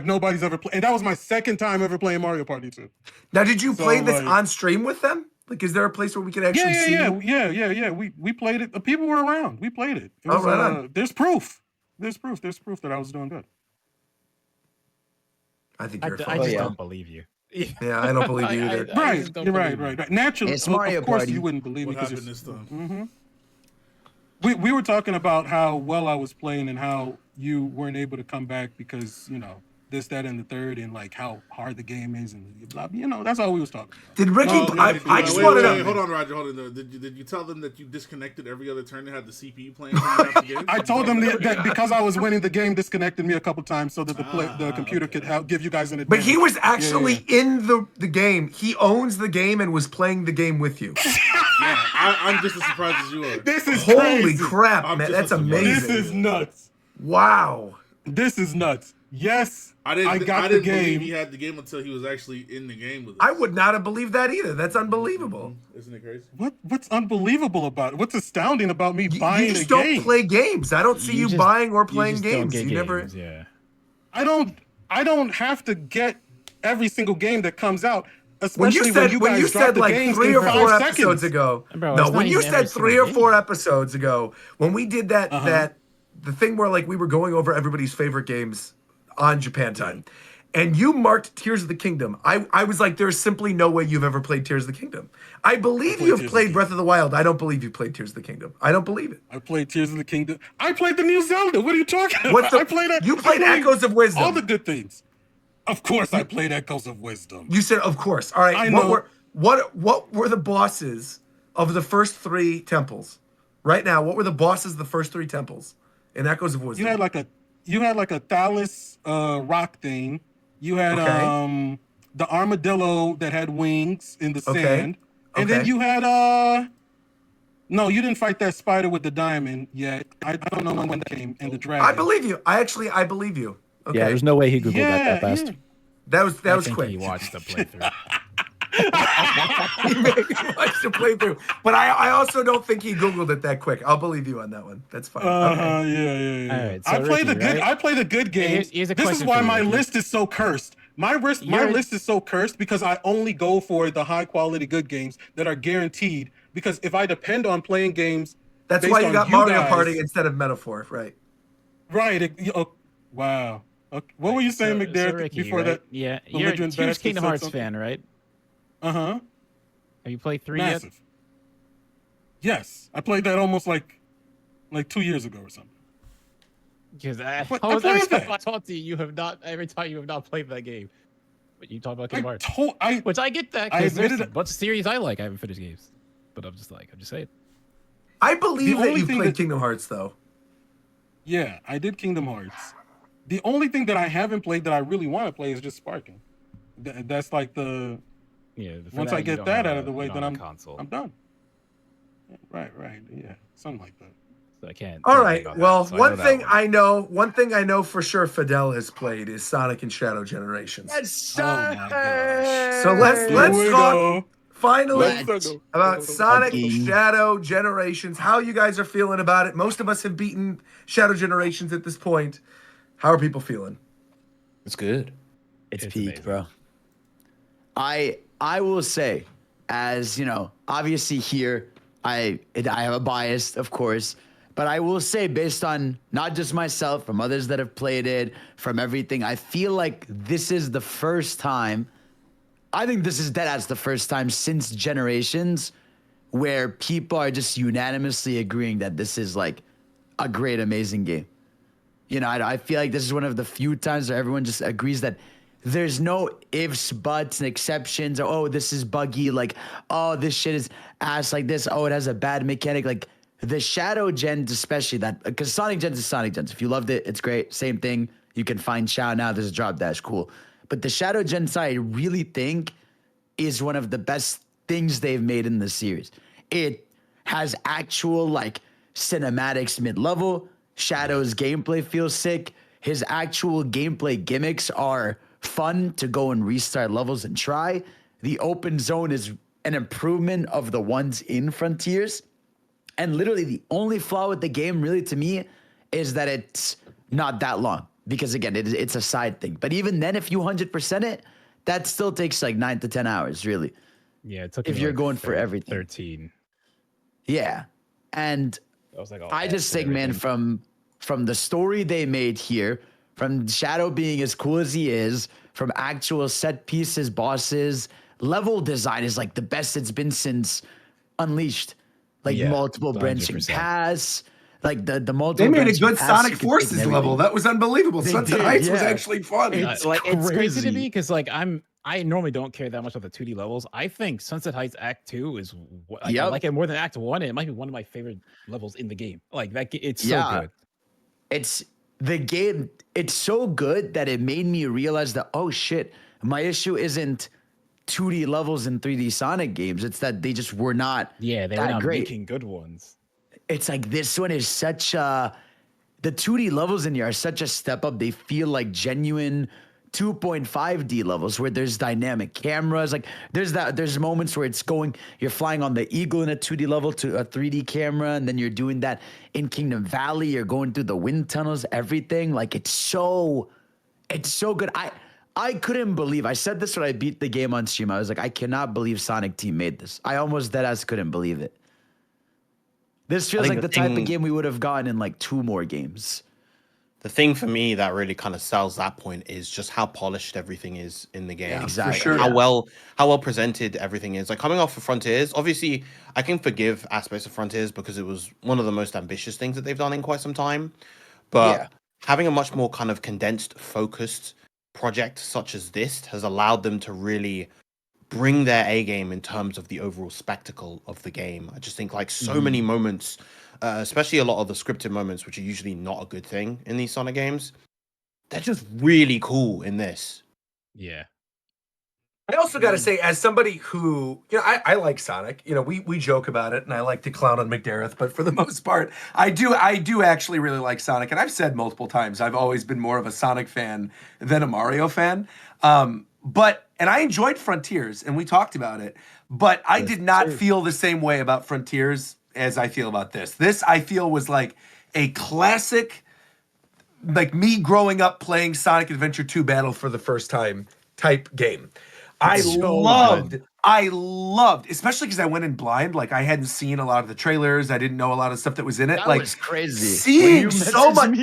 nobody's ever played. And that was my second time ever playing Mario Party 2. Now, did you play this like- on stream with them? Like, is there a place where we could actually see? Yeah. We played it. The people were around. We played it. It was, right on. There's proof. There's proof that I was doing good. I think you're. I just don't believe you. Yeah, I don't believe you either. Right. You're right. Naturally, It's Mario of course, Party. you wouldn't believe What me. 'cause happened you're- this time? We were talking about how well I was playing and how you weren't able to come back because, this, that, and the third, and like how hard the game is, and blah, that's all we was talking about. Did Ricky? Oh, I just wanted to. Hold on, Roger. Hold on. Did you tell them that you disconnected every other turn and had the CPU playing? Half the game? I told them that because I was winning, the game disconnected me a couple times so that the computer could give you guys an advantage. But he was actually in the game. He owns the game and was playing the game with you. Yeah, I'm just as surprised as you are. This is Holy crazy. crap, I'm man! just That's as surprised. amazing. This is nuts. Wow. This is nuts. Yes, I got didn't the game. believe he had the game until he was actually in the game with us. I would not have believed that either. That's unbelievable. Isn't it crazy? What's unbelievable about it? What's astounding about me You buying just a don't game? play games. I don't see you just- buying or You playing just don't games. get You never. games, Yeah. I don't have to get every single game that comes out. When Especially you said you guys drop the like games 3 in or 5 4 seconds. episodes ago, Bro, no, it's when not you even said every 3 or single 4 episodes ago, when we did that Uh-huh. the thing where like we were going over everybody's favorite games on Japan Time, and you marked Tears of the Kingdom, I was like, there's simply no way you've ever played Tears of the Kingdom. I believe you have Tears of played the Breath of the Wild. I don't believe you played Tears of the Kingdom. I don't believe it. I played Tears of the Kingdom. I played the new Zelda. What are you talking about? What's the- I played you played Echoes of Wisdom. All the good things. Of course, I played Echoes of Wisdom. You said, of course. All right. I what know. what were the bosses of the first 3 temples? Right now, what were the bosses of the first 3 temples in Echoes of Wisdom? You had like a Thales rock thing. You had Okay. the armadillo that had wings in the Okay. sand. And then Okay. you had no, you didn't fight that spider with the diamond yet. I don't know when that came, and the dragon. I believe you. I believe you. Okay. Yeah, there's no way he googled that fast. Yeah. That was I was think quick. He watched the playthrough. He maybe watched the playthrough, but I also don't think he googled it that quick. I'll believe you on that one. That's fine. Okay. Yeah. All right, so I play the Ricky, good. right? I play the good games. Here's a This is question why for you, my Ricky. list is so cursed. My list is so cursed because I only go for the high quality good games that are guaranteed. Because if I depend on playing games, That's based why you on got Mario guys- Party instead of Metaphor, right? right? Wow. Okay. What were you saying, McDerrick, Ricky, before right? that? Yeah, you're a belligerent huge bastard Kingdom said Hearts something? fan, right? Have Have you played 3 yet? Massive. Yes, I played that almost like 2 years ago or something. Because But I almost every played time that. I talk to you, you have not. Every time you have not played that game. But you talk about Kingdom Hearts, I which I get that. I Because there's admitted a it. bunch of series I like. I haven't finished games, but I'm just saying. I believe The that only you thing played that- Kingdom Hearts though. Yeah, I did Kingdom Hearts. The only thing that I haven't played that I really want to play is just Sparking. That's like the Yeah. for once that, I you get don't that have out a- of the you way, don't then have I'm a console. I'm done. Right, yeah, something like that. So I can't. All can't right. think on Well, that, so I know one that thing one. one thing I know for sure Fidel has played is Sonic and Shadow Generations. Yes, Oh my gosh. So let's Here we talk go. finally Let's about Sonic fucking- Shadow Generations. How you guys are feeling about it? Most of us have beaten Shadow Generations at this point. How are people feeling? It's good. It's It's peak, amazing. bro. I will say, as you know, obviously here I have a bias, of course, But I will say, based on not just myself, from others that have played it, from everything, I feel like this is the first time. I think this is deadass the first time since Generations where people are just unanimously agreeing that this is like a great, amazing game. You know, I feel like this is one of the few times where everyone just agrees that there's no ifs, buts, and exceptions. Or, oh, this is buggy. Like, oh, this shit is ass like this. Oh, it has a bad mechanic. Like, the Shadow gens, especially that, because Sonic gens is Sonic gens. If you loved it, it's great. Same thing. You can find Shao now. There's a drop dash. Cool. But the Shadow gen side, I really think, is one of the best things they've made in the series. It has actual, like, cinematics mid-level. Shadow's gameplay feels sick. His actual gameplay gimmicks are fun to go and restart levels and try. The open zone is an improvement of the ones in Frontiers. And literally the only flaw with the game, really, to me, is that it's not that long. Because, again, it's a side thing. But even then, if you 100% it, that still takes like 9 to 10 hours, really. Yeah, it took if me you're like going for everything. 13. Yeah. And I was like, I just think, man, from the story they made here, from Shadow being as cool as he is, from actual set pieces, bosses, level design is like the best it's been since Unleashed. Like multiple branching 100%. paths, like the multiple. They made a branching good paths Sonic you could take Forces and level. everything. That was unbelievable. They Sunset did, Heights was yeah. actually fun. It's It's crazy to crazy. me because like I normally don't care that much about the 2D levels. I think Sunset Heights Act 2 is I like it more than Act 1. It might be one of my favorite levels in the game. Like that, it's so good. It's the game. It's so good that it made me realize that, oh shit, my issue isn't 2D levels in 3D Sonic games. It's that they just were not. Yeah, they were not making good ones. It's like this one is such a. The 2D levels in here are such a step up. They feel like genuine 2.5D levels where there's dynamic cameras. Like there's moments where it's going, you're flying on the Eagle in a 2D level to a 3D camera, and then you're doing that in Kingdom Valley. You're going through the wind tunnels, everything. Like it's so good. I couldn't believe, I said this when I beat the game on stream. I was like, I cannot believe Sonic Team made this. I almost deadass couldn't believe it. This feels like the type of game we would have gotten in like 2 more games. The thing for me that really kind of sells that point is just how polished everything is in the game. Yeah, exactly. For sure. How well presented everything is. Like coming off of Frontiers, obviously I can forgive aspects of Frontiers because it was one of the most ambitious things that they've done in quite some time. But having a much more kind of condensed, focused project such as this has allowed them to really bring their A game in terms of the overall spectacle of the game. I just think like so many moments, especially a lot of the scripted moments, which are usually not a good thing in these Sonic games, they're just really cool in this. Yeah. I also got to say, as somebody who, you know, I like Sonic. You know, we joke about it, and I like to clown on McDareth, but for the most part, I do actually really like Sonic, and I've said multiple times I've always been more of a Sonic fan than a Mario fan. And I enjoyed Frontiers, and we talked about it, but I did not feel the same way about Frontiers as I feel about this. This I feel was like a classic, like me growing up playing Sonic Adventure 2 Battle for the first time type game. I loved, especially because I went in blind. Like I hadn't seen a lot of the trailers. I didn't know a lot of stuff that was in it. That like was crazy. Seeing so much,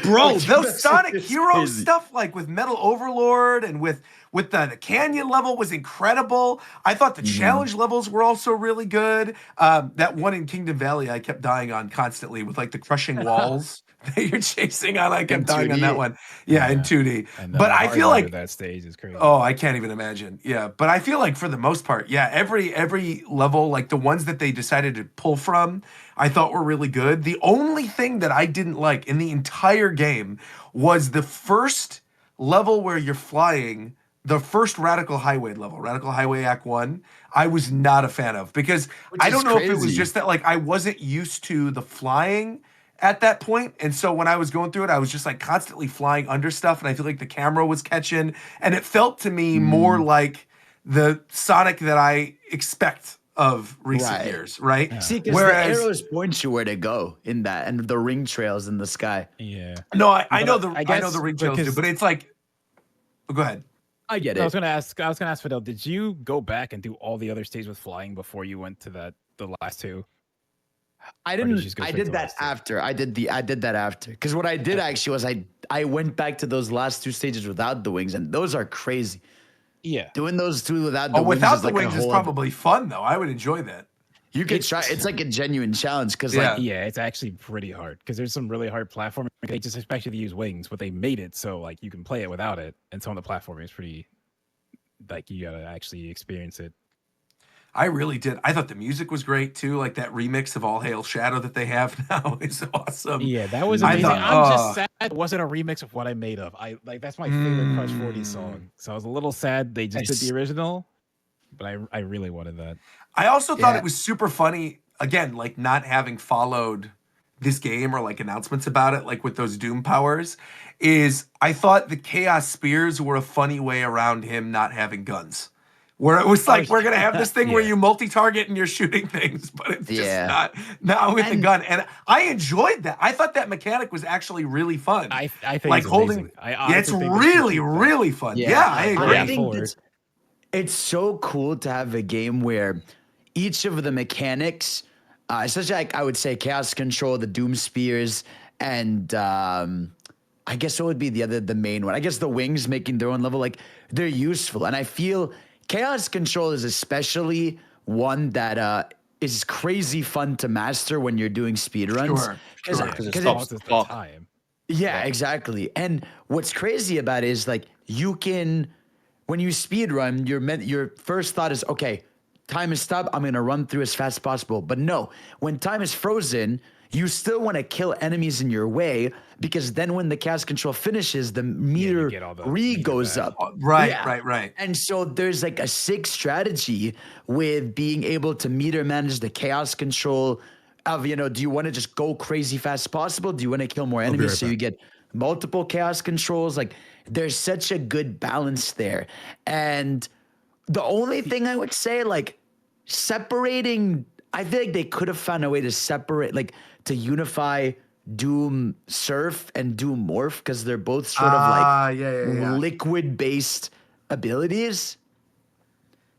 bro. Like, Those Sonic it's Hero crazy. stuff, like with Metal Overlord and with the canyon level, was incredible. I thought the challenge levels were also really good. That one in Kingdom Valley, I kept dying on constantly with like the crushing walls that you're chasing on. I kept dying on that one. Yeah, in 2D. But I feel like that stage is crazy. oh, I can't even imagine. Yeah, but I feel like for the most part, yeah, every level, like the ones that they decided to pull from, I thought were really good. The only thing that I didn't like in the entire game was the first level where you're flying, the first Radical Highway level, Radical Highway Act 1, I was not a fan of because I don't know if it was just that like I wasn't used to the flying at that point. And so when I was going through it, I was just like constantly flying under stuff, and I feel like the camera was catching, and it felt to me more like the Sonic that I expect of recent years, right? Yeah. See, because the arrows point you where to go in that, and the ring trails in the sky. Yeah. No, I know the ring trails do, but it's like, go ahead. I get it. I was gonna ask Fidel, did you go back and do all the other stages with flying before you went to the last 2? I did you didn't. just go I straight did to that last two? after. I did that after. Because what I did actually was I went back to those last two stages without the wings, and those are crazy. Yeah. Doing those two without the Oh, wings without is the like a wings is whole. probably fun though. I would enjoy that. You could It's- try. It's like a genuine challenge because Yeah. like Yeah, it's actually pretty hard because there's some really hard platforming. They just expect you to use wings, but they made it so like you can play it without it. And some of the platforming is pretty like you gotta actually experience it. I really did. I thought the music was great too. Like that remix of All Hail Shadow that they have now is awesome. Yeah, that was I amazing. thought- I'm just sad it wasn't a remix of What I Made Of. I like that's my favorite Crush 40 song. So I was a little sad they just did the original, but I really wanted that. I also thought Yeah. it was super funny, again, like not having followed this game or like announcements about it, like with those Doom powers, is I thought the Chaos Spears were a funny way around him not having guns. Where it was like, we're going to have this thing where Yeah. you multi-target and you're shooting things, but it's just Yeah. not with the And- gun. And I enjoyed that. I thought that mechanic was actually really fun. I think like it's holding, amazing. I yeah, it's honestly think they should really, keep that. really fun. Yeah, I agree. Yeah. I think forward. it's so cool to have a game where each of the mechanics, especially like I would say Chaos Control, the Doom Spears, and I guess what would be the main one? I guess the wings making their own level, like they're useful. And I feel Chaos Control is especially one that is crazy fun to master when you're doing speedruns. Sure, Because sure. Because it it's stops the clock. time. yeah, exactly. And what's crazy about it is like you can, when you speed run, your first thought is, okay, time is stopped. I'm gonna run through as fast as possible. But no, when time is frozen, you still want to kill enemies in your way because then when the cast control finishes, the meter get all the re meter goes back. up. Right, Yeah. right. And so there's like a sick strategy with being able to meter manage the chaos control of, you know, do you want to just go crazy fast as possible? Do you want to kill more enemies right so you get multiple chaos controls? Like there's such a good balance there. And the only thing I would say, like separating, I feel like they could have found a way to separate, like to unify Doom Surf and Doom Morph because they're both sort of like yeah. liquid based abilities.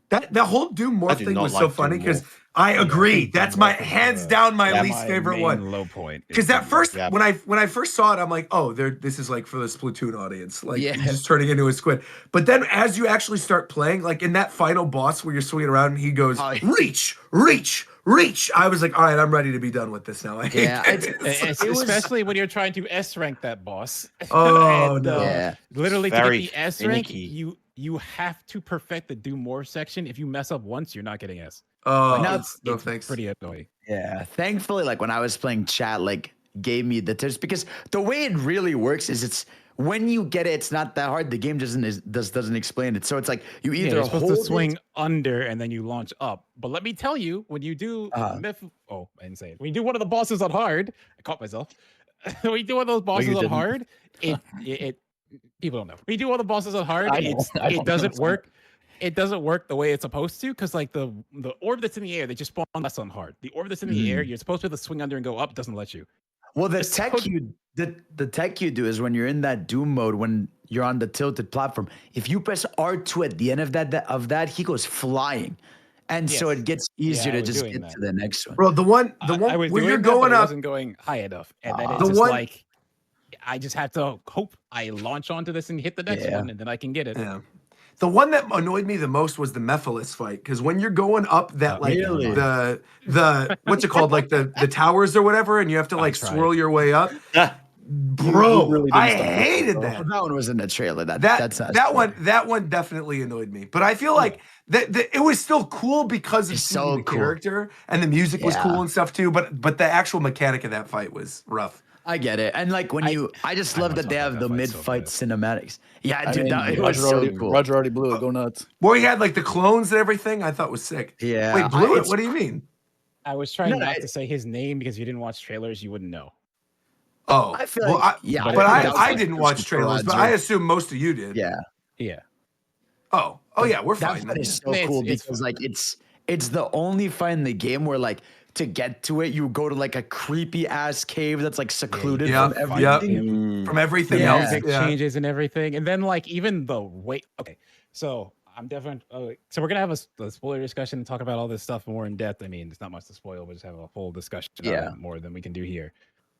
That whole Doom Morph do thing not was so like funny Doom because Morph. I agree. Doom That's my Morph is hands the- down my that's least my favorite main one. low point. is Because at Doom first, Yeah. when I first saw it, I'm like, oh, this is like for the Splatoon audience, like Yeah. he's just turning into a squid. But then as you actually start playing, like in that final boss where you're swinging around and he goes, Oh, yeah. reach, reach, reach. I was like, all right, I'm ready to be done with this now. I hate Yeah, this. It was, especially when you're trying to S rank that boss. Oh, no. Yeah. Literally to Very get the S rank, finicky. you have to perfect the Doom Morph section. If you mess up once, you're not getting S. Oh, Now- no thanks. Pretty annoying. Yeah. Thankfully, like when I was playing chat, like gave me the tips because the way it really works is it's when you get it, it's not that hard. The game doesn't explain it. So it's like you Yeah, either you're supposed hold to swing it, under and then you launch up. But let me tell you, when you do I didn't say it. When you do one of the bosses on hard, I caught myself. When you do one of those bosses on didn't. hard, it people don't know. When you do one of the bosses on hard, I know. I it know. doesn't work. It doesn't work the way it's supposed to because like the orb that's in the air, they just spawn less on hard. The orb that's in the air, you're supposed to be able to swing under and go up, doesn't let you. well, the It's tech so- the tech you do is when you're in that Doom mode, when you're on the tilted platform, if you press R2 at the end of that, he goes flying. And so Yes. it gets Yeah, easier I to was just doing get that. to the next one. Bro, the one I was where doing you're that, but going it up. wasn't going high enough, and then The it's just one- like I just have to hope I launch onto this and hit the next Yeah. one, and then I can get it. Yeah. The one that annoyed me the most was the Mephiles fight because when you're going up that like Really? the what's it called like the towers or whatever and you have to like tried. swirl your way up, Ah, bro. really didn't I stop it, hated bro. that. That one was in the trailer. That's not That one definitely annoyed me. But I feel like that it was still cool because of It's seeing so the cool. character and the music was Yeah. cool and stuff too. But the actual mechanic of that fight was rough. I get it. And like when I just I love almost that they thought have that the fight so mid-fight bad. cinematics. Yeah, I dude, mean, it was so cool. Roger already blew it. Go nuts. Boy, he had like the clones and everything. I thought was sick. Yeah, Wait, blew it? it's- What do you mean? I was trying No, not I- to say his name because if you didn't watch trailers, you wouldn't know. Oh, I feel well, like- yeah, but I think I, that was I like didn't some watch trailers, but Roger. I assume most of you did. Yeah. Yeah. Oh, yeah, we're That fine. fight then. is so It's- cool it's because fun. like it's the only fight in the game where like to get to it, you go to like a creepy ass cave that's like secluded Yep, from yep. everything. From everything Yeah. else. Music Yeah. changes and everything, and then like even the wait. Okay, so I'm definitely. So we're gonna have a spoiler discussion and talk about all this stuff more in depth. I mean, it's not much to spoil. We'll just have a full discussion of Yeah. it more than we can do here.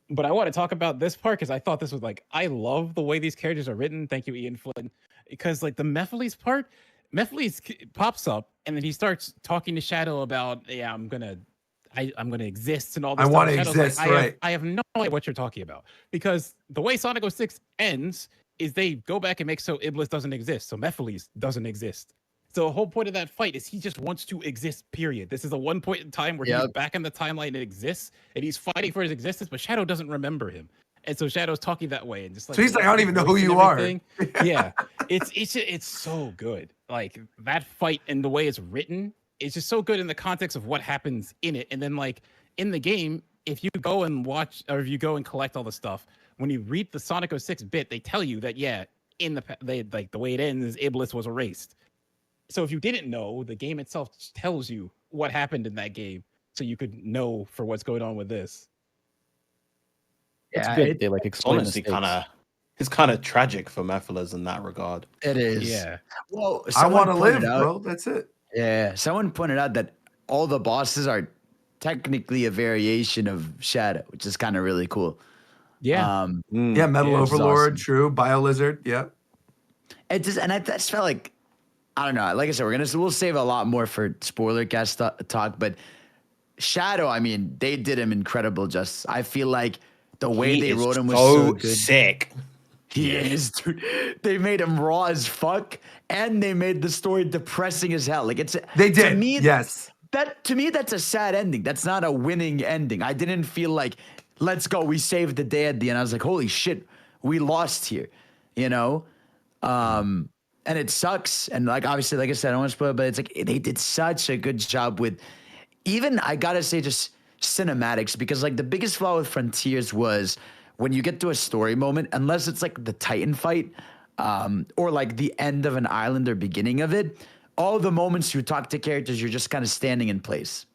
But I want to talk about this part because I thought this was like I love the way these characters are written. Thank you, Ian Flynn. Because like the Mephiles part, pops up and then he starts talking to Shadow about, yeah, I'm gonna exist and all this. I stuff. want to Shadow's exist, like, right? I have no idea what you're talking about because the way Sonic 06 ends is they go back and make so Iblis doesn't exist, so Mephiles doesn't exist. So the whole point of that fight is he just wants to exist, period. This is a one point in time where he's back in the timeline and exists, and he's fighting for his existence, but Shadow doesn't remember him. And so Shadow's talking that way, and just like so he's like, I don't even know who you are. Yeah, it's so good. Like that fight and the way it's written, it's just so good in the context of what happens in it. And then like in the game, if you go and watch or if you go and collect all the stuff, when you read the Sonic 06 bit, they tell you that in the way it ends is Iblis was erased. So if you didn't know, the game itself tells you what happened in that game, so you could know for what's going on with this. It's good. They like explain Honestly, it's kind of tragic for Mephiles in that regard. It is. Yeah. Well, I want to live, out, bro. That's it. Yeah. Someone pointed out that all the bosses are technically a variation of Shadow, which is kind of really cool. Yeah. Yeah, Metal Overlord, awesome. true. Biolizard, yeah. It just, and I just felt like, I don't know. Like I said, we'll save a lot more for spoiler cast talk, but Shadow, I mean, they did him incredible justice. I feel like the way they wrote him was so good. Sick. He is, dude. They made him raw as fuck, and they made the story depressing as hell. Like They did. To me, yes. To me, that's a sad ending. That's not a winning ending. I didn't feel like, let's go, we saved the day at the end. I was like, holy shit, we lost here, you know? And it sucks. And like, obviously, like I said, I don't want to spoil it, but it's like, they did such a good job with, even, I gotta say, just cinematics, because like the biggest flaw with Frontiers was when you get to a story moment, unless it's like the Titan fight, or like the end of an island or beginning of it, all the moments you talk to characters, you're just kind of standing in place.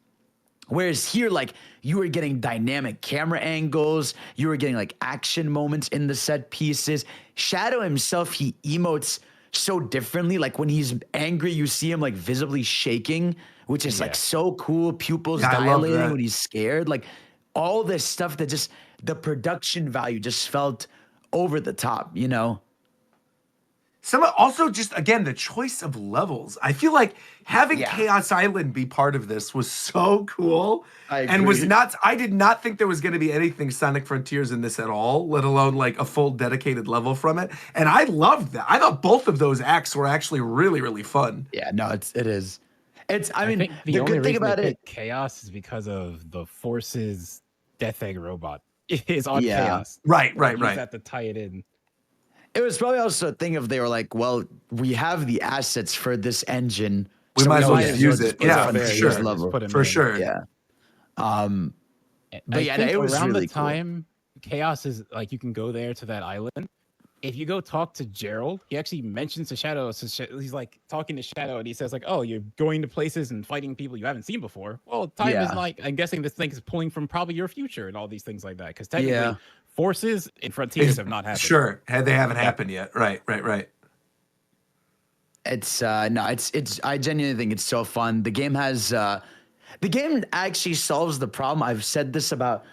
Whereas here, like, you were getting dynamic camera angles, you were getting like action moments in the set pieces. Shadow himself, he emotes so differently. Like when he's angry, you see him like visibly shaking, which is like so cool. Pupils dilating when he's scared. Like all this stuff that just, the production value just felt over the top, you know? Also, just again, the choice of levels. I feel like having Chaos Island be part of this was so cool, and was not. I did not think there was going to be anything Sonic Frontiers in this at all, let alone like a full dedicated level from it. And I loved that. I thought both of those acts were actually really, really fun. Yeah, no, it is. I mean, think the good thing about it, Chaos is because of the Force's Death Egg robot is on Chaos. Right. You have to tie it in. It was probably also a thing of they were like, well, we have the assets for this engine. We might as well use it. Yeah, for sure. For sure. Yeah. But yeah, it was around really the time Chaos is like, you can go there to that island. If you go talk to Gerald, he actually mentions to Shadow. So he's like talking to Shadow, and he says like, "Oh, you're going to places and fighting people you haven't seen before." Well, time is like, I'm guessing this thing is pulling from probably your future and all these things like that. Because technically, Forces and Frontiers have not happened. Sure, they haven't happened yet. Right. It's no, it's. I genuinely think it's so fun. The game has. The game actually solves the problem. I said this about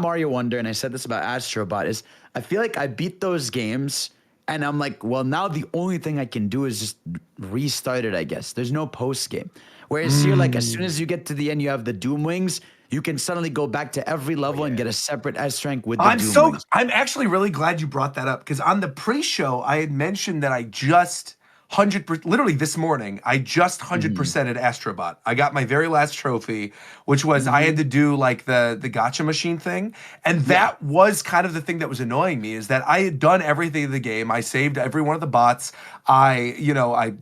Mario Wonder, and I said this about Astrobot. Is I feel like I beat those games, and I'm like, well, now the only thing I can do is just restart it. I guess there's no post game. Whereas here, like as soon as you get to the end, you have the Doom Wings. You can suddenly go back to every level and get a separate S rank with the Doom Wings. I'm actually really glad you brought that up, because on the pre-show I had mentioned that I just 100%, literally this morning, I just 100%ed Astrobot. I got my very last trophy, which was I had to do like the gotcha machine thing. And that was kind of the thing that was annoying me, is that I had done everything in the game. I saved every one of the bots. I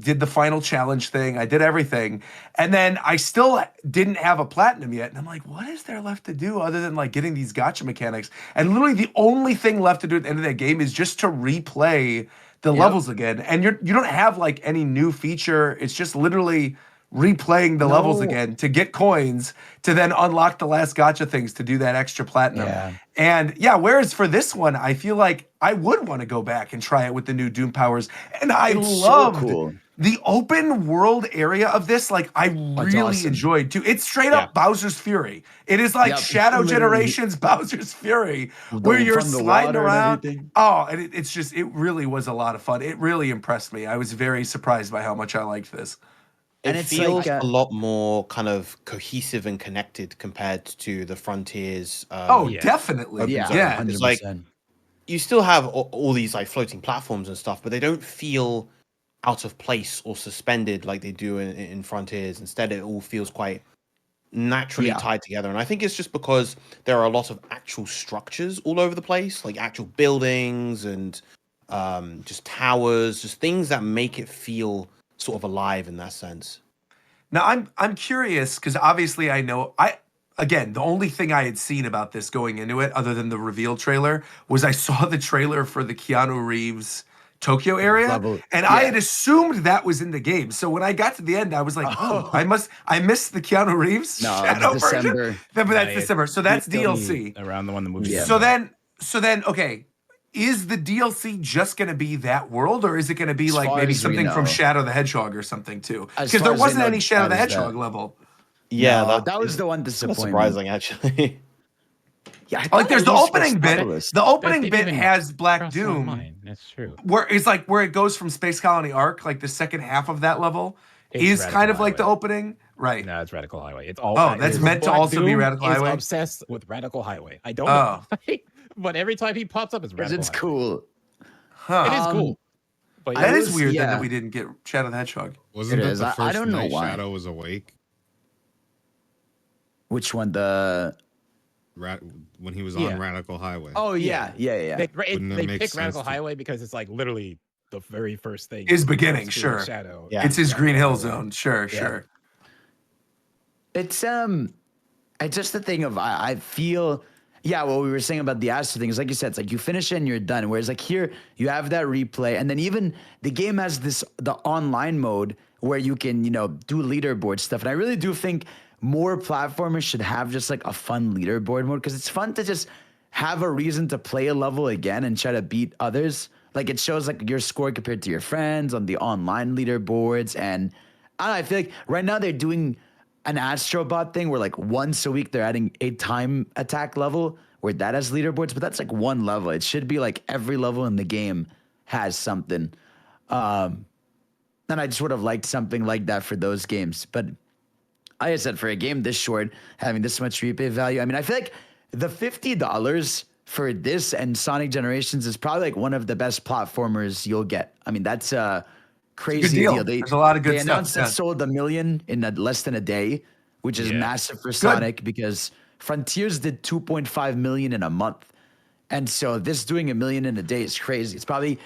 did the final challenge thing. I did everything. And then I still didn't have a platinum yet. And I'm like, what is there left to do other than like getting these gotcha mechanics? And literally the only thing left to do at the end of that game is just to replay the levels again, and you don't have like any new feature. It's just literally replaying the levels No. again to get coins to then unlock the last gacha things to do that extra platinum. Yeah. And yeah, whereas for this one, I feel like I would want to go back and try it with the new Doom powers. And I It's so loved cool. the open world area of this. Like I really awesome. enjoyed too. It's straight Yeah. up Bowser's Fury. It is like Yep, Shadow literally. Generations Bowser's Fury, where you're From the sliding water and around. everything. Oh, and it's just, it really was a lot of fun. It really impressed me. I was very surprised by how much I liked this. And It it's feels like, a lot more kind of cohesive and connected compared to the Frontiers. Oh, Yeah. definitely. Yeah, Yeah. 100%. It's like you still have all these like floating platforms and stuff, but they don't feel out of place or suspended like they do in Frontiers. Instead, it all feels quite naturally Yeah. tied together. And I think it's just because there are a lot of actual structures all over the place, like actual buildings and just towers, just things that make it feel sort of alive in that sense. Now I'm curious because obviously I know again the only thing I had seen about this going into it other than the reveal trailer was I saw the trailer for the Keanu Reeves Tokyo area Level- and I yeah. had assumed that was in the game. So when I got to the end I was like, oh, I missed the Keanu Reeves No, Shadow it's version. December. But that's Yeah, December. So that's It'll be DLC. around the one the movie. Yeah. comes So out. then okay. Is the DLC just going to be that world, or is it going to be As like far maybe as we something from know. Shadow the Hedgehog or something too? As Because far there as I wasn't know, any Shadow the that is that. Hedgehog level. Yeah, No, that was is the one kinda disappointment. surprising actually. Yeah, I Like thought there's at the least for opening bit. Starless. The opening They bit even has Black Cross Doom, line. That's true. where it's like where it goes from Space Colony Arc, like the second half of that level It's is Radical kind of like the Highway. opening, right? No, it's Radical Highway. It's all. Oh, that's it's- meant to Black also be Doom Radical is Highway? obsessed with Radical Highway. I don't Oh. know why, but every time he pops up, it's Because Radical it's Highway. cool. Huh. It is cool. But That I is was- weird then yeah. that we didn't get Shadow the Hedgehog. Wasn't It that is. the I first don't know night why. Shadow was awake? Which one? The When he was Yeah. on Radical Highway. oh yeah. They Wouldn't it they make pick sense Radical to- Highway because it's like literally the very first thing. His beginning, on screen sure. with Shadow. Yeah. It's his Radical Green Hill Highway. Zone. Sure, sure. It's just the thing of I feel what we were saying about the Astro thing is like you said, it's like you finish it and you're done. Whereas like here you have that replay, and then even the game has the online mode where you can, do leaderboard stuff. And I really do think more platformers should have just like a fun leaderboard mode because it's fun to just have a reason to play a level again and try to beat others. Like it shows like your score compared to your friends on the online leaderboards. And I don't know, I feel like right now they're doing an Astrobot thing where like once a week they're adding a time attack level where that has leaderboards, but that's like one level. It should be like every level in the game has something. And I just would have liked something like that for those games. But like I said, for a game this short, having this much replay value, I mean, I feel like the $50 for this and Sonic Generations is probably like one of the best platformers you'll get. I mean, that's a crazy deal. deal. There's a lot of good they stuff, announced yeah. it sold 1 million in less than a day, which is Yeah. massive for Sonic because Frontiers did 2.5 million in a month. And so this doing 1 million in a day is crazy. It's probably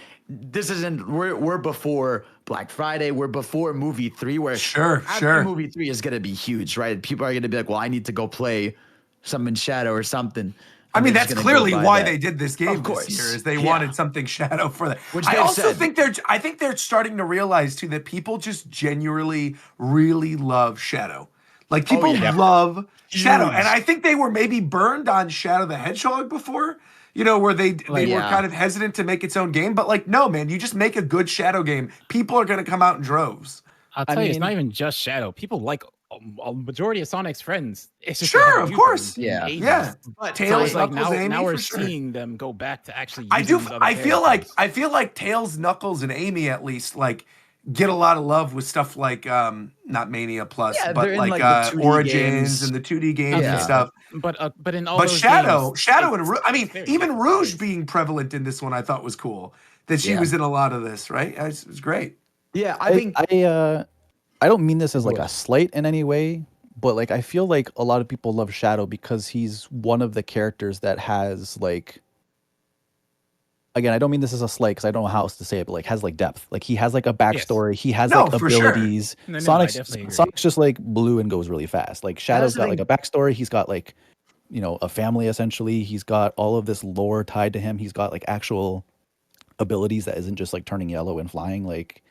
we're before Black Friday, we're before movie 3 where after movie 3 is gonna be huge, right? People are gonna be like, well, I need to go play some in Shadow or something. I And mean, they're just that's gonna go clearly buy why that. they did this game Of course. this year, is they Yeah. wanted something Shadow for that. Which I they've also said. think they're starting to realize too that people just genuinely really love Shadow. Like people love Shadow, Huge. and I think they were maybe burned on Shadow the Hedgehog before. Where they were kind of hesitant to make its own game, but like, no, man, you just make a good Shadow game. People are going to come out in droves. I'll tell you, it's not even just Shadow. People like a majority of Sonic's friends. It's just they Sure, haven't of used them course. in Yeah. ages. Yeah. But Tails, It's like Knuckles, Amy, now we're for sure. seeing them go back to actually using I do. these other I feel characters. like Tails, Knuckles, and Amy at least like get a lot of love with stuff like not Mania Plus, Yeah, but they're in, like, like, the 2D Origins games. and the 2D games and Yeah. stuff. But in all But those Shadow, games, Shadow, and it's- I mean, it's very even different, Rouge right? being prevalent in this one, I thought was cool. That she Yeah. was in a lot of this, right? It was great. Yeah, I think I don't mean this as like a slight in any way, but like I feel like a lot of people love Shadow because he's one of the characters that has like, again, I don't mean this as a slight because I don't know how else to say it, but like has like depth. Like he has like a backstory. He has No, like for sure. abilities. No, I Sonic's definitely agree. Sonic's just like blue and goes really fast. Like Shadow's the got like thing. a backstory. He's got like, a family essentially. He's got all of this lore tied to him. He's got like actual abilities that isn't just like turning yellow and flying. Like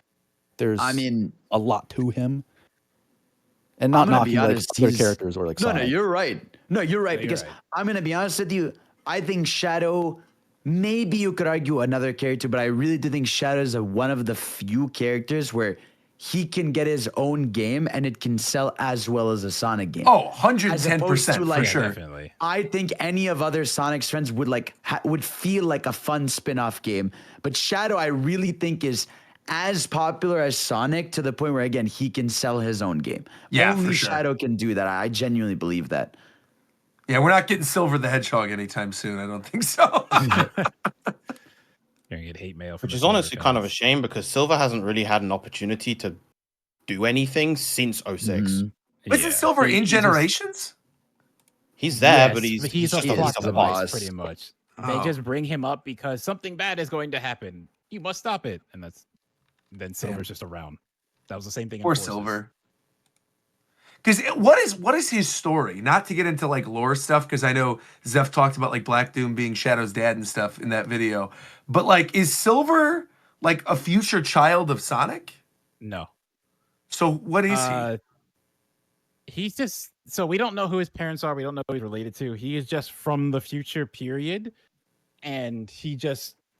there's I mean, a lot to him. And not I'm gonna knocking be like honest, other he's- characters or like No, Sonic. you're right. No, you're right. Yeah, you're Because right. I'm gonna be honest with you. I think Shadow. Maybe you could argue another character, but I really do think Shadow is one of the few characters where he can get his own game and it can sell as well as a Sonic game. Oh, As opposed 110% to, for like- sure. Definitely. I think any of other Sonic's friends would would feel like a fun spin-off game, but Shadow I really think is as popular as Sonic to the point where again he can sell his own game. Yeah, Only for sure. Shadow can do that. I genuinely believe that. Yeah, we're not getting Silver the Hedgehog anytime soon. I don't think so. You're gonna get hate mail. Which is honestly kind of a shame because Silver hasn't really had an opportunity to do anything since 06. Mhm. Isn't Silver in Generations? He's there, but he's he's just a a plot little device, boss. pretty much. Oh. They just bring him up because something bad is going to happen. You must stop it, and then Silver's just around. That was the same thing. in Poor Forces. Silver. Because what is his story? Not to get into like lore stuff, because I know Zeph talked about like Black Doom being Shadow's dad and stuff in that video. But like, is Silver like a future child of Sonic? No. So what is he? He's just so we don't know who his parents are. We don't know who he's related to. He is just from the future period, and he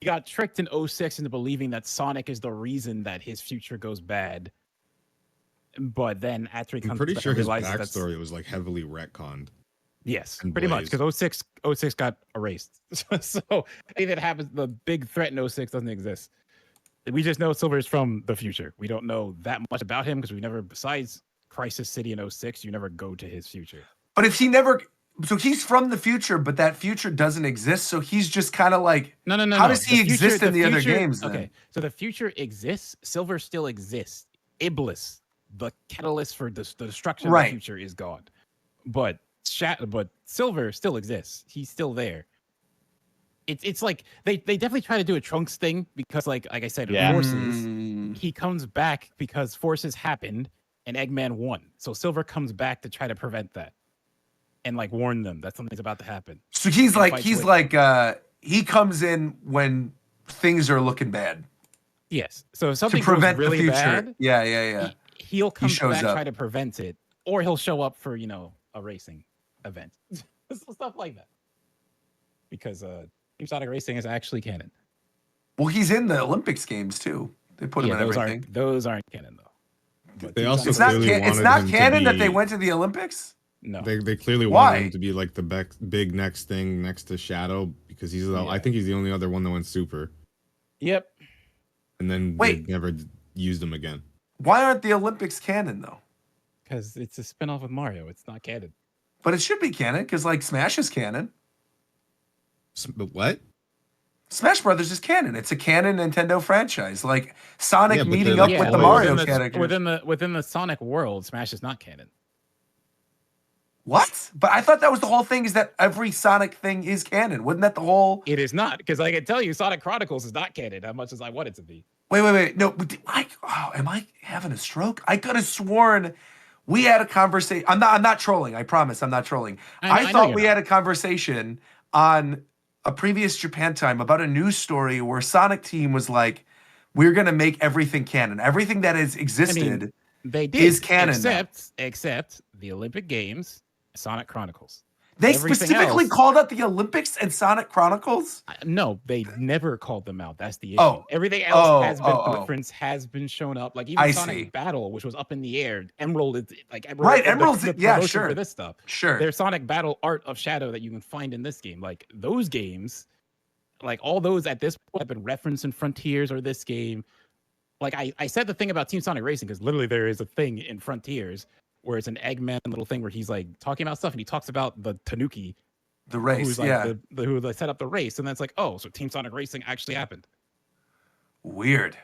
got tricked in 06 into believing that Sonic is the reason that his future goes bad. But then after he I'm comes pretty back sure and his realizes that's backstory was like heavily retconned. yes, and pretty much Blaze. because 06 got erased. So anything that happens, the big threat in 06 doesn't exist. We just know Silver is from the future. We don't know that much about him because we never, besides Crisis City in 06, you never go to his future. But if he never, so he's from the future, but that future doesn't exist. So he's just kind of like, No. How does he The future- exist in the other future- games? Then? Okay, so the future exists. Silver still exists. Iblis, the catalyst for the destruction of Right. the future, is gone. But Silver still exists. He's still there. It's like they definitely try to do a Trunks thing because like I said, Yeah. Forces. Mm. He comes back because Forces happened and Eggman won. So Silver comes back to try to prevent that and like warn them that something's about to happen. So he's And like, fights he's with like, he comes in when things are looking bad Yes. So if to something prevent goes really the future. bad, Yeah. he'll come shows back up. try to prevent it, or he'll show up for a racing event, stuff like that. Because Team Sonic Racing is actually canon. Well, he's in the Olympics games too. They put him in those everything. those aren't canon though. But They Team also It's Sonic not. clearly It's wanted not him to canon that they be- went to the Olympics. no. They clearly Why? wanted him to be like the big next thing next to Shadow because he's I Yeah. think he's the only other one that went super, Yep. and then Wait. they never used him again. Why aren't the Olympics canon though? Because it's a spinoff of Mario. It's not canon. But it should be canon because like Smash is canon. But what? Smash Brothers is canon. It's a canon Nintendo franchise. Like Sonic Yeah, but meeting they're up like with the always- Mario within characters. within the Sonic world, Smash is not canon. What? But I thought that was the whole thing. Is that every Sonic thing is canon? Wasn't that the whole? It is not, because I can tell you, Sonic Chronicles is not canon as much as I want it to be. Wait. No, am I having a stroke? I could have sworn we had a conversation. I'm not trolling. I promise. I'm not trolling. I I know thought you're we not. had a conversation on a previous Japan time about a news story where Sonic Team was like, "We're gonna make everything canon. Everything that has existed." They did, Is canon now. except the Olympic Games, Sonic Chronicles. They everything specifically else- called out the Olympics and Sonic Chronicles. No, they never called them out. That's the issue. Oh. Everything else has been Oh. referenced, has been shown up. Like even I Sonic see. Battle, which was up in the air. Emerald is Right, the Emerald's- yeah, promotion sure. for this stuff. Sure. There's Sonic Battle Art of Shadow that you can find in this game. Like those games, like all those at this point have been referenced in Frontiers or this game. Like I said the thing about Team Sonic Racing because literally there is a thing in Frontiers where it's an Eggman little thing where he's like talking about stuff and he talks about the Tanuki The race, who's like yeah. who they set up the race, and then it's like, oh, so Team Sonic Racing actually happened. Weird.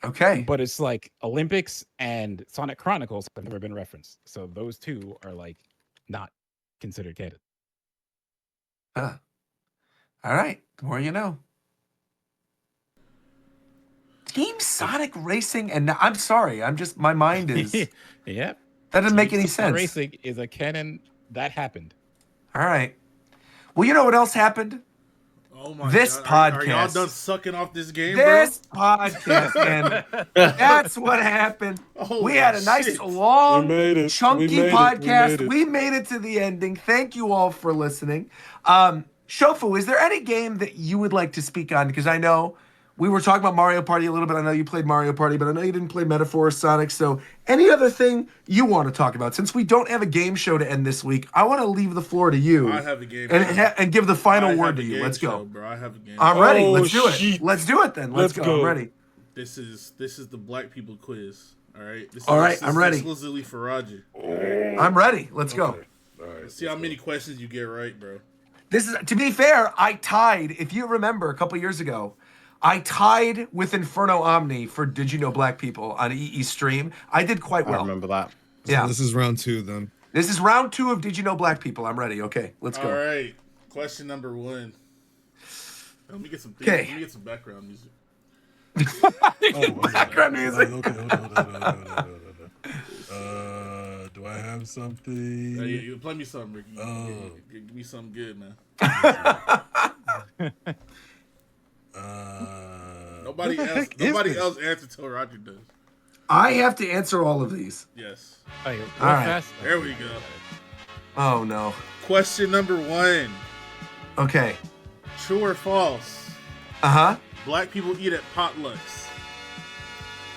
Okay. But it's like Olympics and Sonic Chronicles have never been referenced, so those two are like not considered canon. Huh. All right. The more you know. Team Sonic Racing, and I'm sorry, I'm just my mind is Yep. that doesn't make Team any Sonic sense. Racing is a canon that happened. All right. Well, you know what else happened? Oh my This God. Are y'all podcast- done sucking off this game, This podcast, man. That's what happened. Holy We had a nice, shit. long, We made it. chunky We made it. We podcast. made it. We made it to the ending. Thank you all for listening. Shofu, is there any game that you would like to speak on? Because I know we were talking about Mario Party a little bit. I know you played Mario Party, but I know you didn't play Metaphor or Sonic. So any other thing you want to talk about? Since we don't have a game show to end this week, I want to leave the floor to you. I have a game and give the final I word have to a you. game Let's go. show, bro. I have a game. I'm ready. Oh, Let's do it. shit. Let's do it then. Let's go. I'm ready. This is the black people quiz. All right. This All right, this I'm is ready. Exclusively for Roger. I'm ready. Let's go. All right. Let's see how many questions you get right, bro. This is, to be fair, I tied, if you remember a couple years ago, I tied with Inferno Omni for Did You Know Black People on EE Stream. I did quite I well. remember that. Yeah. So this is round 2 then. This is round 2 of Did You Know Black People. I'm ready. Okay, let's go. All right. Question number 1. Let me get some Okay. Let me get some background music. Background music. Okay, hold on. Do I have something? Yeah, you play me something, Ricky. Oh. Give me something good, man. Nobody what the else. heck is Nobody this? else answered till Roger does. I have to answer all of these. Yes. Oh, you're All right. fast? There we go. Oh, no. Question number 1. Okay. True or false? Uh-huh. Black people eat at potlucks.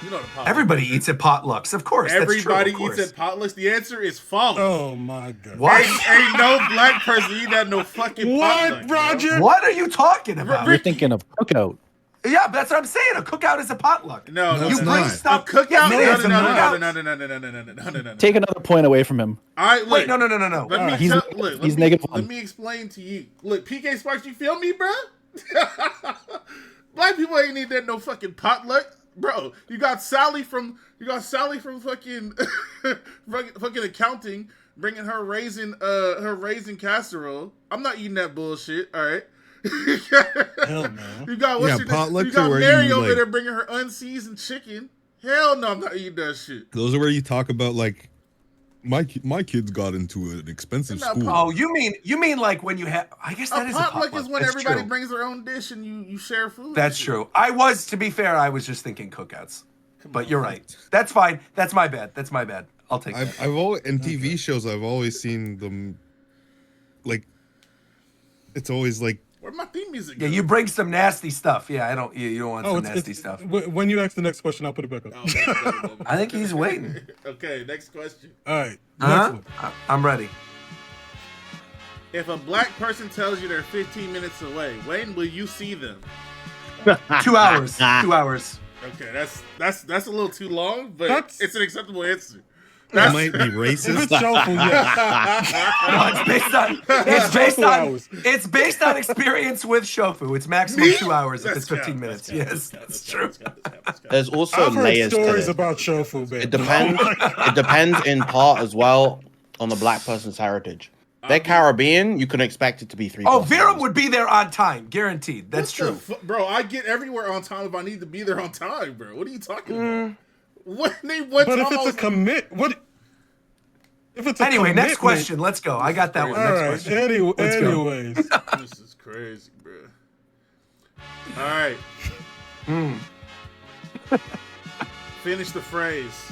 You know the potlucks. Everybody eats at potlucks. Of course. Everybody That's true, of eats at potlucks. The answer is false. Oh my God. What? Ain't no black person eating at no fucking potluck. What, Roger? What are you talking about? You're thinking of cookout. Yeah, that's what I'm saying. A cookout is a potluck. No, No, You it's bring not. stuff. A cookout? Yes, No, it no, is. no, no, A no, cookout. no, no, no, no, no, no, no, no, no, no. Take another point away from him. All right, look. Wait, no. Let me He's- tell, look, he's let me, negative let one. me explain to you. Look, PK Sparks, you feel me, bro? Black people ain't need that no fucking potluck, bro. You got Sally from fucking fucking accounting bringing her raisin casserole. I'm not eating that bullshit. All right. Hell no. You got Yeah, you potlucks got are where Mary you, over like- there bringing her unseasoned chicken. Hell no, I'm not eating that shit. Those are where you talk about like my kids got into an expensive Not school. Oh, you mean like when you have? I guess that A is a potluck potluck. is when That's everybody true. brings their own dish and you share food. That's true. To be fair, I was just thinking cookouts. But you're right. That's fine. That's my bad. I'll take that. I've always in TV shows I've always seen them like it's always like Where'd my theme music Yeah, go? you bring some nasty stuff. Yeah, I don't. You don't want some it's nasty stuff. When you ask the next question, I'll put it back up. Oh, okay. I think he's waiting. Okay, next question. All right. Huh? Next one. I'm ready. If a black person tells you they're 15 minutes away, when will you see them? 2 hours. 2 hours. Okay, that's a little too long, but That's- it's an acceptable answer. that might be If racist. it's Shofu, yes. No, it's based on experience with Shofu. It's maximum 2 hours if it's 15 minutes. Yes, that's true. There's also I've heard layers to stories this. about Shofu, man. It depends. It depends in part as well on the black person's heritage. They're Caribbean. You can expect it to be 3. Oh, plus Viram hours. would be there on time, guaranteed. That's What the true. bro, I get everywhere on time if I need to be there on time, bro. What are you talking about? What name one But time if I it's a was- commit, what? If it's a Anyway, next commitment- question. Let's go. I got that one. All Next right. question. Let's go. Anyways, This is crazy, bro. All right. Finish the phrase.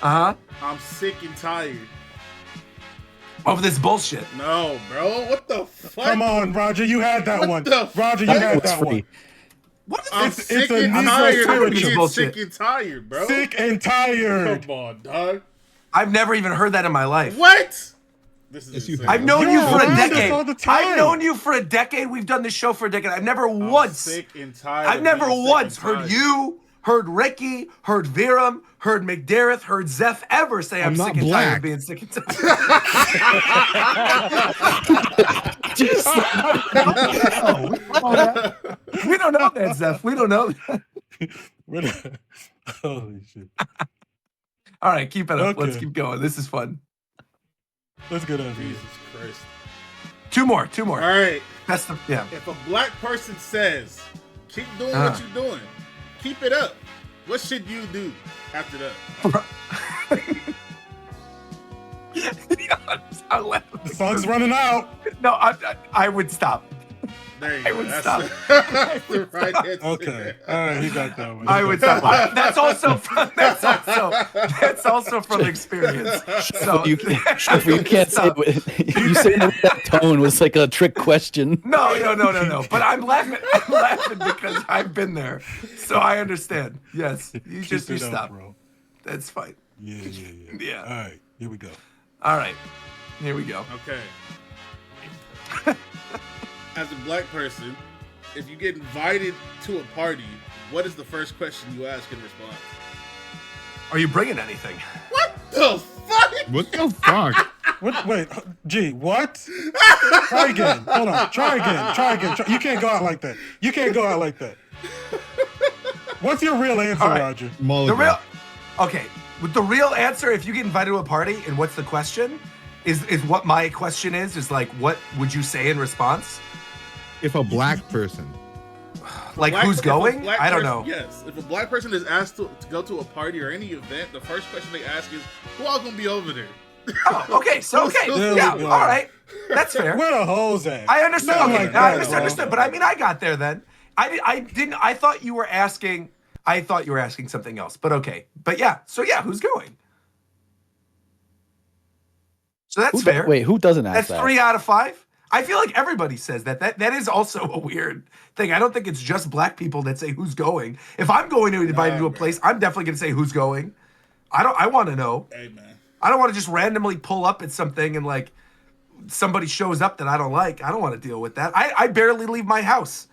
Uh huh. I'm sick and tired. Of this bullshit. No, bro. What the fuck? come on, Roger. You had that What one. the Roger, you fuck? had It's that free. one. What is I'm this? sick a and Negro tired of stereotype being bullshit. sick and tired, bro. Sick and tired. Come on, dog. I've never even heard that in my life. What? This is Yes, you insane. have. I've known You're you for a around us decade. all the time. I've known you for a decade. We've done this show for a decade. I've never I'm once. sick and tired. I've of never being sick once and heard tired. you, heard Ricky, heard Viram, heard McDareth, heard Zeph ever say I'm not sick and tired black. of being sick and tired. We don't know that, Zeph. We don't know that. We're not- Holy shit. All right, keep it up. Let's Okay. keep going. This is fun. Let's get out of here. Jesus Christ. Two more. All right. That's the yeah. If a black person says, keep doing Uh. what you're doing, keep it up, what should you do after that? I'll let- The song's running out. no, I would stop. There you I go. would That's stop. that's the right answer. Okay. All right, he got that one. I would stop. That's also from experience. So You can't say you saying it with that tone was like a trick question. no. But I'm laughing because I've been there, so I understand. Yes, you Keep it up, stop. bro. That's fine. Yeah. Yeah. All right, here we go. All right, here we go. Okay. As a black person, if you get invited to a party, what is the first question you ask in response? Are you bringing anything? What the fuck? What the fuck? What? Wait, G, what? Try again. Hold on. Try again. You can't go out like that. What's your real answer, All right. Roger? Mulligan. Okay. With the real answer, if you get invited to a party, and what's the question? Is what my question is like, what would you say in response? If a black person. Like, who's going? I don't know. Yes. If a black person is asked to go to a party or any event, the first question they ask is, who all gonna be over there? Oh, okay. So, okay. There Yeah. we go. All right. That's fair. Where the hoes at? I understand. Not Okay, like I that, understood. bro. But I mean, I got there then. I didn't. I thought you were asking something else. But okay. But yeah. So yeah, who's going? So that's fair. Wait, who doesn't ask That's that? 3 out of 5. I feel like everybody says that. That is also a weird thing. I don't think it's just black people that say who's going. If I'm going to invite to a place, I'm definitely going to say who's going. I want to know. Hey, man. I don't want to just randomly pull up at something and like somebody shows up that I don't like. I don't want to deal with that. I barely leave my house.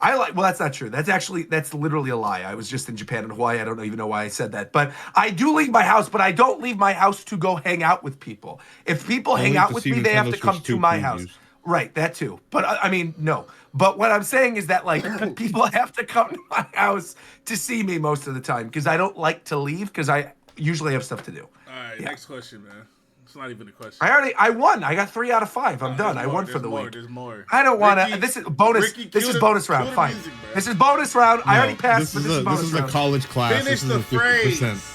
Well, that's not true. That's literally a lie. I was just in Japan and Hawaii. I don't even know why I said that. But I do leave my house, but I don't leave my house to go hang out with people. If people hang out with me, they have to come to my house. Right, that too. But I mean, no. But what I'm saying is that like people have to come to my house to see me most of the time because I don't like to leave because I usually have stuff to do. All right, next question, man. It's not even a question. I won. I got 3 out of 5. I'm done. I won for the week. There's more. I don't want to. Ricky- This is bonus. Ricky, This cue is the- bonus cue round. the Fine. music, bro. This is bonus round. I already passed, but this is bonus This is a round. college class. Finish This is the a 50%. phrase.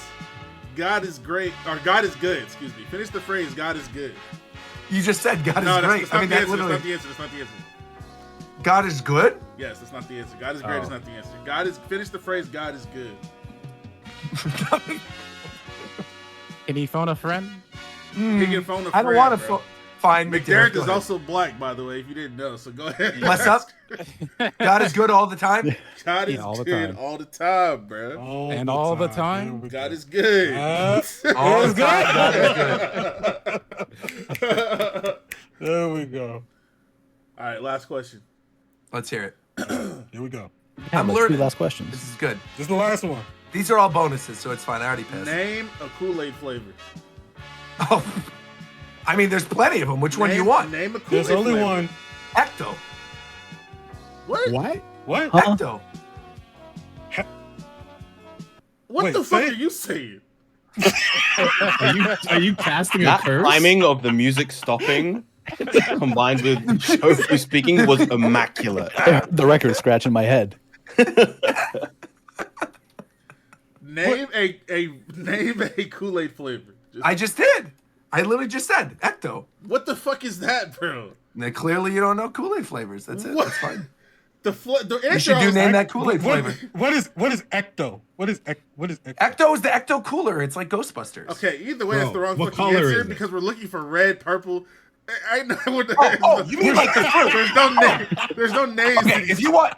God is great, or God is good. Excuse me. Finish the phrase. God is good. You just said God No, is that's great. I mean, not the that answer. literally. That's not the answer. That's not the answer. God is good. Yes, that's not the answer. God is great is Oh. not the answer. God is. Finish the phrase. God is good. Can he phone a friend? He can phone a friend. I don't want bro. to find McDerrick Go is ahead. also black, by the way, if you didn't know. So go ahead. What's up? God is good all the time. God is all the good time. all the time, bro. All the time? God is good. All the time. God is good. There we go. All right, last question. Let's hear it. Here we go. I'm That's learning. two last questions. This is good. This is the last one. These are all bonuses, so it's fine. I already passed. Name a Kool-Aid flavor. Oh, I mean, there's plenty of them. Which one do you want? Name a Kool-Aid There's only flavor. one. Ecto. What? What? What? Huh? Ecto. What Wait, the fuck say- are you saying? Are you casting a That curse? timing of the music stopping combined with Shofu speaking was immaculate. The record scratch in my head. Name a Kool-Aid flavor. I just did. I literally just said Ecto. What the fuck is that, bro? Now, clearly, you don't know Kool-Aid flavors. That's it. What? That's fine. The You answer should I do was name like, that Kool-Aid flavor. What is Ecto? What is Ecto? Ecto is the Ecto Cooler. It's like Ghostbusters. Okay, either way, that's the Bro, wrong what fucking color answer is it? because we're looking for red, purple. I know what the Oh, you mean like the fruit? There's no name. There's no names. Okay, if you want.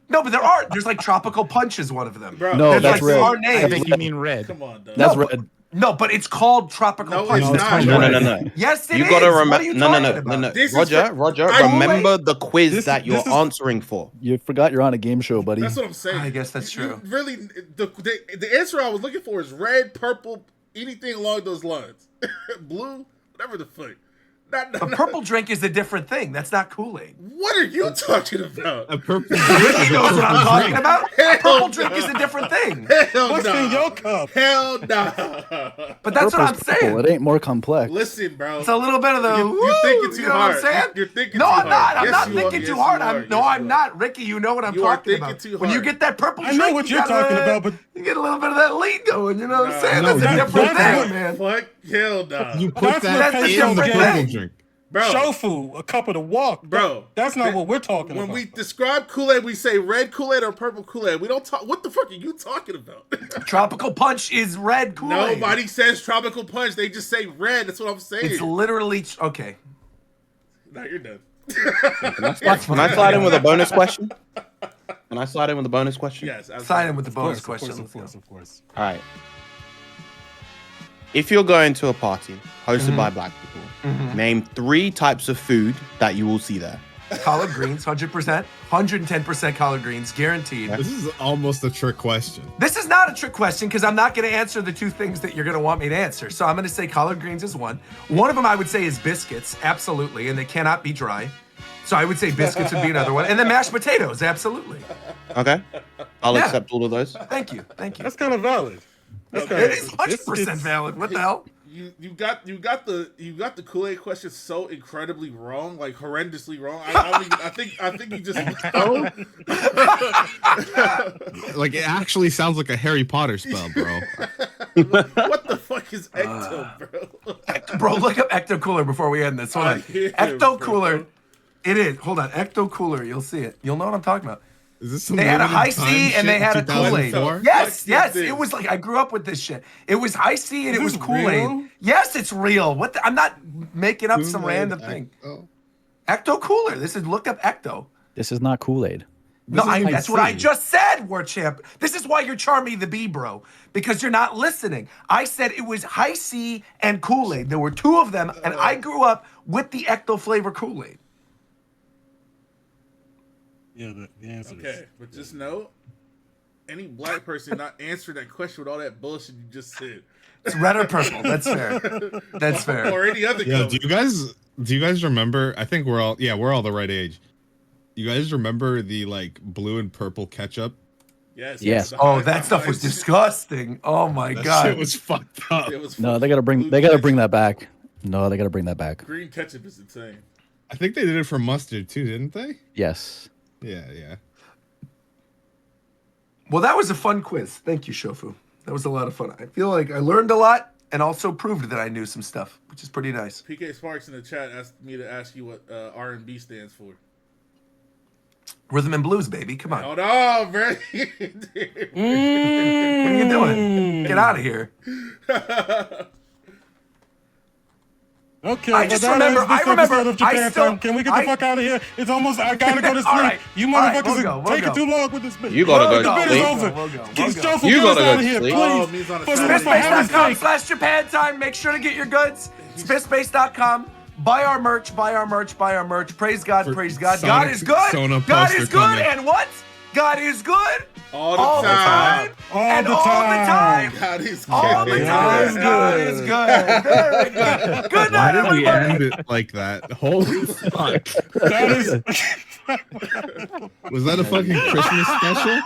No, but there are. There's like Tropical Punch is one of them. Bro, No, There's that's like red. our I names. think you mean red. Come on, dog. That's No, red. No, but it's called Tropical No, Punch. it's That's not. what No, it no, is. no. Yes, it You is. gotta What are remember. you No, talking no. about? This is Roger, for- Roger. I- Remember the quiz This- that you're this is- answering for. You forgot you're on a game show, buddy. That's what I'm saying. I guess that's You true. really, the answer I was looking for is red, purple, anything along those lines. Blue, whatever the fuck. A purple drink is a different thing. That's not Kool-Aid. What are you talking about? A purple drink Ricky is a knows what I'm purple talking drink. about. A Hell purple no. drink is a different thing. Hell What's nah. in your cup? Hell nah. But that's what I'm Purple's purple. saying. It ain't more complex. Listen, bro. It's a little bit of the. You're thinking too you know hard. What I'm saying? You're thinking no, too I'm not. hard. I'm Yes, not you are. thinking Yes, too you hard. are. I'm Yes, no, you I'm are. not. Ricky, you know what I'm You are talking thinking about. too When you hard. get that purple I drink, know what you you're talking gotta- about, but you get a little bit of that lean going. You know what I'm saying? No, That's a you different put thing, that- man. Fuck, hell nah. You put That's that what in the different purple thing. drink. Bro. Shofu, a cup of the walk. Bro, That's not what we're talking when about. we describe Kool-Aid, we say red Kool-Aid or purple Kool-Aid. We don't talk. What the fuck are you talking about? Tropical Punch is red Kool-Aid. Nobody says tropical punch. They just say red. That's what I'm saying. It's literally okay. Now you're done. Can I slide in with a bonus question? Can I slide in with a bonus question? Yes. Absolutely. Sign in with the bonus Of question. course. All right. If you're going to a party hosted by black people, name 3 types of food that you will see there. Collard greens, 100%, 110% collard greens, guaranteed. This is almost a trick question. This is not a trick question because I'm not going to answer the 2 things that you're going to want me to answer. So I'm going to say collard greens is one. One of them I would say is biscuits, absolutely, and they cannot be dry. So I would say biscuits would be another one. And then mashed potatoes, absolutely. Okay. I'll Yeah. accept all of those. Thank you. That's kind of valid. It It is 100% valid. What the hell? You got the Kool-Aid question so incredibly wrong, like horrendously wrong. I think you just Like it actually sounds like a Harry Potter spell, bro. What the fuck is Ecto, bro? Bro, look up Ecto Cooler before we end this. Hold on. Ecto Cooler. It is. Hold on. Ecto Cooler. You'll see it. You'll know what I'm talking about. Is this some They had a limited high time C shit and they in had a Kool-Aid. 2004? Yes, Fuck yes. this. It was like I grew up with this shit. It was high C and Is it was this Kool-Aid. real? Yes, it's real. What? I'm not making up some Kool-Aid random thing. Ecto. Ecto Cooler. This is look up Ecto. This is not Kool-Aid. No, is that's high what I C. just said, War Champ. This is why you're Charmy the Bee, bro. Because you're not listening. I said it was high C and Kool-Aid. There were 2 of them, and I grew up with the Ecto flavor Kool-Aid. Yeah, the answer is. Okay, but just know, any black person not answering that question with all that bullshit you just said, It's red or purple. That's fair. That's fair. or any other Yeah, color. do you guys remember? I think we're all the right age. You guys remember the like blue and purple ketchup? Yes. Yes. the Oh, high that stuff was fives. disgusting. Oh my That god. shit was fucked up. It was No, fucking they gotta bring blue they gotta bring ketchup. that back. No, they gotta bring that back. Green ketchup is insane. I think they did it for mustard too, didn't they? Yes. Yeah. Well, that was a fun quiz. Thank you, Shofu. That was a lot of fun. I feel like I learned a lot and also proved that I knew some stuff, which is pretty nice. PK Sparks in the chat asked me to ask you what R&B stands for. Rhythm and blues, baby. Come on. Hold on, bro. What are you doing? Get out of here. Okay, I well, just that remember- ends this I remember- episode of Japan I still- Time. Can we get the I- fuck out of here? It's almost, I gotta go to sleep. All right, You all right, motherfuckers we'll are go, we'll taking go. too long with this bit. You gotta We'll go go, to The bit is sleep. over. We'll go, Get we'll go. Shuffle, You get us gotta go out of to here, sleep. Oh, please. means on a For Saturday. heaven's sake. Spitbase.com/Japan Make sure to get your goods. Spitbase.com. Buy our merch. Buy our merch. Buy our merch. Praise God. For Praise God. Sonic- God is good. Sona God poster is good. coming. And what? God is good All the all the time. time. All And the all the time. time. God is All the good. time. God is good. Very good. Good Why night, did we everybody. end it like that? Holy fuck! That is. Was that a fucking Christmas special?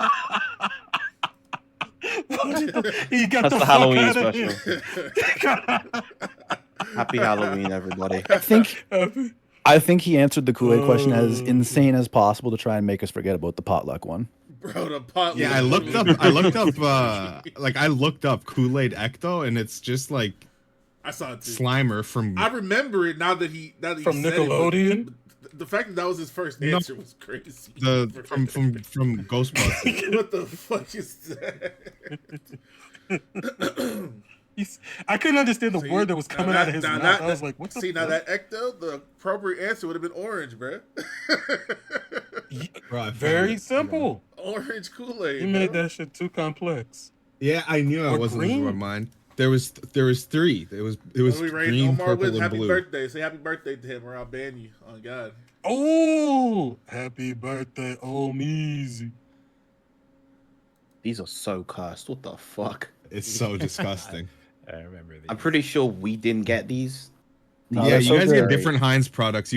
He got That's the fuck Halloween outta special. here. Happy Halloween, everybody. I think he answered the Kool-Aid question as insane as possible to try and make us forget about the potluck one. Bro, the pot. Yeah, I looked up Kool-Aid Ecto, and it's just like I saw it too. Slimer from. I remember it now that he From said Nickelodeon? It, but the fact that was his first No. answer was crazy. from Ghostbusters. What the fuck is that? I couldn't understand the See, word that was coming now out of his now mouth. I was like, what the See, now fuck? that Ecto, the appropriate answer would have been orange, bro. Bro, I found Very it. simple. Orange Kool-Aid. You made bro. that shit too complex. Yeah, I knew I Or wasn't green? losing my mind. There was 3. It was When we rate green, Omar purple, with and happy blue. birthday. Say happy birthday to him, or I'll ban you. On God. Oh, happy birthday, Omeezy. These are so cursed. What the fuck? It's so disgusting. I remember these. I'm pretty sure we didn't get these. No, Yeah, they're you so guys get good. different Heinz products. You